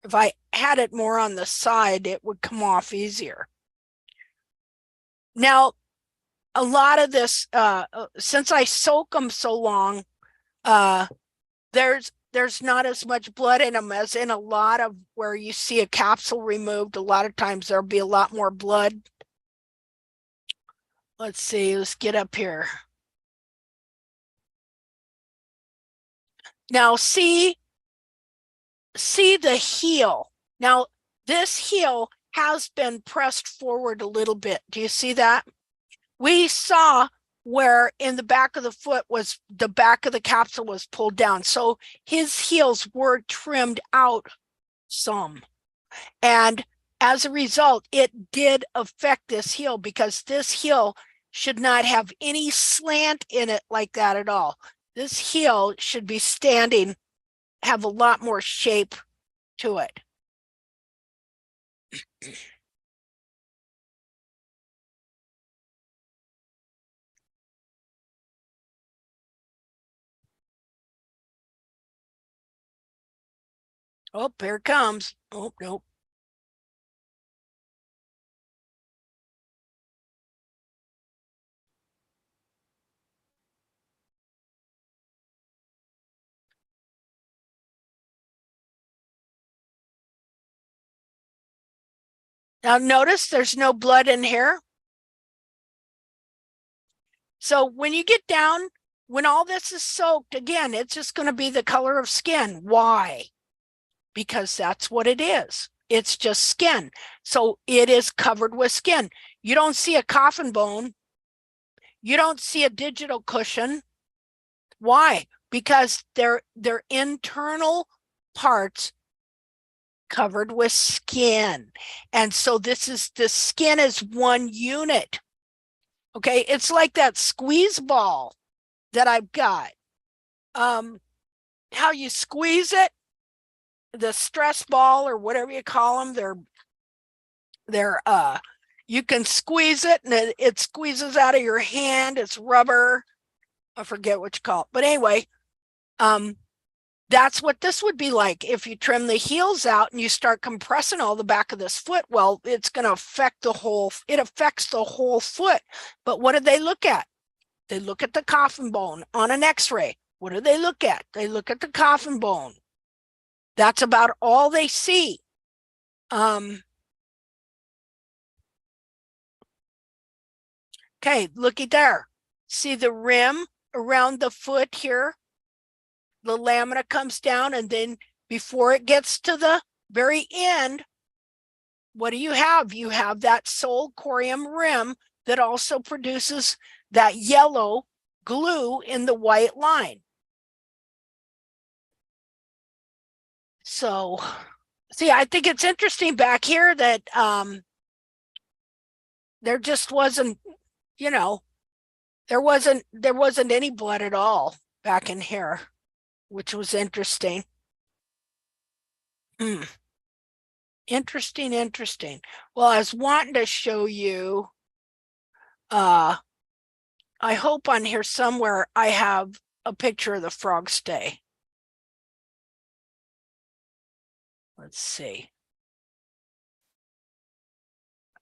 If I had it more on the side, it would come off easier. Now, a lot of this, since I soak them so long, there's not as much blood in them as in a lot of where you see a capsule removed. A lot of times there'll be a lot more blood. Let's see, let's get up here. Now see the heel. Now this heel has been pressed forward a little bit. Do you see that? We saw where in the back of the foot was the back of the capsule was pulled down. So his heels were trimmed out some. And as a result, it did affect this heel, because this heel should not have any slant in it like that at all. This heel should be standing, have a lot more shape to it. Oh, here it comes. Oh, nope. Now notice there's no blood in here. So when you get down, when all this is soaked, again, it's just going to be the color of skin. Why? Because that's what it is. It's just skin. So it is covered with skin. You don't see a coffin bone. You don't see a digital cushion. Why? Because they're internal parts covered with skin. And so the skin is one unit. Okay, it's like that squeeze ball that I've got. How you squeeze it, the stress ball or whatever you call them, they're you can squeeze it and it squeezes out of your hand. It's rubber. I forget what you call it. But anyway, that's what this would be like if you trim the heels out and you start compressing all the back of this foot. Well, it's going to affect it affects the whole foot. But what do they look at? They look at the coffin bone on an x-ray. What do they look at? They look at the coffin bone. That's about all they see. Okay, looky there. See the rim around the foot here? The lamina comes down, and then before it gets to the very end, what do you have? You have that sole corium rim that also produces that yellow glue in the white line. So, see, I think it's interesting back here that there just wasn't, you know, there wasn't any blood at all back in here, which was interesting. Interesting. Well, I was wanting to show you, I hope on here somewhere I have a picture of the frog stay. Let's see.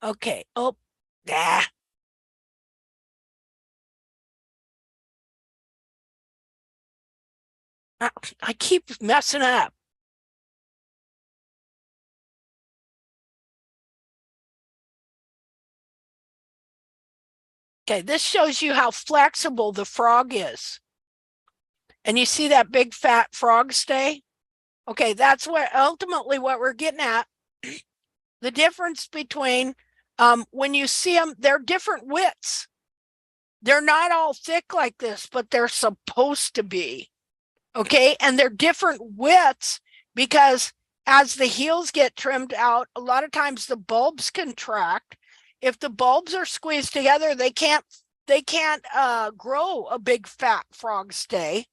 Okay. Oh, I keep messing up. Okay, this shows you how flexible the frog is. And you see that big fat frog stay? Okay, that's what ultimately what we're getting at. The difference between when you see them, they're different widths. They're not all thick like this, but they're supposed to be. Okay, and they're different widths because as the heels get trimmed out, a lot of times the bulbs contract. If the bulbs are squeezed together, they can't grow a big fat frog stay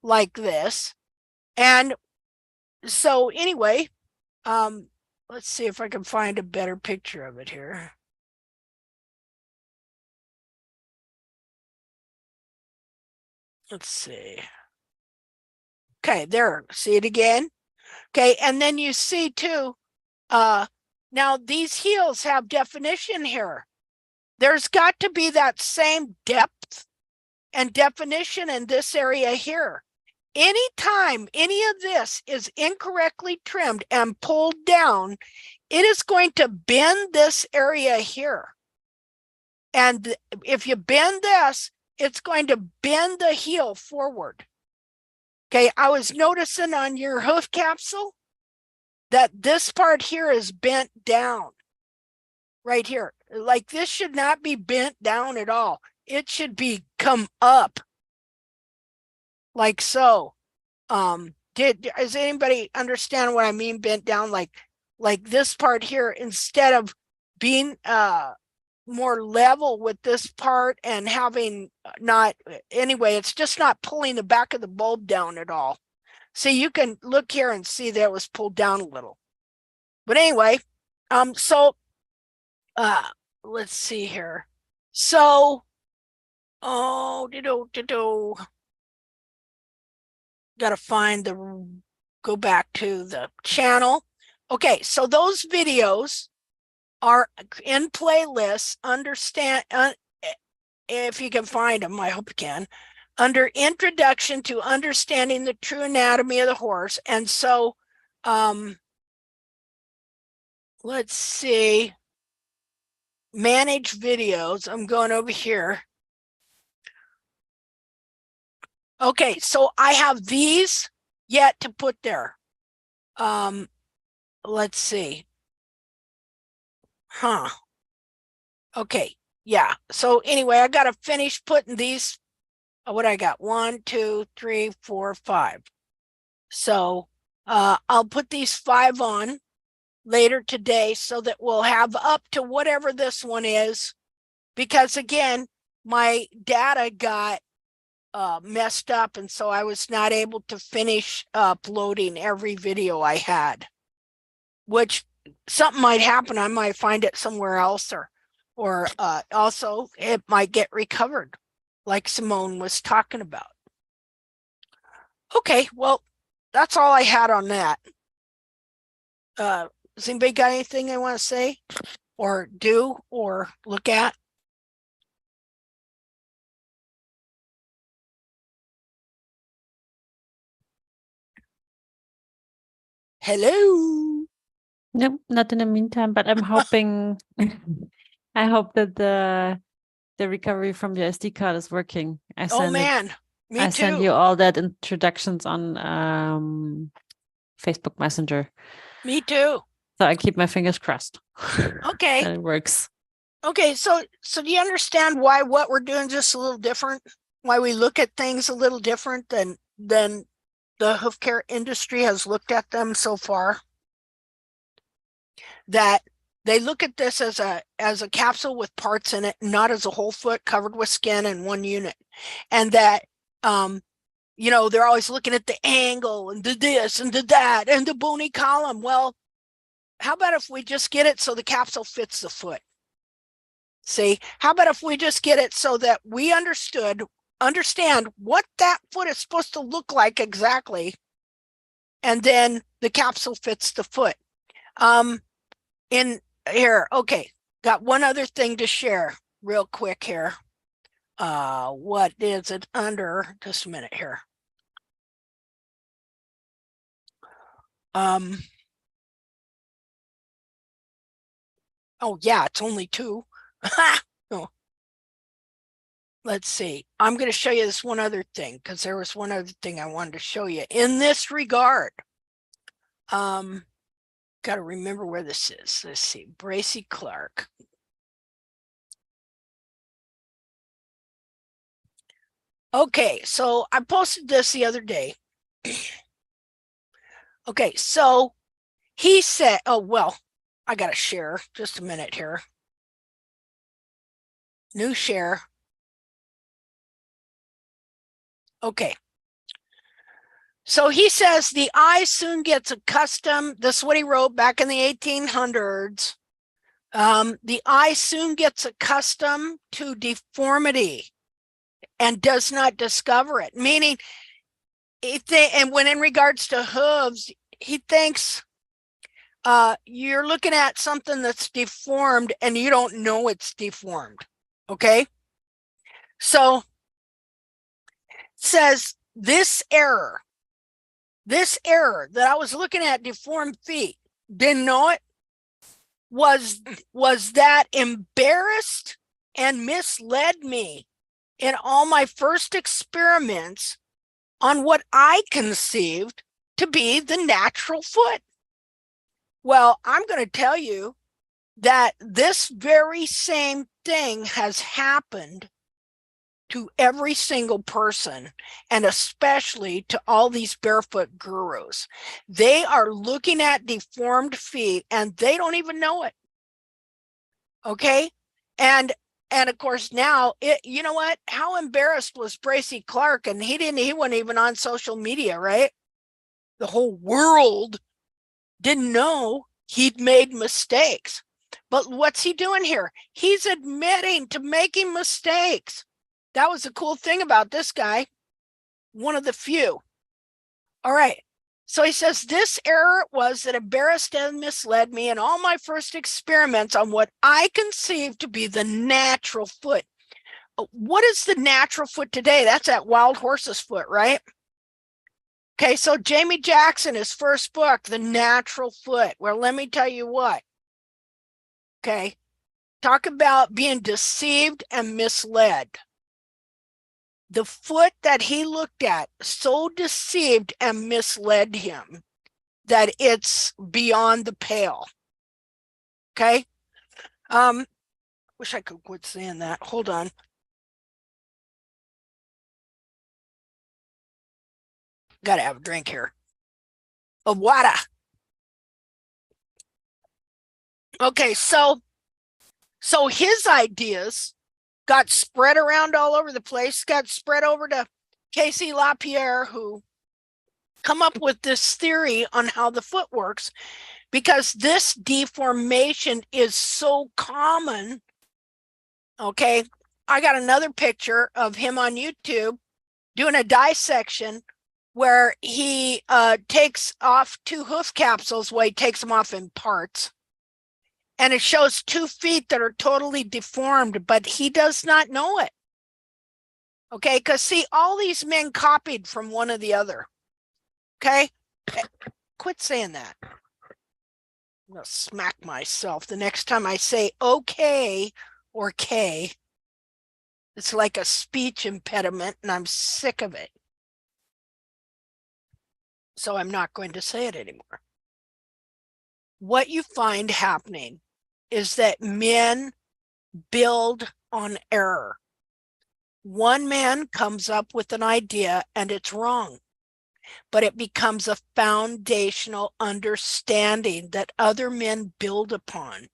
like this. And so anyway, let's see if I can find a better picture of it here. Let's see. Okay, there, see it again? Okay, and then you see too, now these heels have definition here. There's got to be that same depth and definition in this area here. Anytime any of this is incorrectly trimmed and pulled down, it is going to bend this area here. And if you bend this, it's going to bend the heel forward. Okay, I was noticing on your hoof capsule that this part here is bent down right here. Like this should not be bent down at all. It should be come up like so. Does anybody understand what I mean bent down? Like this part here, instead of being more level with this part and having not, anyway, it's just not pulling the back of the bulb down at all. So you can look here and see that it was pulled down a little. But anyway, so let's see here. So, gotta find go back to the channel. Okay, so those videos are in playlists. Understand, if you can find them, I hope you can, under Introduction to Understanding the True Anatomy of the Horse. And so, let's see, manage videos. I'm going over here. Okay, so I have these yet to put there. Let's see. Okay, yeah. So anyway, I got to finish putting these. What I got? 1, 2, 3, 4, 5. So I'll put these 5 on later today so that we'll have up to whatever this one is. Because again, my data got messed up, and so I was not able to finish uploading every video I had, which something might happen. I might find it somewhere else, or also it might get recovered like Simone was talking about. Okay, well, that's all I had on that. Does anybody got anything they want to say or do or look at? Hello. Nope, not in the meantime, but I'm hoping I hope that the recovery from your SD card is working. Oh man, me I too. send you all that introductions on Facebook Messenger. Me too. So I keep my fingers crossed. Okay. That it works. Okay, so do you understand why what we're doing is just a little different? Why we look at things a little different than the hoof care industry has looked at them so far? That they look at this as a capsule with parts in it, not as a whole foot covered with skin in one unit. And that you know, they're always looking at the angle and the this and the that and the bony column. Well, how about if we just get it so the capsule fits the foot? See, how about if we just get it so that we understand what that foot is supposed to look like exactly, and then the capsule fits the foot. In here, okay, got one other thing to share real quick here. What is it under? Just a minute here. Oh yeah, it's only 2. Oh. Let's see. I'm going to show you this one other thing because there was one other thing I wanted to show you in this regard. Got to remember where this is. Let's see. Bracy Clark. Okay, so I posted this the other day. Okay, so he said, oh, well, I got to share just a minute here. New share. Okay. So he says the eye soon gets accustomed. This is what he wrote back in the 1800s. The eye soon gets accustomed to deformity and does not discover it. Meaning, and when in regards to hooves, he thinks you're looking at something that's deformed and you don't know it's deformed. Okay. So it says this error that I was looking at deformed feet, didn't know it, was that embarrassed and misled me in all my first experiments on what I conceived to be the natural foot. Well, I'm going to tell you that this very same thing has happened to every single person, and especially to all these barefoot gurus. They are looking at deformed feet and they don't even know it. Okay. And of course now you know what, how embarrassed was Bracy Clark? And he wasn't even on social media, right? The whole world didn't know he'd made mistakes. But what's he doing here? He's admitting to making mistakes. That was the cool thing about this guy, one of the few. All right. So he says, this error was that embarrassed and misled me in all my first experiments on what I conceived to be the natural foot. What is the natural foot today? That's that wild horse's foot, right? Okay, so Jamie Jackson, his first book, The Natural Foot. Well, let me tell you what. Okay, talk about being deceived and misled. the foot that he looked at so deceived and misled him that it's beyond the pale. Okay. Wish I could quit saying that. Hold on. Gotta have a drink here of water. Okay, so his ideas got spread around all over the place, got spread over to Casey LaPierre, who come up with this theory on how the foot works, because this deformation is so common. Okay, I got another picture of him on YouTube doing a dissection where he takes off 2 hoof capsules. Well, he takes them off in parts. And it shows 2 feet that are totally deformed, but he does not know it. Okay, because see, all these men copied from one or the other. Okay, quit saying that. I'm gonna smack myself the next time I say okay or K. It's like a speech impediment, and I'm sick of it. So I'm not going to say it anymore. What you find happening is that men build on error. One man comes up with an idea and it's wrong, but it becomes a foundational understanding that other men build upon.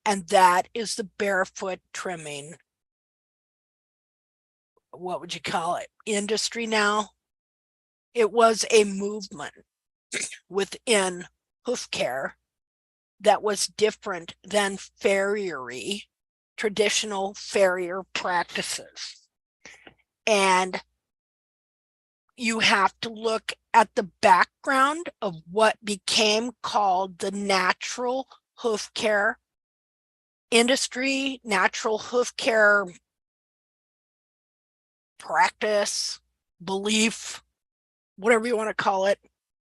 And that is the barefoot trimming. What would you call it? Industry now? It was a movement within hoof care that was different than farriery, traditional farrier practices. And you have to look at the background of what became called the natural hoof care industry, natural hoof care practice, belief, whatever you want to call it,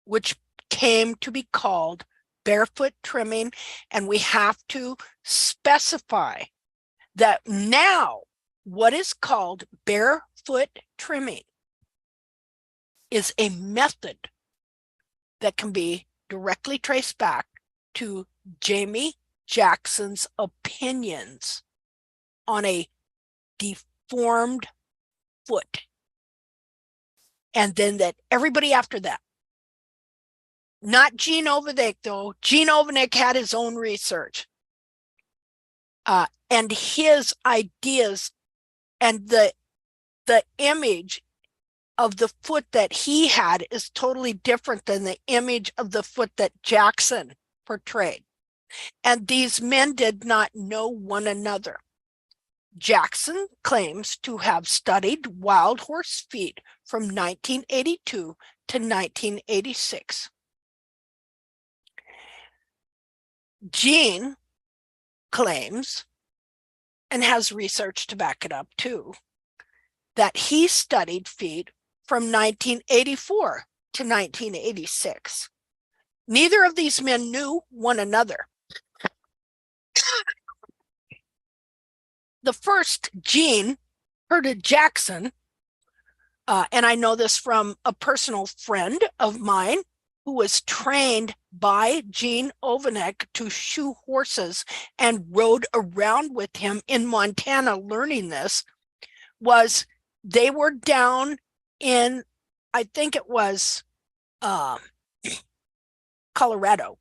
which came to be called barefoot trimming. And we have to specify that now what is called barefoot trimming is a method that can be directly traced back to Jamie Jackson's opinions on a deformed foot. And then that everybody after that, not Gene Ovenick though, Gene Ovenick had his own research. And his ideas and the image of the foot that he had is totally different than the image of the foot that Jackson portrayed. And these men did not know one another. Jackson claims to have studied wild horse feet from 1982 to 1986. Gene claims, and has research to back it up too, that he studied feet from 1984 to 1986. Neither of these men knew one another. The first, Gene, heard of Jackson, and I know this from a personal friend of mine who was trained by Gene Ovenick to shoe horses and rode around with him in Montana learning this, was they were down in, I think it was Colorado.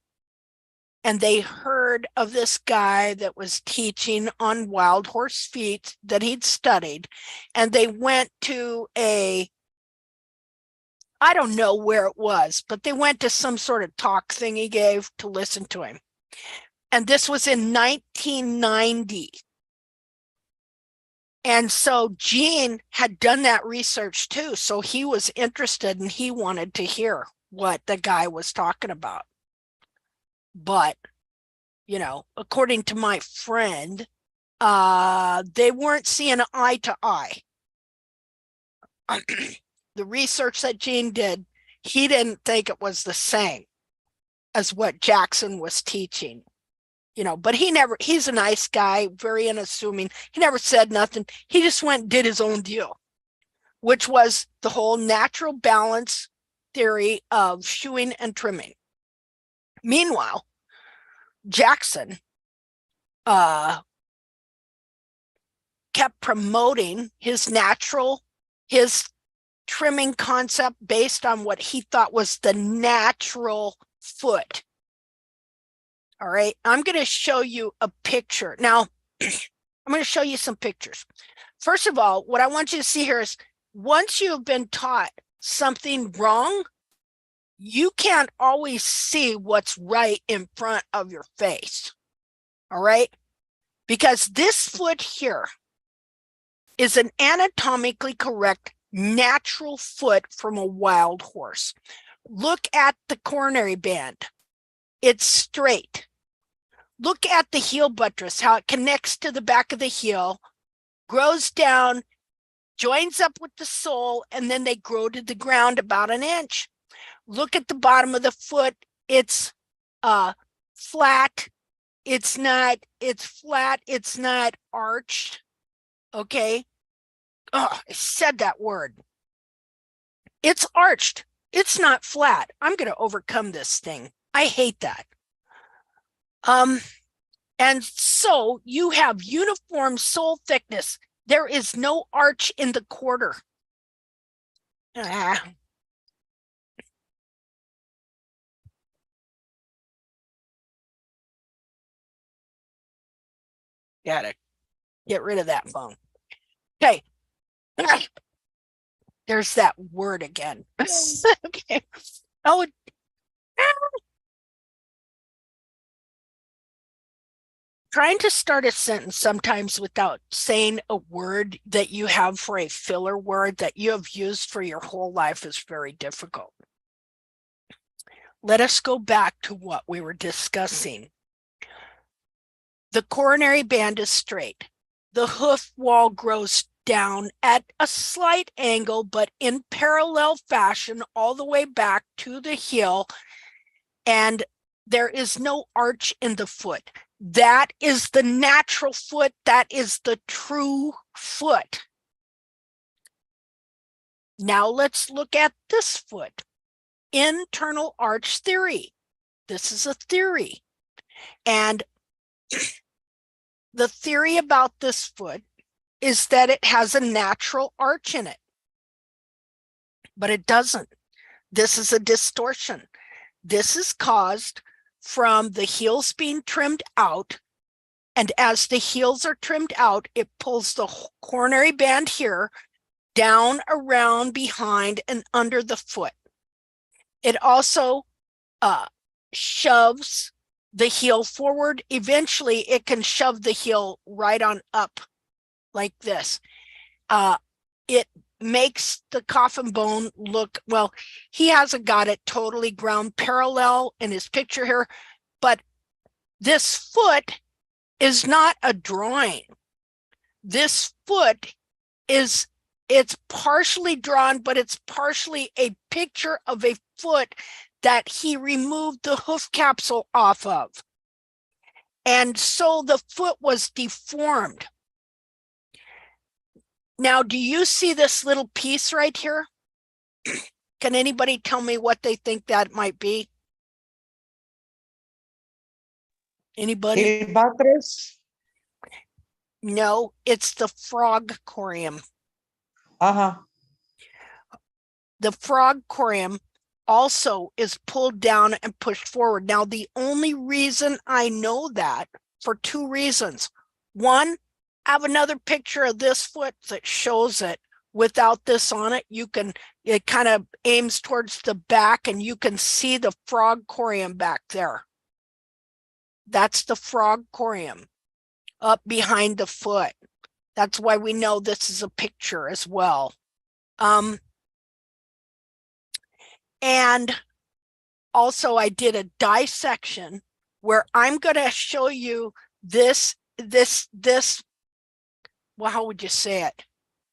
And they heard of this guy that was teaching on wild horse feet that he'd studied. And they went to I don't know where it was, but they went to some sort of talk thing he gave to listen to him. And this was in 1990. And so Gene had done that research too. So he was interested and he wanted to hear what the guy was talking about. But, you know, according to my friend, they weren't seeing eye to eye. The research that Gene did, he didn't think it was the same as what Jackson was teaching, you know, but he's a nice guy, very unassuming. He never said nothing. He just went and did his own deal. which was the whole natural balance theory of shoeing and trimming. Meanwhile, Jackson kept promoting his trimming concept based on what he thought was the natural foot. All right, I'm going to show you a picture. Now, I'm going to show you some pictures. First of all, what I want you to see here is once you've been taught something wrong, you can't always see what's right in front of your face. All right, because this foot here is an anatomically correct natural foot from a wild horse. Look at the coronary band. It's straight. Look at the heel buttress, how it connects to the back of the heel, grows down, joins up with the sole, and then they grow to the ground about an inch. Look at the bottom of the foot. It's flat. It's flat. It's not arched. Okay. Oh, I said that word. It's arched. It's not flat. I'm going to overcome this thing. I hate that. And so you have uniform sole thickness. There is no arch in the quarter. Got it. Get rid of that phone. Okay. There's that word again. Okay. Oh, trying to start a sentence sometimes without saying a word that you have for a filler word that you have used for your whole life is very difficult. Let us go back to what we were discussing. The coronary band is straight. The hoof wall grows down at a slight angle, but in parallel fashion all the way back to the heel, and there is no arch in the foot. That is the natural foot. That is the true foot. Now let's look at this foot. Internal arch theory. This is a theory. And the theory about this foot is that it has a natural arch in it. But it doesn't. This is a distortion. This is caused from the heels being trimmed out, and as the heels are trimmed out, it pulls the coronary band here down, around, behind, and under the foot. It also shoves the heel forward. Eventually, it can shove the heel right on up like this. It makes the coffin bone look, well, he hasn't got it totally ground parallel in his picture here, but this foot is not a drawing. This foot is, it's partially drawn, but it's partially a picture of a foot that he removed the hoof capsule off of. And so the foot was deformed. Now, do you see this little piece right here? Can anybody tell me what they think that might be? Anybody? Heel buttress? No, it's the frog corium. Uh-huh. The frog corium also is pulled down and pushed forward. Now, the only reason I know that, for two reasons. One, I have another picture of this foot that shows it without this on it. You can, it kind of aims towards the back and you can see the frog corium back there. That's the frog corium up behind the foot. That's why we know this is a picture as well. And also I did a dissection where I'm going to show you this, well, how would you say it?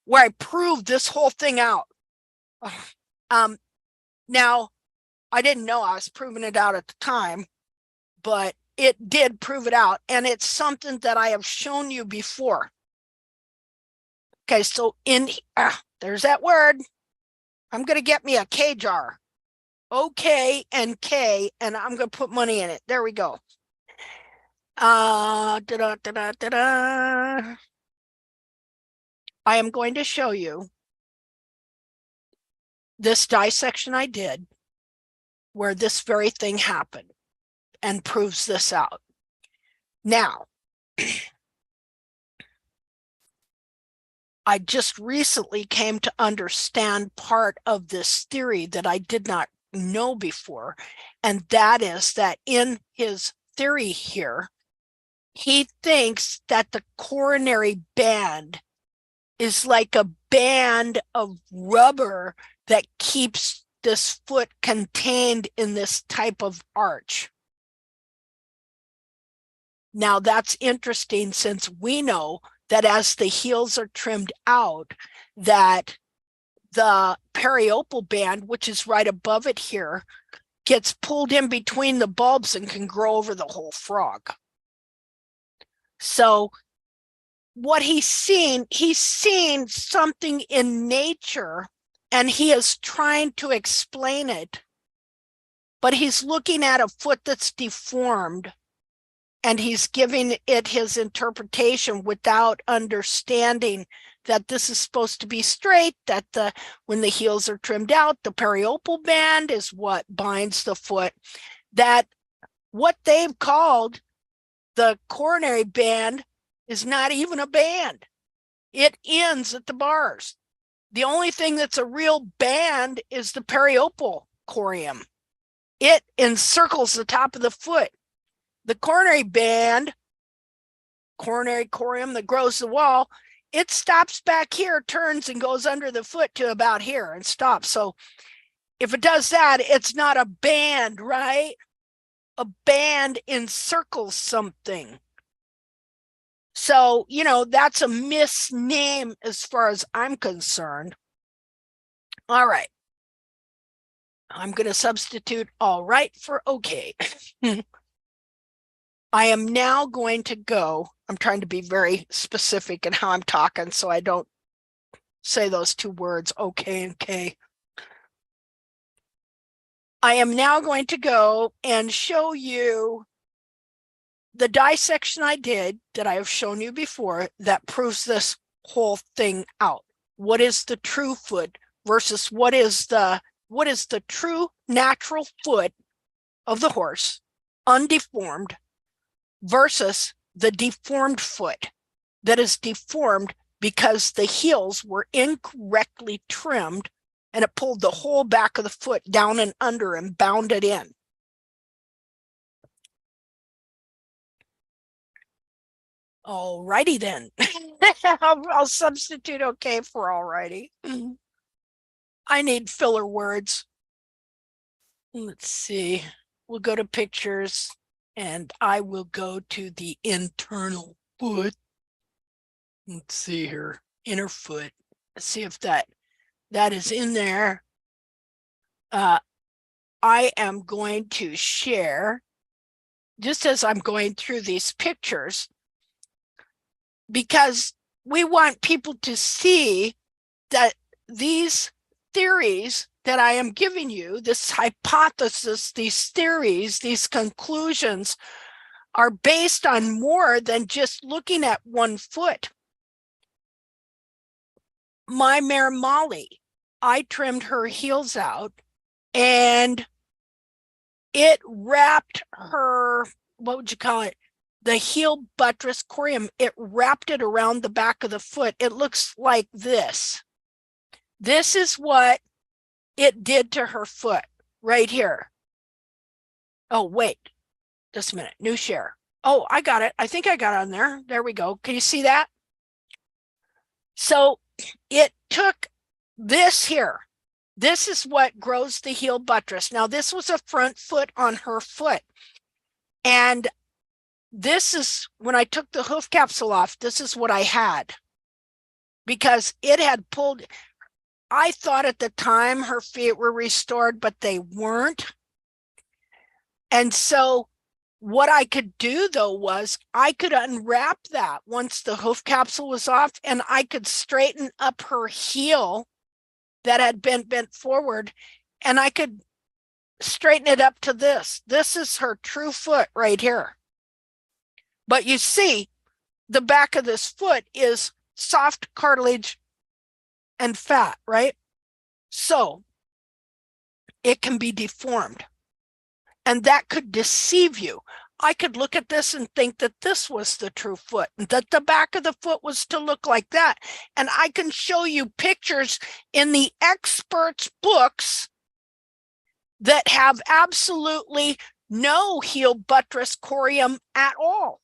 Where I proved this whole thing out. Now, I didn't know I was proving it out at the time, but it did prove it out. And it's something that I have shown you before. Okay, so in, There's that word. I'm going to get me a K jar. OK and K, and I'm going to put money in it. There we go. I am going to show you this dissection I did where this very thing happened and proves this out. Now, I just recently came to understand part of this theory that I did not know before, and that is that in his theory here, he thinks that the coronary band is like a band of rubber that keeps this foot contained in this type of arch. Now that's interesting, since we know that as the heels are trimmed out, that the periopal band, which is right above it here, gets pulled in between the bulbs and can grow over the whole frog. So what he's seen something in nature, and he is trying to explain it, but he's looking at a foot that's deformed, and he's giving it his interpretation without understanding that this is supposed to be straight, that when the heels are trimmed out, the periopal band is what binds the foot, that what they've called the coronary band is not even a band. It ends at the bars. The only thing that's a real band is the periopal corium. It encircles the top of the foot. The coronary band, coronary corium that grows the wall, it stops back here, turns and goes under the foot to about here and stops. So if it does that, it's not a band, right? A band encircles something. So, you know, that's a misname as far as I'm concerned. All right. I'm going to substitute all right for okay. I am now going to go, I'm trying to be very specific in how I'm talking so I don't say those two words, okay and K. I am now going to go and show you the dissection I did that I have shown you before that proves this whole thing out. What is the true foot versus what is the true natural foot of the horse, undeformed, versus the deformed foot that is deformed because the heels were incorrectly trimmed and it pulled the whole back of the foot down and under and bound it in. All righty then. I'll substitute okay for all righty. I need filler words. Let's see. We'll go to pictures and I will go to the internal foot. Let's see here. Inner foot. Let's see if that is in there. I am going to share, just as I'm going through these pictures, because we want people to see that these theories that I am giving you, this hypothesis, these theories, these conclusions are based on more than just looking at one foot. My mare Molly, I trimmed her heels out and it wrapped her, what would you call it? The heel buttress corium, it wrapped it around the back of the foot. It looks like this. This is what it did to her foot right here. Oh, wait, just a minute, new share. Oh, I got it. I think I got it on there. There we go. Can you see that? So it took this here. This is what grows the heel buttress. Now, this was a front foot on her foot. And this is, when I took the hoof capsule off, this is what I had. Because it had pulled, I thought at the time her feet were restored, but they weren't. And so what I could do though was I could unwrap that once the hoof capsule was off and I could straighten up her heel that had been bent forward, and I could straighten it up to this. This is her true foot right here. But you see, the back of this foot is soft cartilage and fat, right? So it can be deformed, and that could deceive you. I could look at this and think that this was the true foot, and that the back of the foot was to look like that. And I can show you pictures in the experts' books that have absolutely no heel buttress corium at all.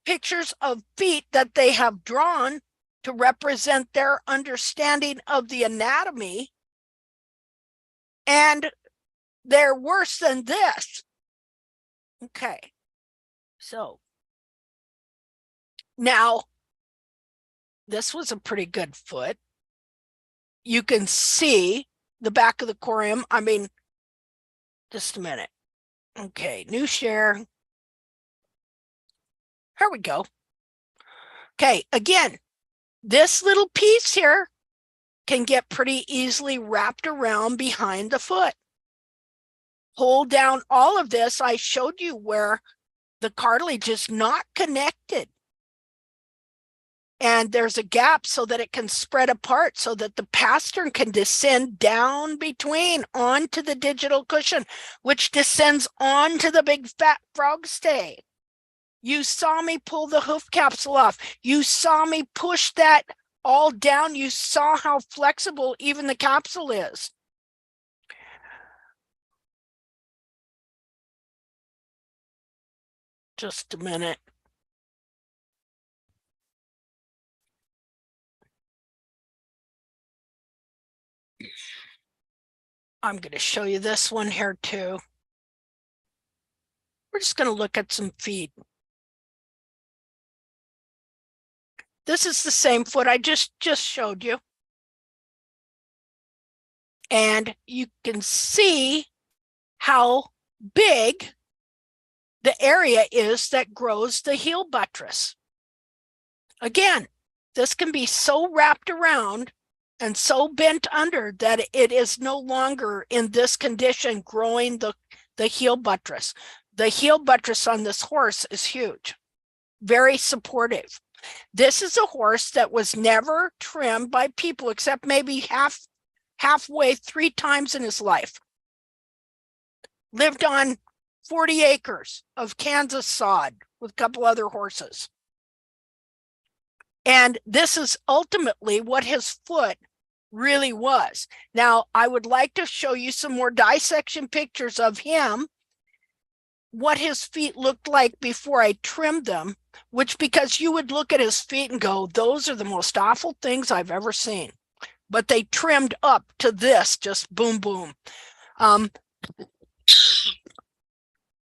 Pictures of feet that they have drawn to represent their understanding of the anatomy, and they're worse than this. Okay, so now this was a pretty good foot. You can see the back of the corium. I mean, just a minute. Okay, new share. Here we go. Okay, again, this little piece here can get pretty easily wrapped around behind the foot. Hold down all of this. I showed you where the cartilage is not connected, and there's a gap so that it can spread apart, so that the pastern can descend down between onto the digital cushion, which descends onto the big fat frog stay. You saw me pull the hoof capsule off. You saw me push that all down. You saw how flexible even the capsule is. Just a minute. I'm going to show you this one here too. We're just going to look at some feet. This is the same foot I just showed you. And you can see how big the area is that grows the heel buttress. Again, this can be so wrapped around and so bent under that it is no longer in this condition growing the heel buttress. The heel buttress on this horse is huge, very supportive. This is a horse that was never trimmed by people except maybe halfway 3 times in his life. Lived on 40 acres of Kansas sod with a couple other horses. And this is ultimately what his foot really was. Now, I would like to show you some more dissection pictures of him, what his feet looked like before I trimmed them, which, because you would look at his feet and go, those are the most awful things I've ever seen. But they trimmed up to this, just boom, boom.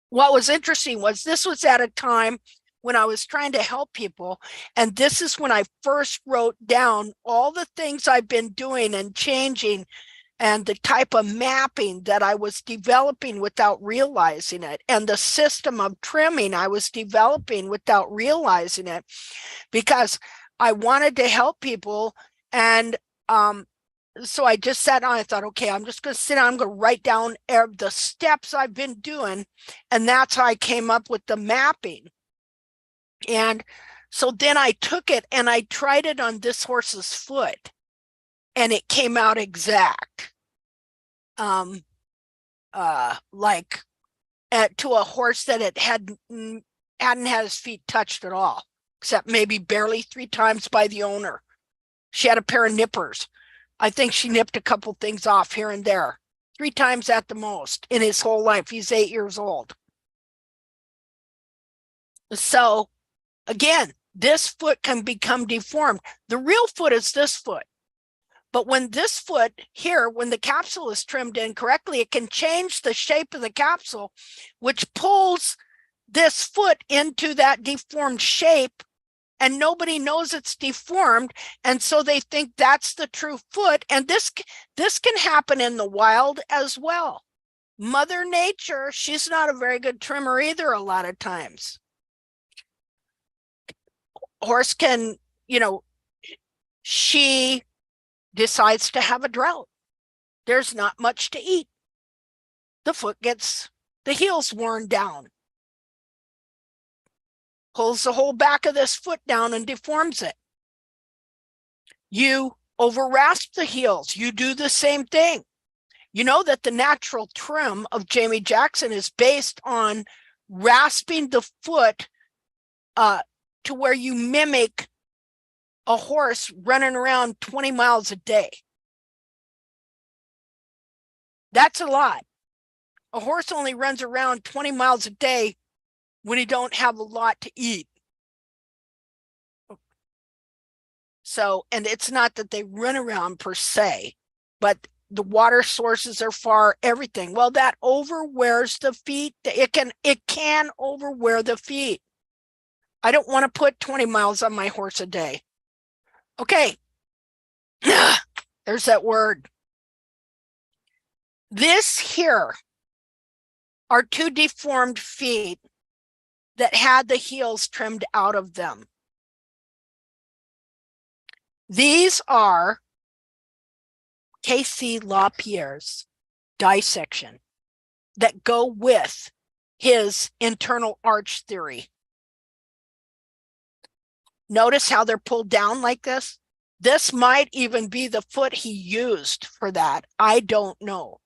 What was interesting was this was at a time when I was trying to help people. And this is when I first wrote down all the things I've been doing and changing, and the type of mapping that I was developing without realizing it, and the system of trimming I was developing without realizing it, because I wanted to help people. And so I just sat down. I thought, okay, I'm just going to sit down. I'm going to write down the steps I've been doing. And that's how I came up with the mapping. And so then I took it and I tried it on this horse's foot, and it came out exact. Like to a horse that it hadn't had his feet touched at all, except maybe barely 3 times by the owner. She had a pair of nippers. I think she nipped a couple things off here and there, 3 times at the most in his whole life. He's 8 years old. So again, this foot can become deformed. The real foot is this foot. But when this foot here, when the capsule is trimmed incorrectly, it can change the shape of the capsule, which pulls this foot into that deformed shape, and nobody knows it's deformed. And so they think that's the true foot. And this can happen in the wild as well. Mother Nature, she's not a very good trimmer either a lot of times. Horse can, she decides to have a drought. There's not much to eat. The foot gets the heels worn down, pulls the whole back of this foot down and deforms it. You over rasp the heels. You do the same thing. You know that the natural trim of Jamie Jackson is based on rasping the foot to where you mimic a horse running around 20 miles a day. That's a lot. A horse only runs around 20 miles a day when he don't have a lot to eat. So, and it's not that they run around per se, but the water sources are far, everything. Well, that overwears the feet. It can overwear the feet. I don't want to put 20 miles on my horse a day. Okay. There's that word. This here are two deformed feet that had the heels trimmed out of them. These are K.C. LaPierre's dissection that go with his internal arch theory. Notice how they're pulled down like this? This might even be the foot he used for that. I don't know.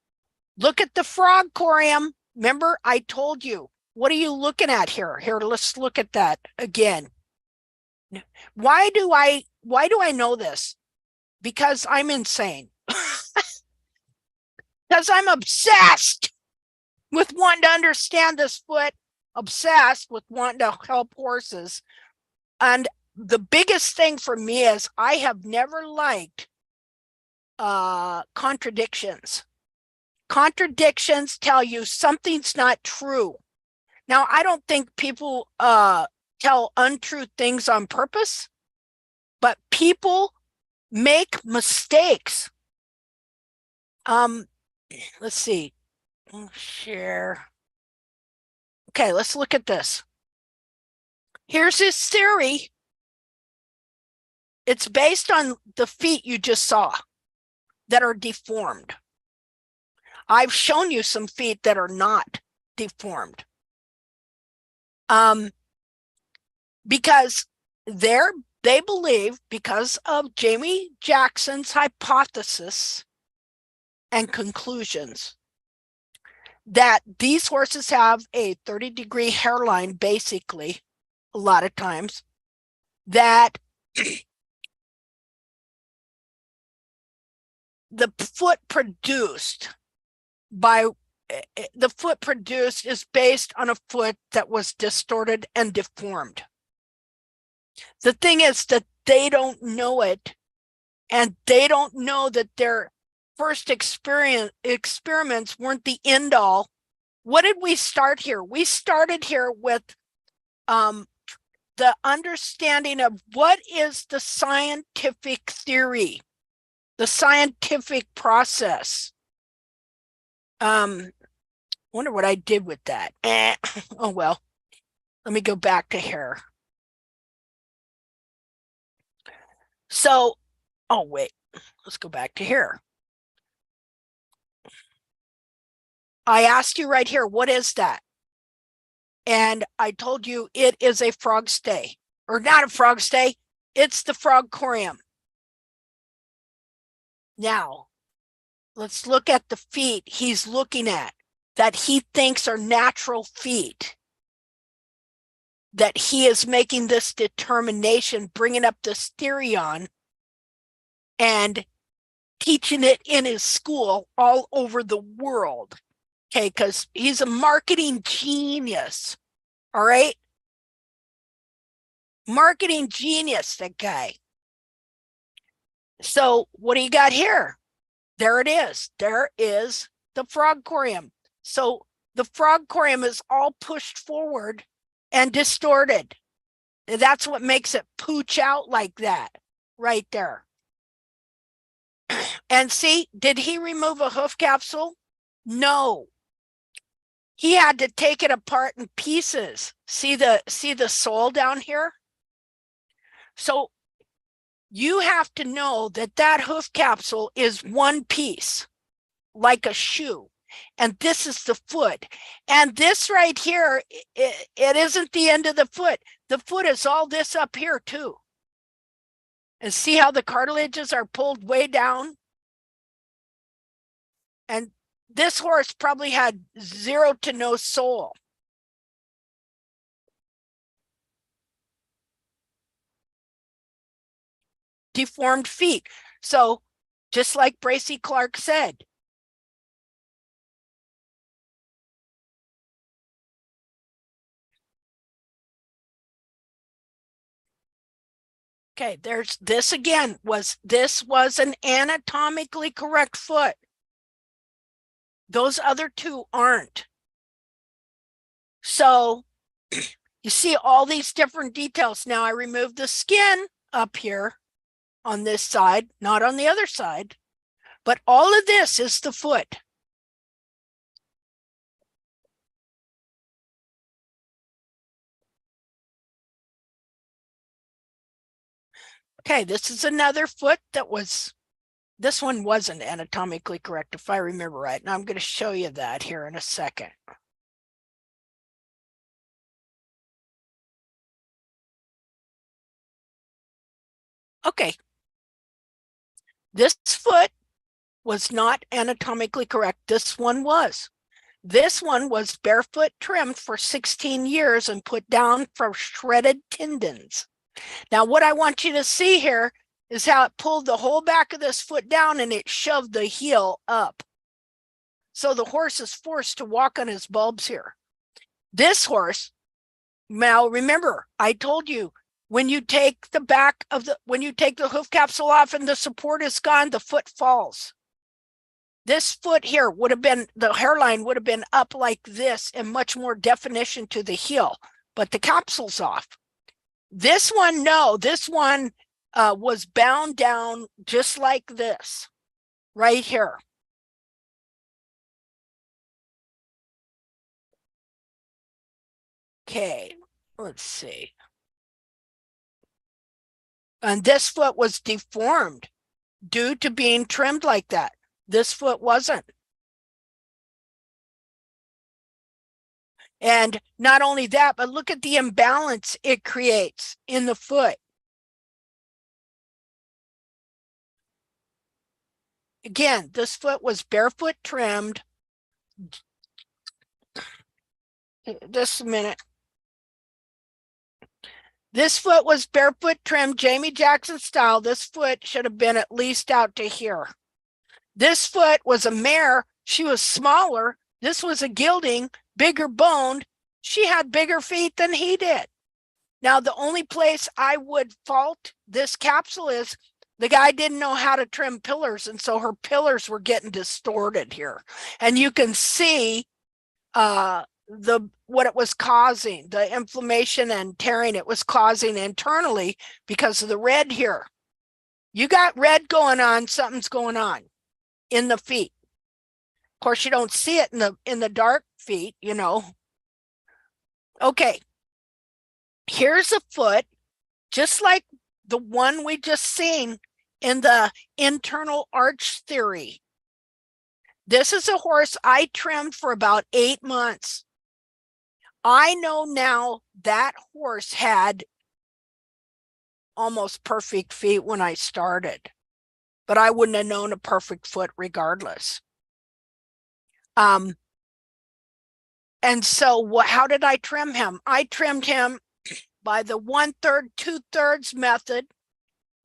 Look at the frog corium. Remember, I told you. What are you looking at here? Here, let's look at that again. Why do I know this? Because I'm insane. Because I'm obsessed with wanting to understand this foot, obsessed with wanting to help horses. And the biggest thing for me is I have never liked contradictions. Contradictions tell you something's not true. Now, I don't think people tell untrue things on purpose, but people make mistakes. Let's see. Share. Okay, let's look at this. Here's his theory. It's based on the feet you just saw that are deformed. I've shown you some feet that are not deformed. Because they believe, because of Jamie Jackson's hypothesis and conclusions, that these horses have a 30-degree hairline, basically, a lot of times, that the foot produced is based on a foot that was distorted and deformed. The thing is that they don't know it, and they don't know that their first experiments weren't the end all. What did we start here? We started here with the understanding of what is the scientific theory, the scientific process. Wonder what I did with that. Oh, well, let me go back to here. So, oh, wait, let's go back to here. I asked you right here, what is that? And I told you it is a frog stay, or not a frog stay. It's the frog corium. Now, let's look at the feet he's looking at that he thinks are natural feet, that he is making this determination, bringing up this theory on and teaching it in his school all over the world. Okay, because he's a marketing genius. All right. Marketing genius, that guy. So what do you got here? There it is. There is the frog corium. So the frog corium is all pushed forward and distorted. That's what makes it pooch out like that right there. And see, did he remove a hoof capsule? No. He had to take it apart in pieces. See the sole down here? So you have to know that that hoof capsule is one piece, like a shoe. And this is the foot. And this right here, it isn't the end of the foot. The foot is all this up here too. And see how the cartilages are pulled way down? And this horse probably had 0 to no sole. Deformed feet. So just like Bracy Clark said, okay, there's this again, this was an anatomically correct foot. Those other two aren't. So you see all these different details. Now I removed the skin up here on this side, not on the other side, but all of this is the foot. Okay, this is another foot that was, this one wasn't anatomically correct if I remember right. Now I'm going to show you that here in a second. Okay, this foot was not anatomically correct. This one was. This one was barefoot trimmed for 16 years and put down for shredded tendons. Now, what I want you to see here is how it pulled the whole back of this foot down and it shoved the heel up. So the horse is forced to walk on his bulbs here. This horse, now remember, I told you, when you take the back of the, when you take the hoof capsule off and the support is gone, the foot falls. This foot here would have been, the hairline would have been up like this and much more definition to the heel, but the capsule's off. This one, no, this one was bound down just like this, right here. Okay, let's see. And this foot was deformed due to being trimmed like that. This foot wasn't. And not only that, but look at the imbalance it creates in the foot. Again, this foot was barefoot trimmed. Just a minute. This foot was barefoot trimmed, Jamie Jackson style. This foot should have been at least out to here. This foot was a mare. She was smaller. This was a gelding, bigger boned. She had bigger feet than he did. Now, the only place I would fault this capsule is the guy didn't know how to trim pillars, and so her pillars were getting distorted here. And you can see what it was causing, the inflammation and tearing it was causing internally because of the red here. You got red going on, something's going on in the feet. Of course, you don't see it in the dark feet, you know. Okay, here's a foot, just like the one we just seen in the internal arch theory. This is a horse I trimmed for about 8 months. I know now that horse had almost perfect feet when I started, but I wouldn't have known a perfect foot regardless. And so how did I trim him? I trimmed him by the 1/3, 2/3 method.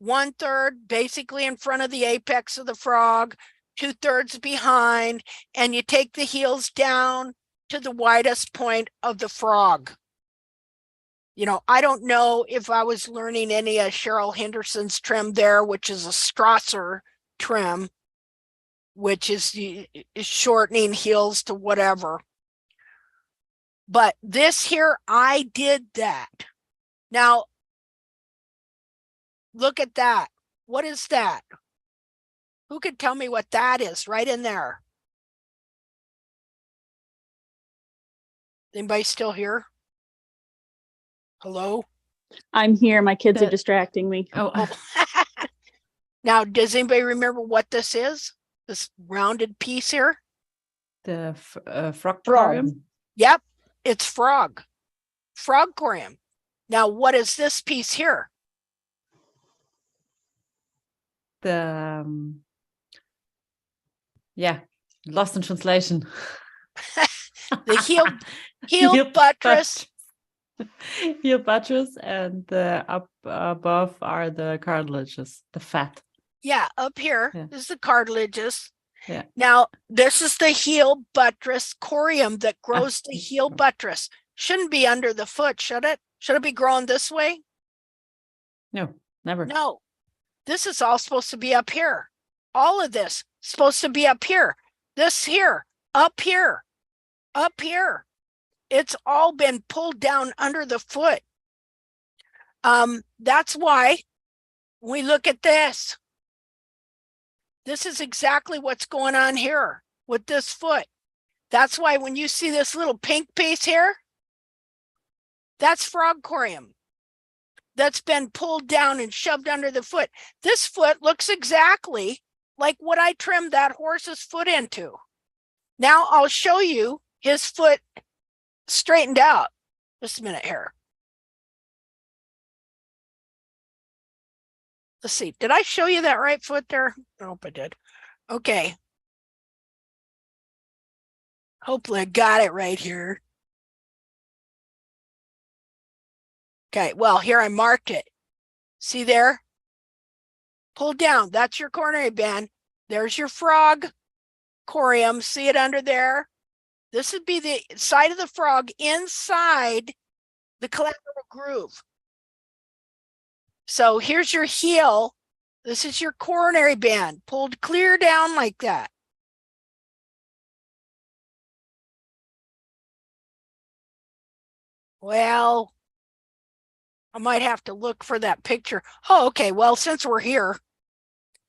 1/3 basically in front of the apex of the frog, 2/3 behind, and you take the heels down to the widest point of the frog. You know, I don't know if I was learning any of Cheryl Henderson's trim there, which is a Strasser trim, which is shortening heels to whatever. But this here, I did that. Now, look at that. What is that? Who could tell me what that is right in there? Anybody still here? Hello? I'm here. My kids are distracting me. Oh, Now, does anybody remember what this is? This rounded piece here? The frog Frog. corium. Yep, it's frog corium. Now, what is this piece here? The yeah, lost in translation. The heel buttress. Heel buttress, and up above are the cartilages, the fat. Yeah, up here is the cartilages. Yeah. Now, this is the heel buttress corium that grows the heel buttress. Shouldn't be under the foot, should it? Should it be growing this way? No, never. No, this is all supposed to be up here. All of this supposed to be up here. This here, up here, up here. It's all been pulled down under the foot. That's why we look at this. This is exactly what's going on here with this foot. That's why when you see this little pink piece here, that's frog corium that's been pulled down and shoved under the foot. This foot looks exactly like what I trimmed that horse's foot into. Now I'll show you his foot straightened out. Just a minute here. Let's see. Did I show you that right foot there? I hope I did. Okay. Hopefully I got it right here. Okay, well, here I marked it. See there? Pull down. That's your coronary band. There's your frog corium. See it under there? This would be the side of the frog inside the collateral groove. So here's your heel. This is your coronary band pulled clear down like that. Well, I might have to look for that picture. Oh, okay. Well, since we're here,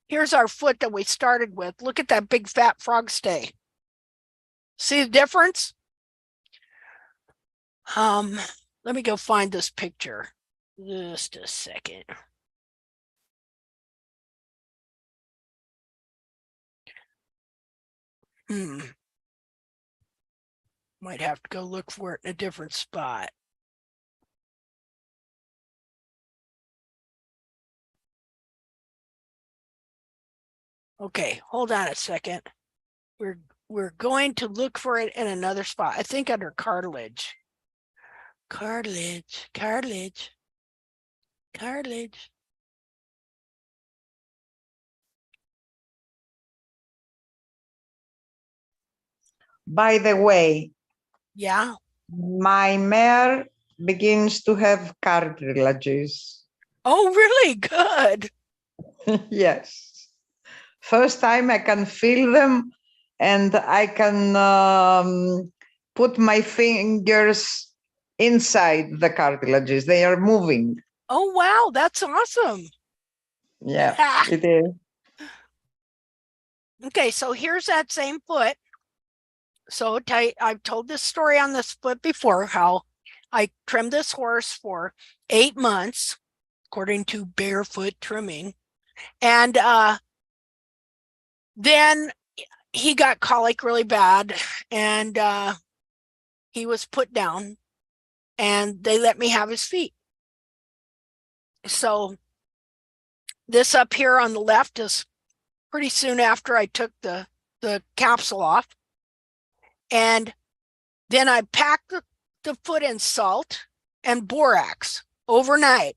here's our foot that we started with. Look at that big fat frog stay. See the difference? Let me go find this picture. Just a second. Might have to go look for it in a different spot. Okay, hold on a second. We're going to look for it in another spot. I think under cartilage. Cartilage. By the way, yeah, my mare begins to have cartilages. Oh, really? Good. Yes. First time I can feel them, and I can put my fingers inside the cartilages. They are moving. Oh, wow. That's awesome. Yeah, it is. Okay, so here's that same foot. So I've told this story on this foot before, how I trimmed this horse for 8 months, according to barefoot trimming. And then he got colic really bad, and he was put down, and they let me have his feet. So this up here on the left is pretty soon after I took the capsule off. And then I packed the foot in salt and borax overnight.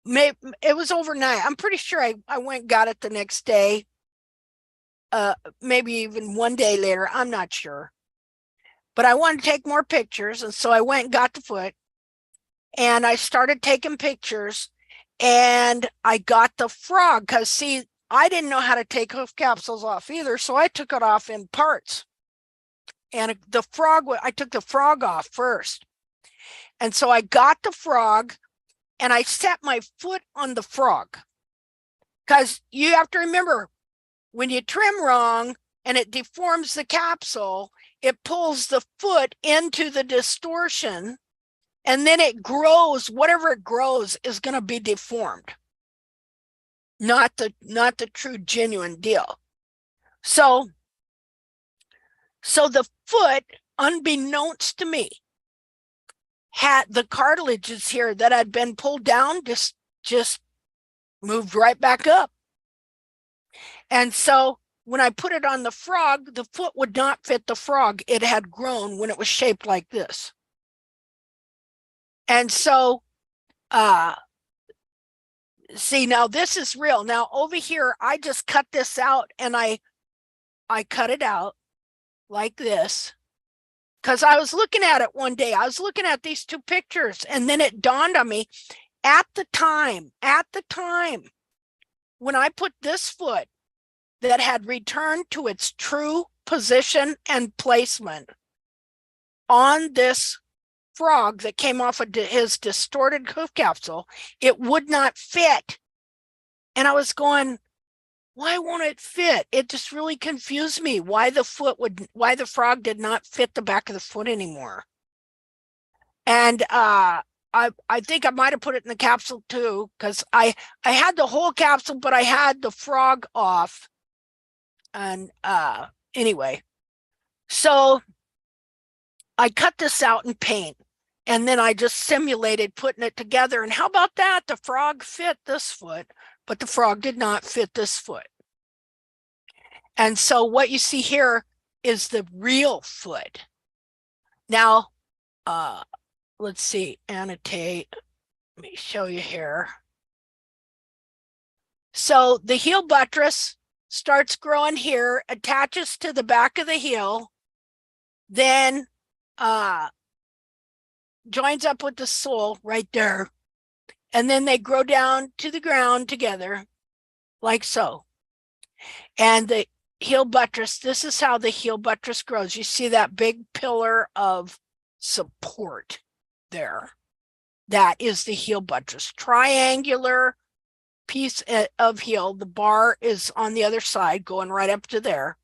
It was overnight. I'm pretty sure I went and got it the next day. Maybe even one day later. I'm not sure. But I wanted to take more pictures. And so I went and got the foot. And I started taking pictures. And I got the frog. Because, see, I didn't know how to take hoof capsules off either. So I took it off in parts. And the frog, I took the frog off first. And so I got the frog and I set my foot on the frog. Because you have to remember, when you trim wrong and it deforms the capsule, it pulls the foot into the distortion, and then it grows. Whatever it grows is going to be deformed. Not the true genuine deal. So the foot, unbeknownst to me, had the cartilages here that had been pulled down just moved right back up. And so when I put it on the frog, the foot would not fit the frog. It had grown when it was shaped like this. And so, see, now this is real. Now over here, I just cut this out, and I cut it out like this, because I was looking at it one day. I was looking at these two pictures, and then it dawned on me at the time when I put this foot that had returned to its true position and placement on this frog that came off of his distorted hoof capsule, it would not fit. And I was going, why won't it fit? It just really confused me why the frog did not fit the back of the foot anymore. And I think I might have put it in the capsule too, because I had the whole capsule, but I had the frog off. And anyway, so I cut this out in paint, and then I just simulated putting it together. And how about that? The frog fit this foot, but the frog did not fit this foot. And so what you see here is the real foot. Now, let's see, annotate. Let me show you here. So the heel buttress starts growing here, attaches to the back of the heel, then joins up with the sole right there, and then they grow down to the ground together like so. And the heel buttress, this is how the heel buttress grows. You see that big pillar of support there. That is the heel buttress. Triangular piece of heel. The bar is on the other side going right up to there.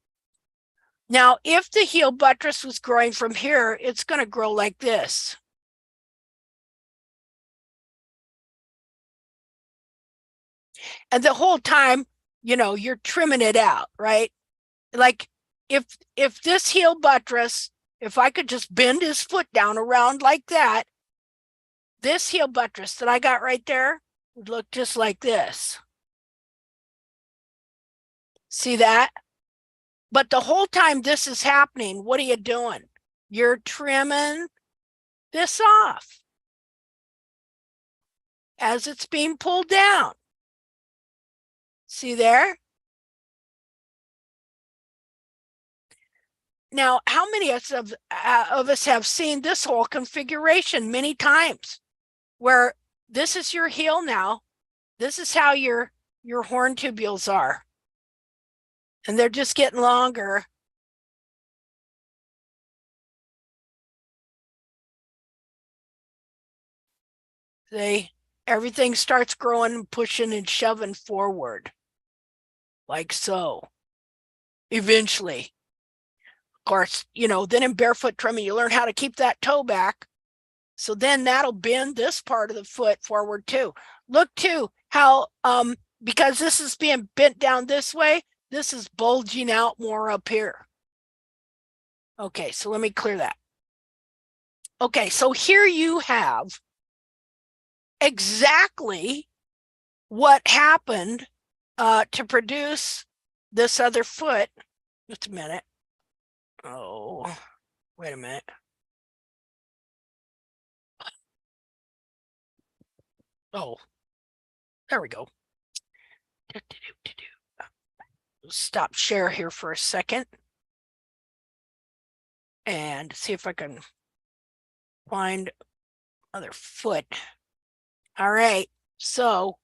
Now, if the heel buttress was growing from here, it's going to grow like this. And the whole time, you know, you're trimming it out, right? Like if this heel buttress, if I could just bend his foot down around like that, this heel buttress that I got right there would look just like this. See that? But the whole time this is happening, what are you doing? You're trimming this off as it's being pulled down. See there? Now, how many of us have seen this whole configuration many times, where this is your heel now, this is how your horn tubules are, and they're just getting longer. Everything starts growing and pushing and shoving forward, like so. Eventually, of course, you know, then in barefoot trimming, you learn how to keep that toe back. So then that'll bend this part of the foot forward too. Look too how, because this is being bent down this way, this is bulging out more up here. Okay, so let me clear that. Okay, so here you have exactly what happened to produce this other foot. Just a minute. Oh, wait a minute. Oh, there we go. Stop share here for a second and see if I can find other foot. All right, so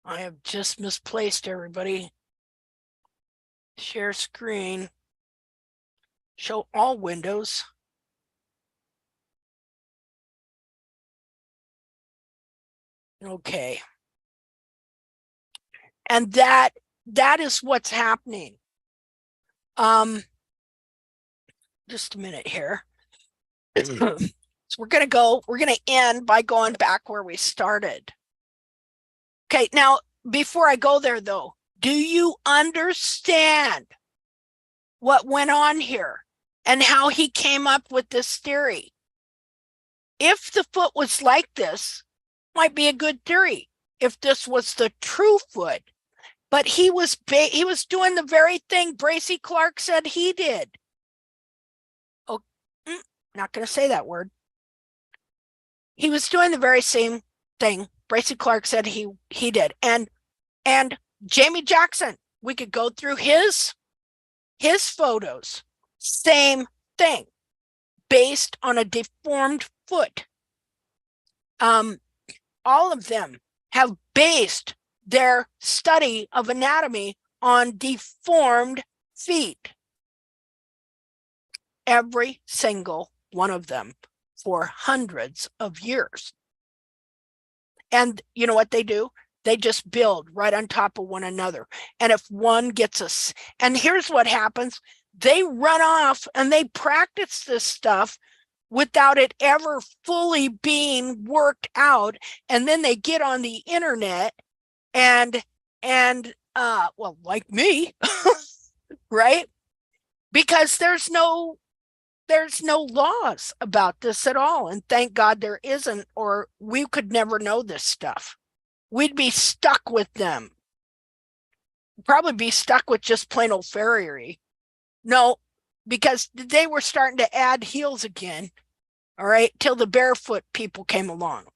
I have just misplaced everybody. Share screen. Show all windows. Okay. And that is what's happening. Just a minute here. So we're going to end by going back where we started. Okay, now before I go there though, do you understand what went on here and how he came up with this theory? If the foot was like this, might be a good theory if this was the true foot. But he was doing the very thing Bracy Clark said he did. Oh, not going to say that word. He was doing the very same thing Bracy Clark said he did. And Jamie Jackson, we could go through his photos. Same thing, based on a deformed foot. All of them have based their study of anatomy on deformed feet. Every single one of them for hundreds of years. And you know what they do? They just build right on top of one another. And if one gets us, and here's what happens, they run off and they practice this stuff without it ever fully being worked out. And then they get on the internet and well, like me, right? Because there's no laws about this at all. And thank God there isn't, or we could never know this stuff. We'd be stuck with them. Probably be stuck with just plain old farriery. No, because they were starting to add heels again. All right, till the barefoot people came along.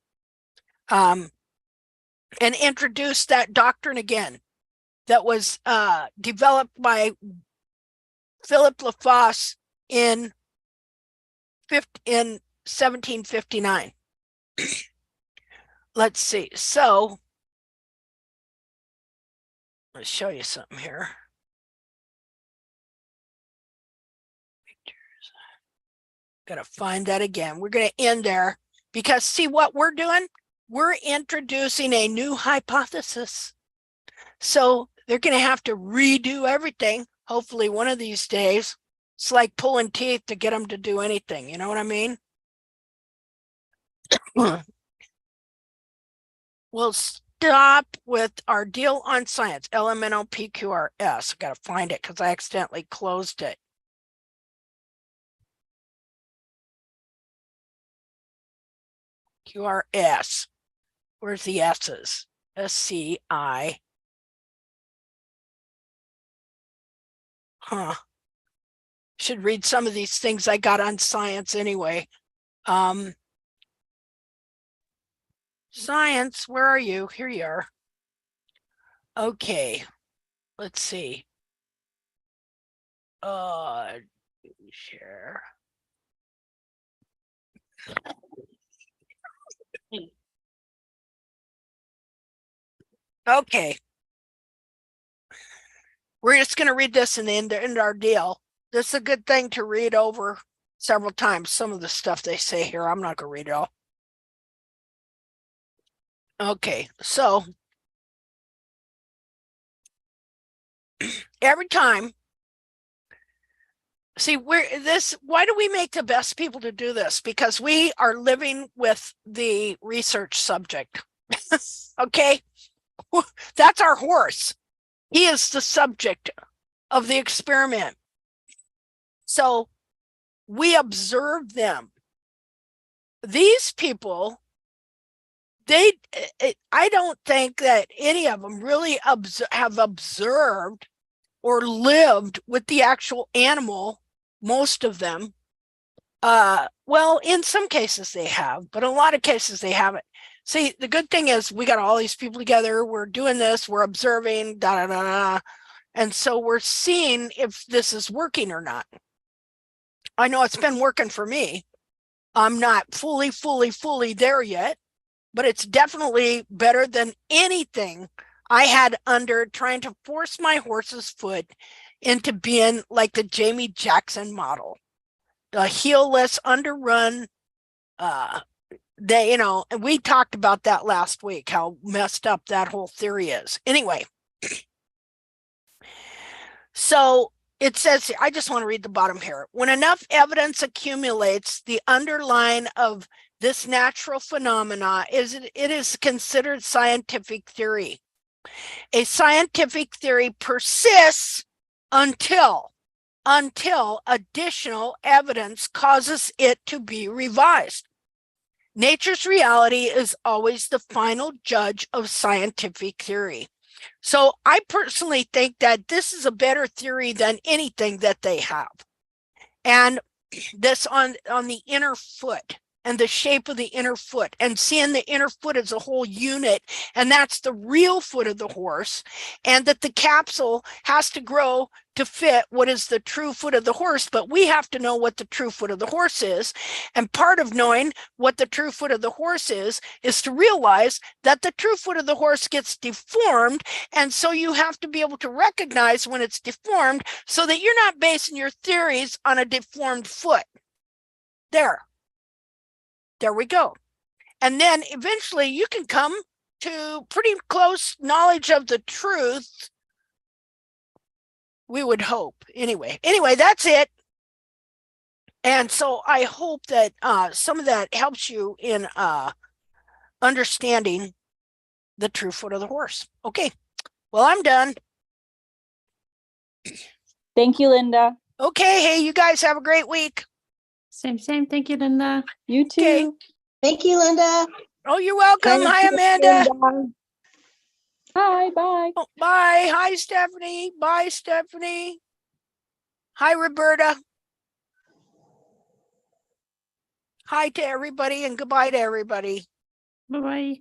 And introduced that doctrine again that was developed by Philip Lafosse in 1759. Let's see. So let's show you something here. Gotta find that again. We're gonna end there because see what we're doing? We're introducing a new hypothesis. So they're gonna have to redo everything. Hopefully one of these days. It's like pulling teeth to get them to do anything. You know what I mean? We'll stop with our deal on science, LMNOPQRS. I got to find it because I accidentally closed it. QRS. Where's the S's? SCI. Huh. Should read some of these things I got on science anyway. Science, where are you? Here you are. Okay, let's see. Share. Okay. We're just going to read this and end our deal. This is a good thing to read over several times. Some of the stuff they say here, I'm not going to read it all. Okay, so every time, see, why do we make the best people to do this? Because we are living with the research subject. Okay, that's our horse. He is the subject of the experiment. So we observe them. These people, I don't think that any of them really have observed or lived with the actual animal. Most of them, well, in some cases they have, but in a lot of cases they haven't. See, the good thing is we got all these people together. We're doing this. We're observing, and so we're seeing if this is working or not. I know it's been working for me. I'm not fully there yet, but it's definitely better than anything I had under trying to force my horse's foot into being like the Jamie Jackson model, the heelless, underrun. And we talked about that last week, how messed up that whole theory is. Anyway, so it says, I just want to read the bottom here. When enough evidence accumulates, the underline of this natural phenomena it is considered scientific theory. A scientific theory persists until additional evidence causes it to be revised. Nature's reality is always the final judge of scientific theory. So I personally think that this is a better theory than anything that they have. And this on the inner foot and the shape of the inner foot, and seeing the inner foot as a whole unit, and that's the real foot of the horse, and that the capsule has to grow to fit what is the true foot of the horse, but we have to know what the true foot of the horse is. And part of knowing what the true foot of the horse is to realize that the true foot of the horse gets deformed, and so you have to be able to recognize when it's deformed so that you're not basing your theories on a deformed foot. There we go. And then eventually you can come to pretty close knowledge of the truth. We would hope. Anyway, that's it. And so I hope that some of that helps you in understanding the true foot of the horse. Okay, well, I'm done. Thank you, Linda. Okay, hey, you guys have a great week. Same. Thank you, Linda. You too. Okay. Thank you, Linda. Oh, you're welcome. Thank Hi, you, Amanda. Linda. Hi, bye. Oh, bye. Hi, Stephanie. Bye, Stephanie. Hi, Roberta. Hi to everybody and goodbye to everybody. Bye-bye.